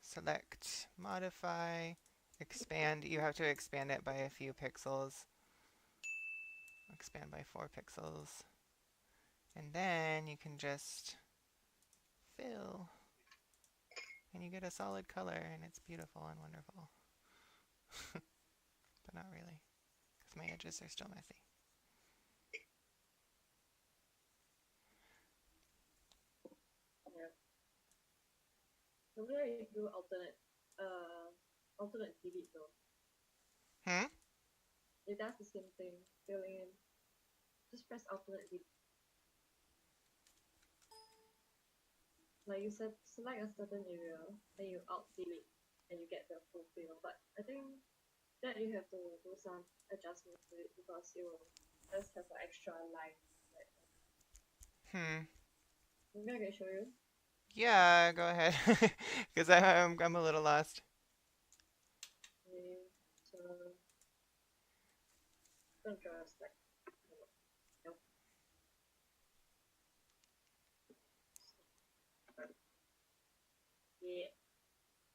[SPEAKER 1] select, modify, expand. You have to expand it by a few pixels. Expand by 4 pixels. And then you can just fill and you get a solid color and it's beautiful and wonderful. But not really, because my edges are still messy.
[SPEAKER 2] Yeah. Normally I do alternate delete though.
[SPEAKER 1] Hmm?
[SPEAKER 2] It does the same thing. Filling in. Just press alternate delete. Like you said, select a certain area, then you alt delete, and you get the full fill. But I think that you have to do some adjustments to it because you will just have an extra line. Like,
[SPEAKER 1] Hmm.
[SPEAKER 2] maybe I can show you.
[SPEAKER 1] Yeah, go ahead. Because I'm a little lost.
[SPEAKER 2] Okay, so don't draw a select. Nope. Yeah.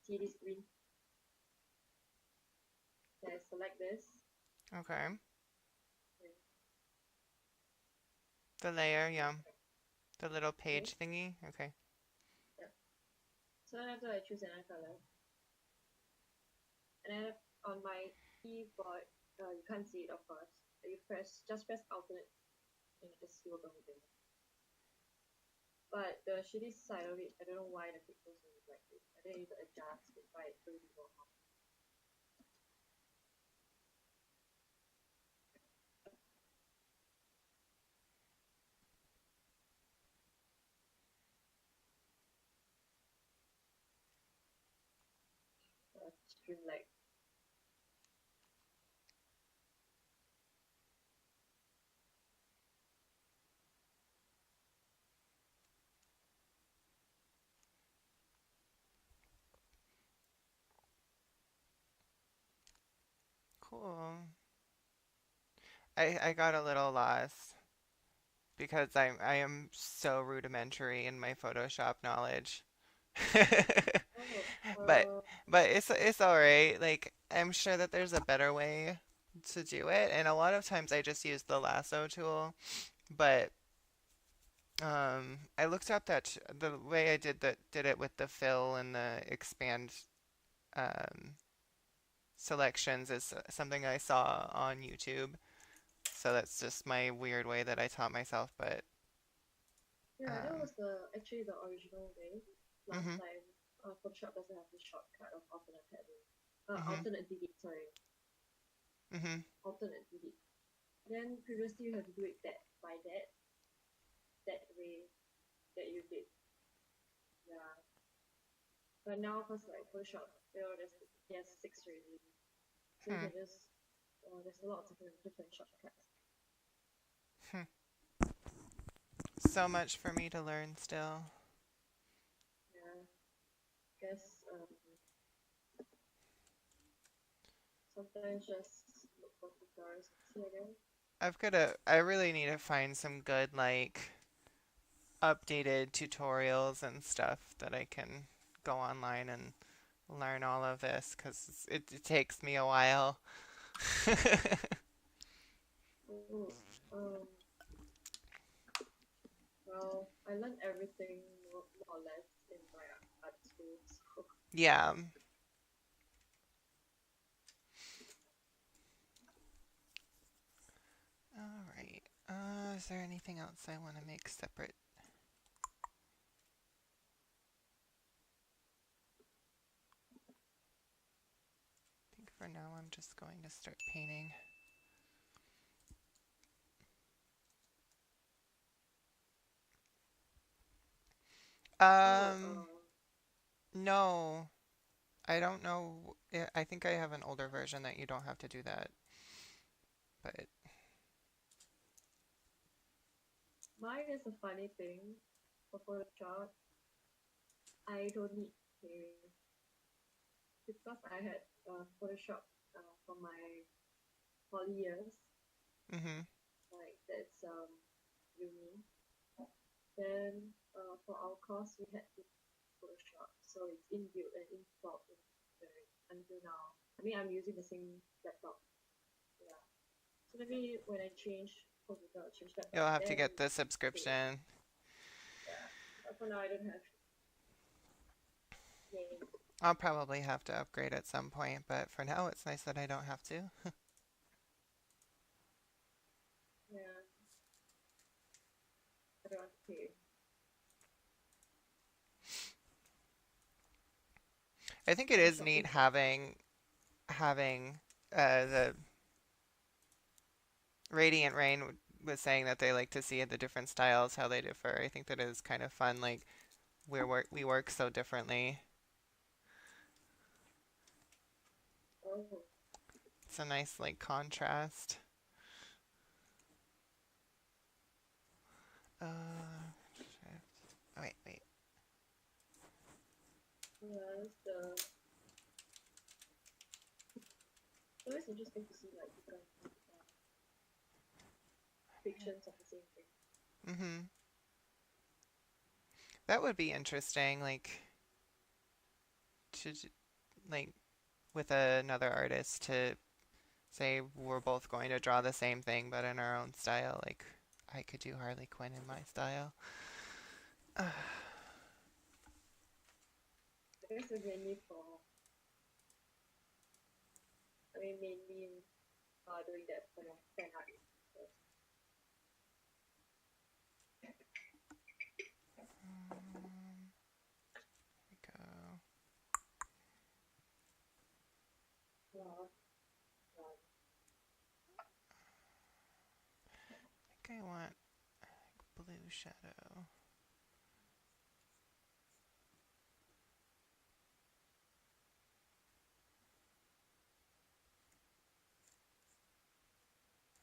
[SPEAKER 2] See this green? Then I select this.
[SPEAKER 1] Okay. The layer, yeah. The little
[SPEAKER 2] Okay.
[SPEAKER 1] page thingy. Okay.
[SPEAKER 2] Yeah. So then after I choose another color, and then on my keyboard, you can't see it of course. You press alternate and it just will go there. But the shitty side of it, I don't know why the pixels are like this. I think I need to adjust it by 30 more. Stream like
[SPEAKER 1] Cool. I got a little lost because I am so rudimentary in my Photoshop knowledge.
[SPEAKER 2] oh
[SPEAKER 1] But but it's all right. Like I'm sure that there's a better way to do it, and a lot of times I just use the lasso tool. But I looked up the way I did it with the fill and the expand um, selections is something I saw on YouTube. So that's just my weird way that I taught myself. But
[SPEAKER 2] yeah, that
[SPEAKER 1] um,
[SPEAKER 2] was the actually the original way. Last
[SPEAKER 1] mhm,
[SPEAKER 2] time, Photoshop doesn't have the shortcut of alternate heading.
[SPEAKER 1] mhm,
[SPEAKER 2] Alternate delete, sorry,
[SPEAKER 1] mhm,
[SPEAKER 2] alternate delete. Then previously you have to do it that way that you did. Yeah. But now, cause like Photoshop, there's six already, so you
[SPEAKER 1] hmm,
[SPEAKER 2] can just there's a lot of different shortcuts.
[SPEAKER 1] hmm. So much for me to learn still.
[SPEAKER 2] Yeah. Guess sometimes just look for tutorials and see again.
[SPEAKER 1] I really need to find some good like updated tutorials and stuff that I can go online and learn all of this because it takes me a while.
[SPEAKER 2] Oh, well, I learned everything more or less in my art school. So,
[SPEAKER 1] Yeah. All right. Is there anything else I want to make separate? I think for now I'm just going to start painting.
[SPEAKER 2] oh,
[SPEAKER 1] Um, no, I don't know. I think I have an older version that you don't have to do that, but
[SPEAKER 2] mine is a funny thing for Photoshop. I don't need pay because I had Photoshop for my poly years.
[SPEAKER 1] mm-hmm.
[SPEAKER 2] Like that's uni. Then for our course we had to Photoshop, so it's inbuilt and installed in until now. I mean, I'm using the same laptop. Yeah. So maybe when I change computer, I'll change
[SPEAKER 1] You'll
[SPEAKER 2] laptop,
[SPEAKER 1] have to
[SPEAKER 2] then
[SPEAKER 1] get the
[SPEAKER 2] pay.
[SPEAKER 1] subscription.
[SPEAKER 2] Yeah. But for now, I don't have. Yay.
[SPEAKER 1] I'll probably have to upgrade at some point, but for now it's nice that I don't have to.
[SPEAKER 2] Yeah. I don't want to pay.
[SPEAKER 1] I think it is
[SPEAKER 2] Photoshop
[SPEAKER 1] neat
[SPEAKER 2] is so fun.
[SPEAKER 1] having the Radiant Rain was saying that they like to see the different styles, how they differ. I think that is kind of fun. Like we work so differently.
[SPEAKER 2] Oh,
[SPEAKER 1] It's a nice like contrast. Shift. Oh, wait.
[SPEAKER 2] yeah. It's always interesting to see like different fictions of the same thing.
[SPEAKER 1] Mm-hmm. That would be interesting. Like to like with another artist to say we're both going to draw the same thing but in our own style. Like I could do Harley Quinn in my style.
[SPEAKER 2] I guess it's mainly for, I mean, mainly doing that for my fan art.
[SPEAKER 1] Here we go.
[SPEAKER 2] Well,
[SPEAKER 1] I think I want blue shadow.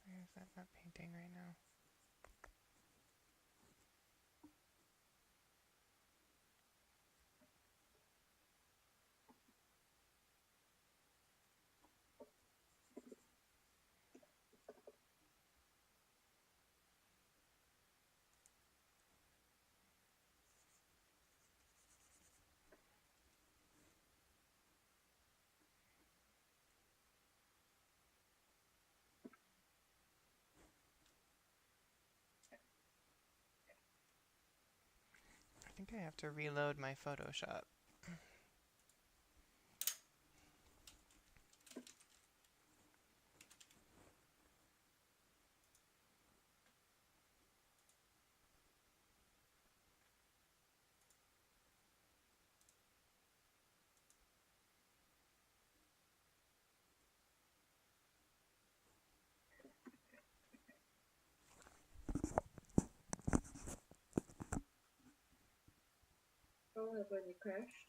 [SPEAKER 1] Where is that not painting right now? I think I have to reload my Photoshop.
[SPEAKER 2] oh, when you crashed.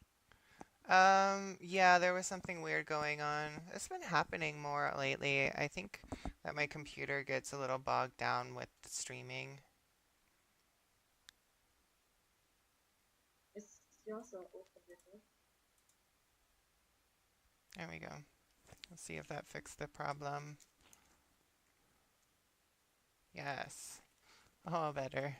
[SPEAKER 1] Yeah, there was something weird going on. It's been happening more lately. I think that my computer gets a little bogged down with the streaming.
[SPEAKER 2] Is yours an old computer?
[SPEAKER 1] There we go. Let's see if that fixed the problem. Yes. Oh, better.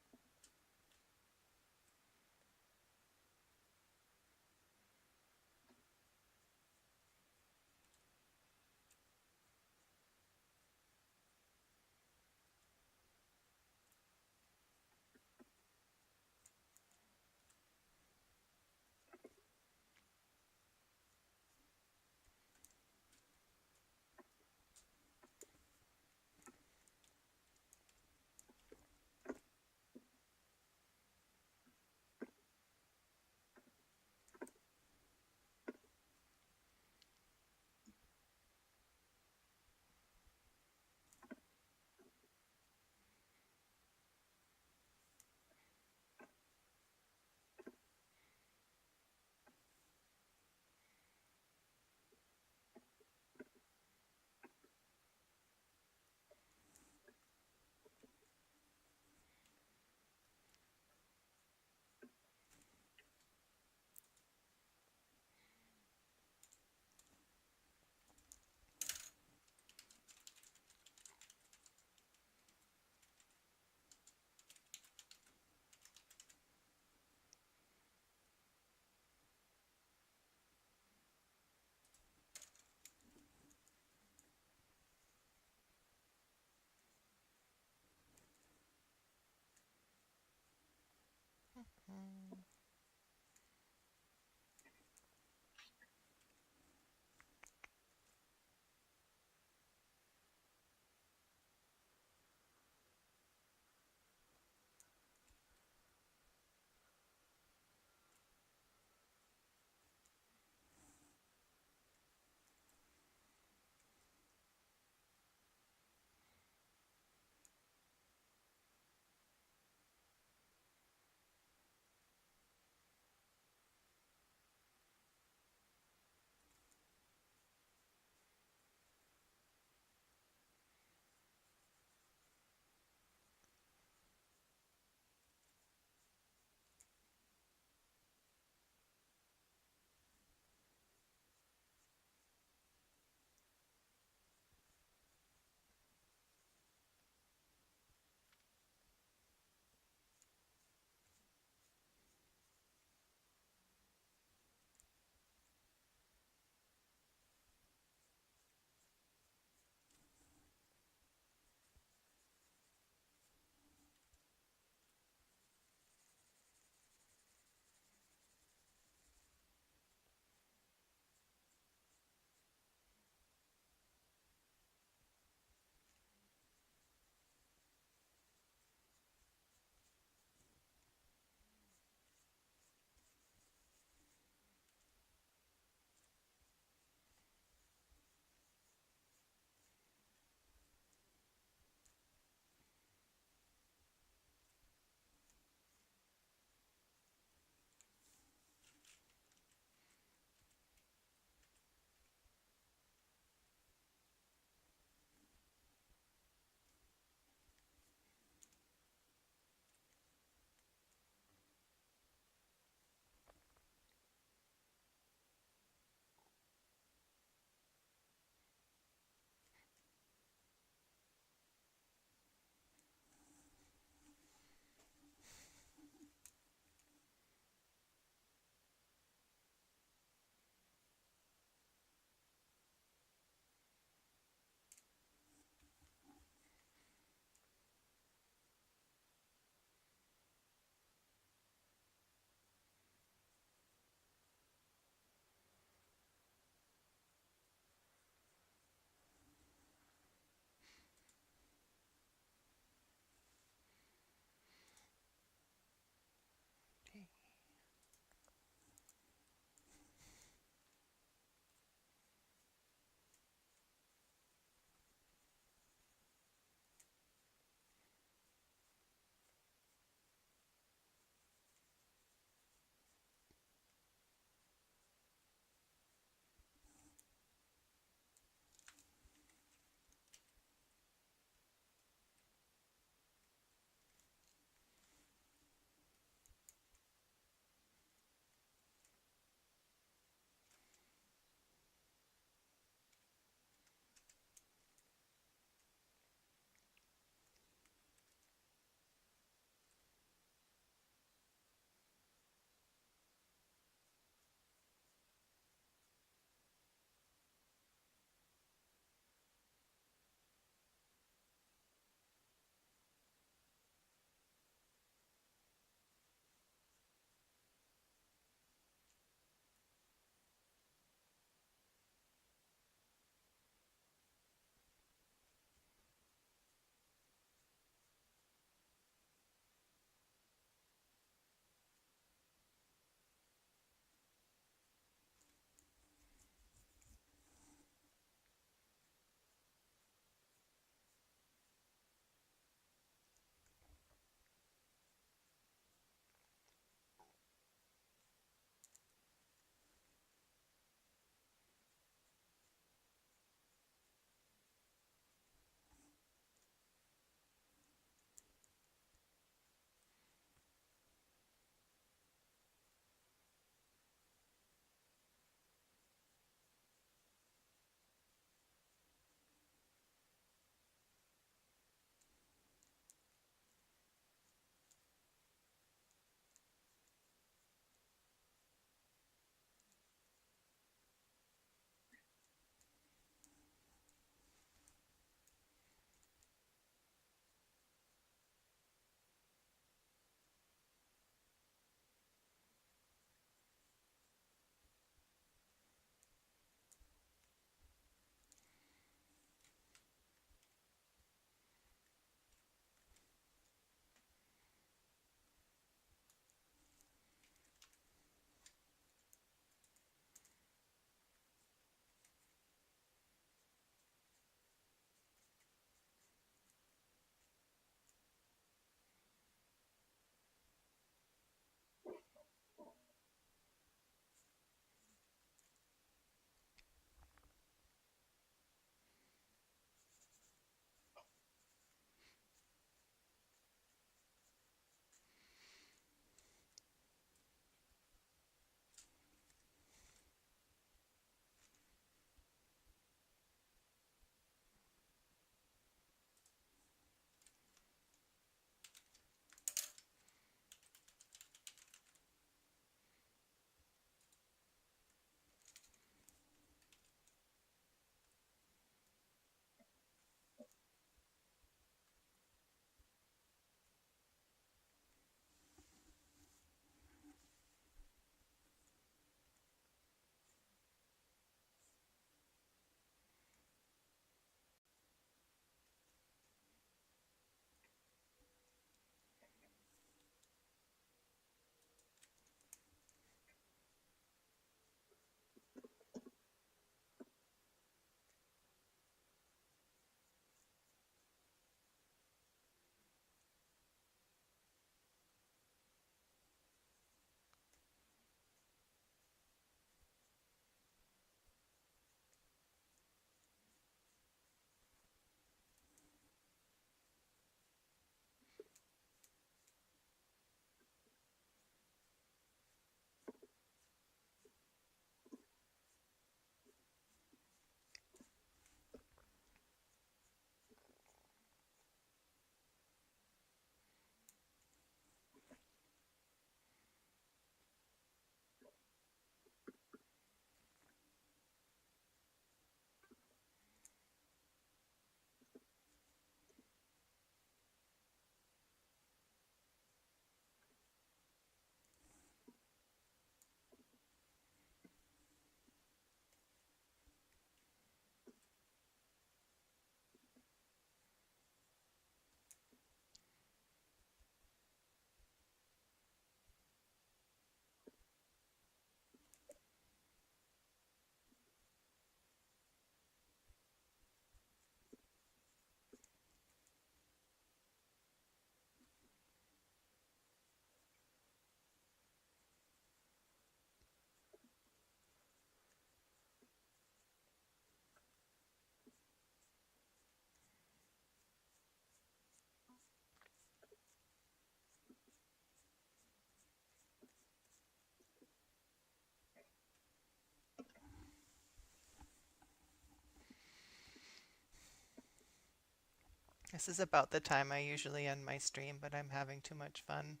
[SPEAKER 1] This is about the time I usually end my stream, but I'm having too much fun.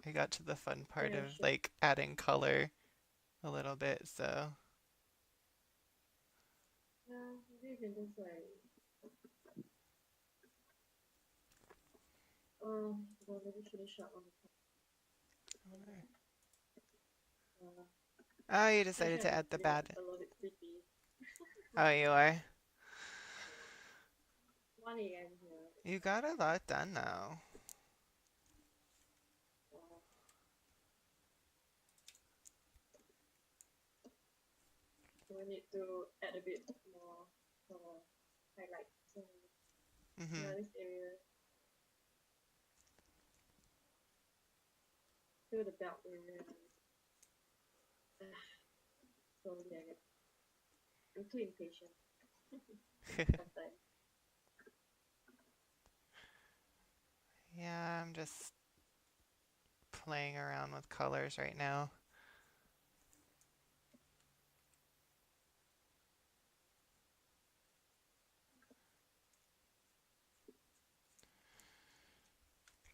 [SPEAKER 1] I got to the fun part
[SPEAKER 2] Yeah,
[SPEAKER 1] of
[SPEAKER 2] sure.
[SPEAKER 1] like adding color a little bit, so
[SPEAKER 2] Yeah, maybe you can just like, well, maybe finish up on the top. Uh,
[SPEAKER 1] oh, you decided
[SPEAKER 2] Actually,
[SPEAKER 1] to
[SPEAKER 2] I'm
[SPEAKER 1] add the
[SPEAKER 2] feeling
[SPEAKER 1] bad.
[SPEAKER 2] a little bit sleepy.
[SPEAKER 1] Oh, you are?
[SPEAKER 2] Yeah. 1 a.m. here.
[SPEAKER 1] You got a lot done though.
[SPEAKER 2] Uh, so we need to add a bit more highlights and
[SPEAKER 1] Mm-hmm.
[SPEAKER 2] yeah, this area. Feel the belt area. Slowly, I get. I'm too impatient sometimes.
[SPEAKER 1] Yeah, I'm just playing around with colors right now.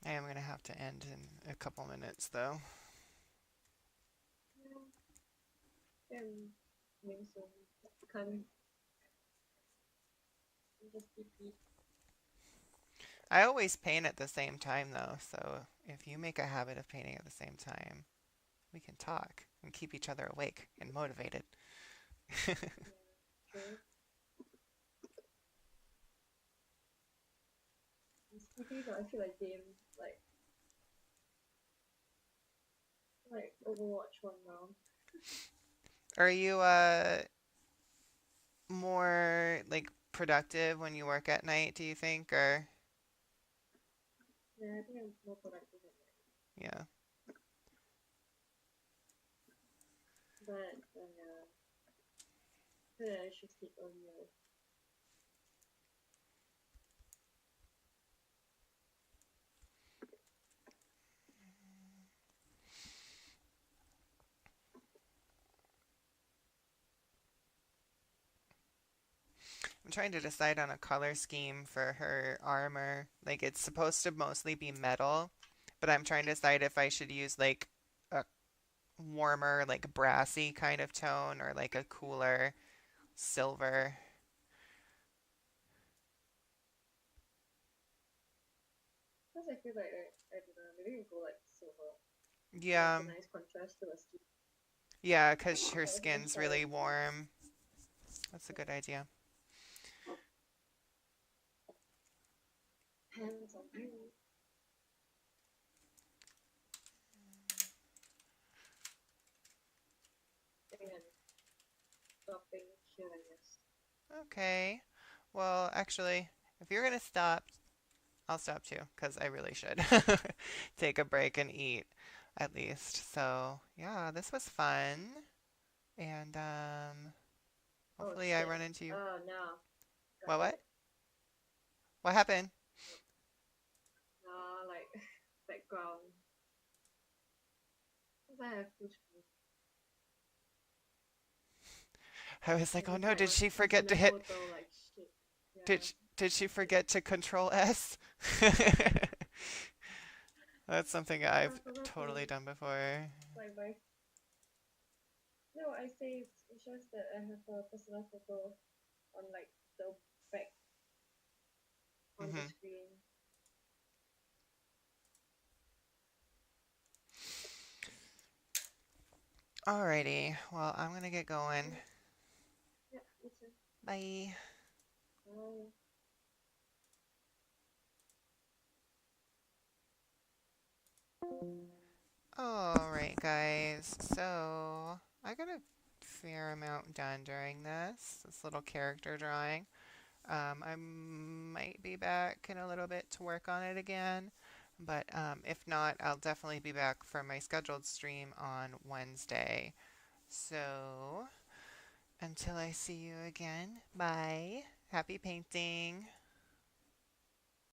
[SPEAKER 1] I am gonna have to end in a couple minutes though.
[SPEAKER 2] Yeah, and doing so can't just repeat.
[SPEAKER 1] I always paint at the same time though, so if you make a habit of painting at the same time, we can talk and keep each other awake and motivated.
[SPEAKER 2] Yeah, true. And speaking of, I feel like games like Overwatch one now.
[SPEAKER 1] Are you more like productive when you work at night, do you think? Or
[SPEAKER 2] Yeah, I think I'm more productive at night.
[SPEAKER 1] yeah.
[SPEAKER 2] But yeah, I feel like I should sleep earlier.
[SPEAKER 1] I'm trying to decide on a color scheme for her armor. Like it's supposed to mostly be metal, but I'm trying to decide if I should use like a warmer, like brassy kind of tone or like a cooler silver.
[SPEAKER 2] Because I feel like I don't know, maybe we can go like silver. Like
[SPEAKER 1] Yeah,
[SPEAKER 2] a nice contrast to her skin.
[SPEAKER 1] yeah, because her
[SPEAKER 2] But we can just
[SPEAKER 1] skin's
[SPEAKER 2] try it
[SPEAKER 1] really
[SPEAKER 2] and see.
[SPEAKER 1] warm. That's a
[SPEAKER 2] Yeah.
[SPEAKER 1] good idea.
[SPEAKER 2] Hands on you. And stopping here, I guess.
[SPEAKER 1] Okay. Well, actually, if you're gonna stop, I'll stop too, because I really should take a break and eat at least. So, yeah, this was fun. And
[SPEAKER 2] Oh
[SPEAKER 1] hopefully I
[SPEAKER 2] shit.
[SPEAKER 1] run into you.
[SPEAKER 2] Oh no. Got
[SPEAKER 1] What, what?
[SPEAKER 2] it.
[SPEAKER 1] What happened?
[SPEAKER 2] No, like background. Because I have full screen.
[SPEAKER 1] I was
[SPEAKER 2] I
[SPEAKER 1] like, oh
[SPEAKER 2] just
[SPEAKER 1] no,
[SPEAKER 2] like
[SPEAKER 1] did
[SPEAKER 2] want
[SPEAKER 1] she
[SPEAKER 2] to see
[SPEAKER 1] forget to
[SPEAKER 2] my
[SPEAKER 1] hit?
[SPEAKER 2] photo, like shit.
[SPEAKER 1] Did
[SPEAKER 2] Yeah.
[SPEAKER 1] did she forget to control S? That's something
[SPEAKER 2] No, I
[SPEAKER 1] I've
[SPEAKER 2] forgot
[SPEAKER 1] totally
[SPEAKER 2] to
[SPEAKER 1] done before.
[SPEAKER 2] like my. No, I saved. It's just that I have a personal photo on like the back on the
[SPEAKER 1] Hmm.
[SPEAKER 2] screen.
[SPEAKER 1] Alrighty, well, I'm gonna get going.
[SPEAKER 2] Yeah, yeah, me too.
[SPEAKER 1] Bye.
[SPEAKER 2] Bye.
[SPEAKER 1] Alright, guys, so I got a fair amount done during this little character drawing. I might be back in a little bit to work on it again, but if not, I'll definitely be back for my scheduled stream on Wednesday. So until I see you again, bye. Happy painting.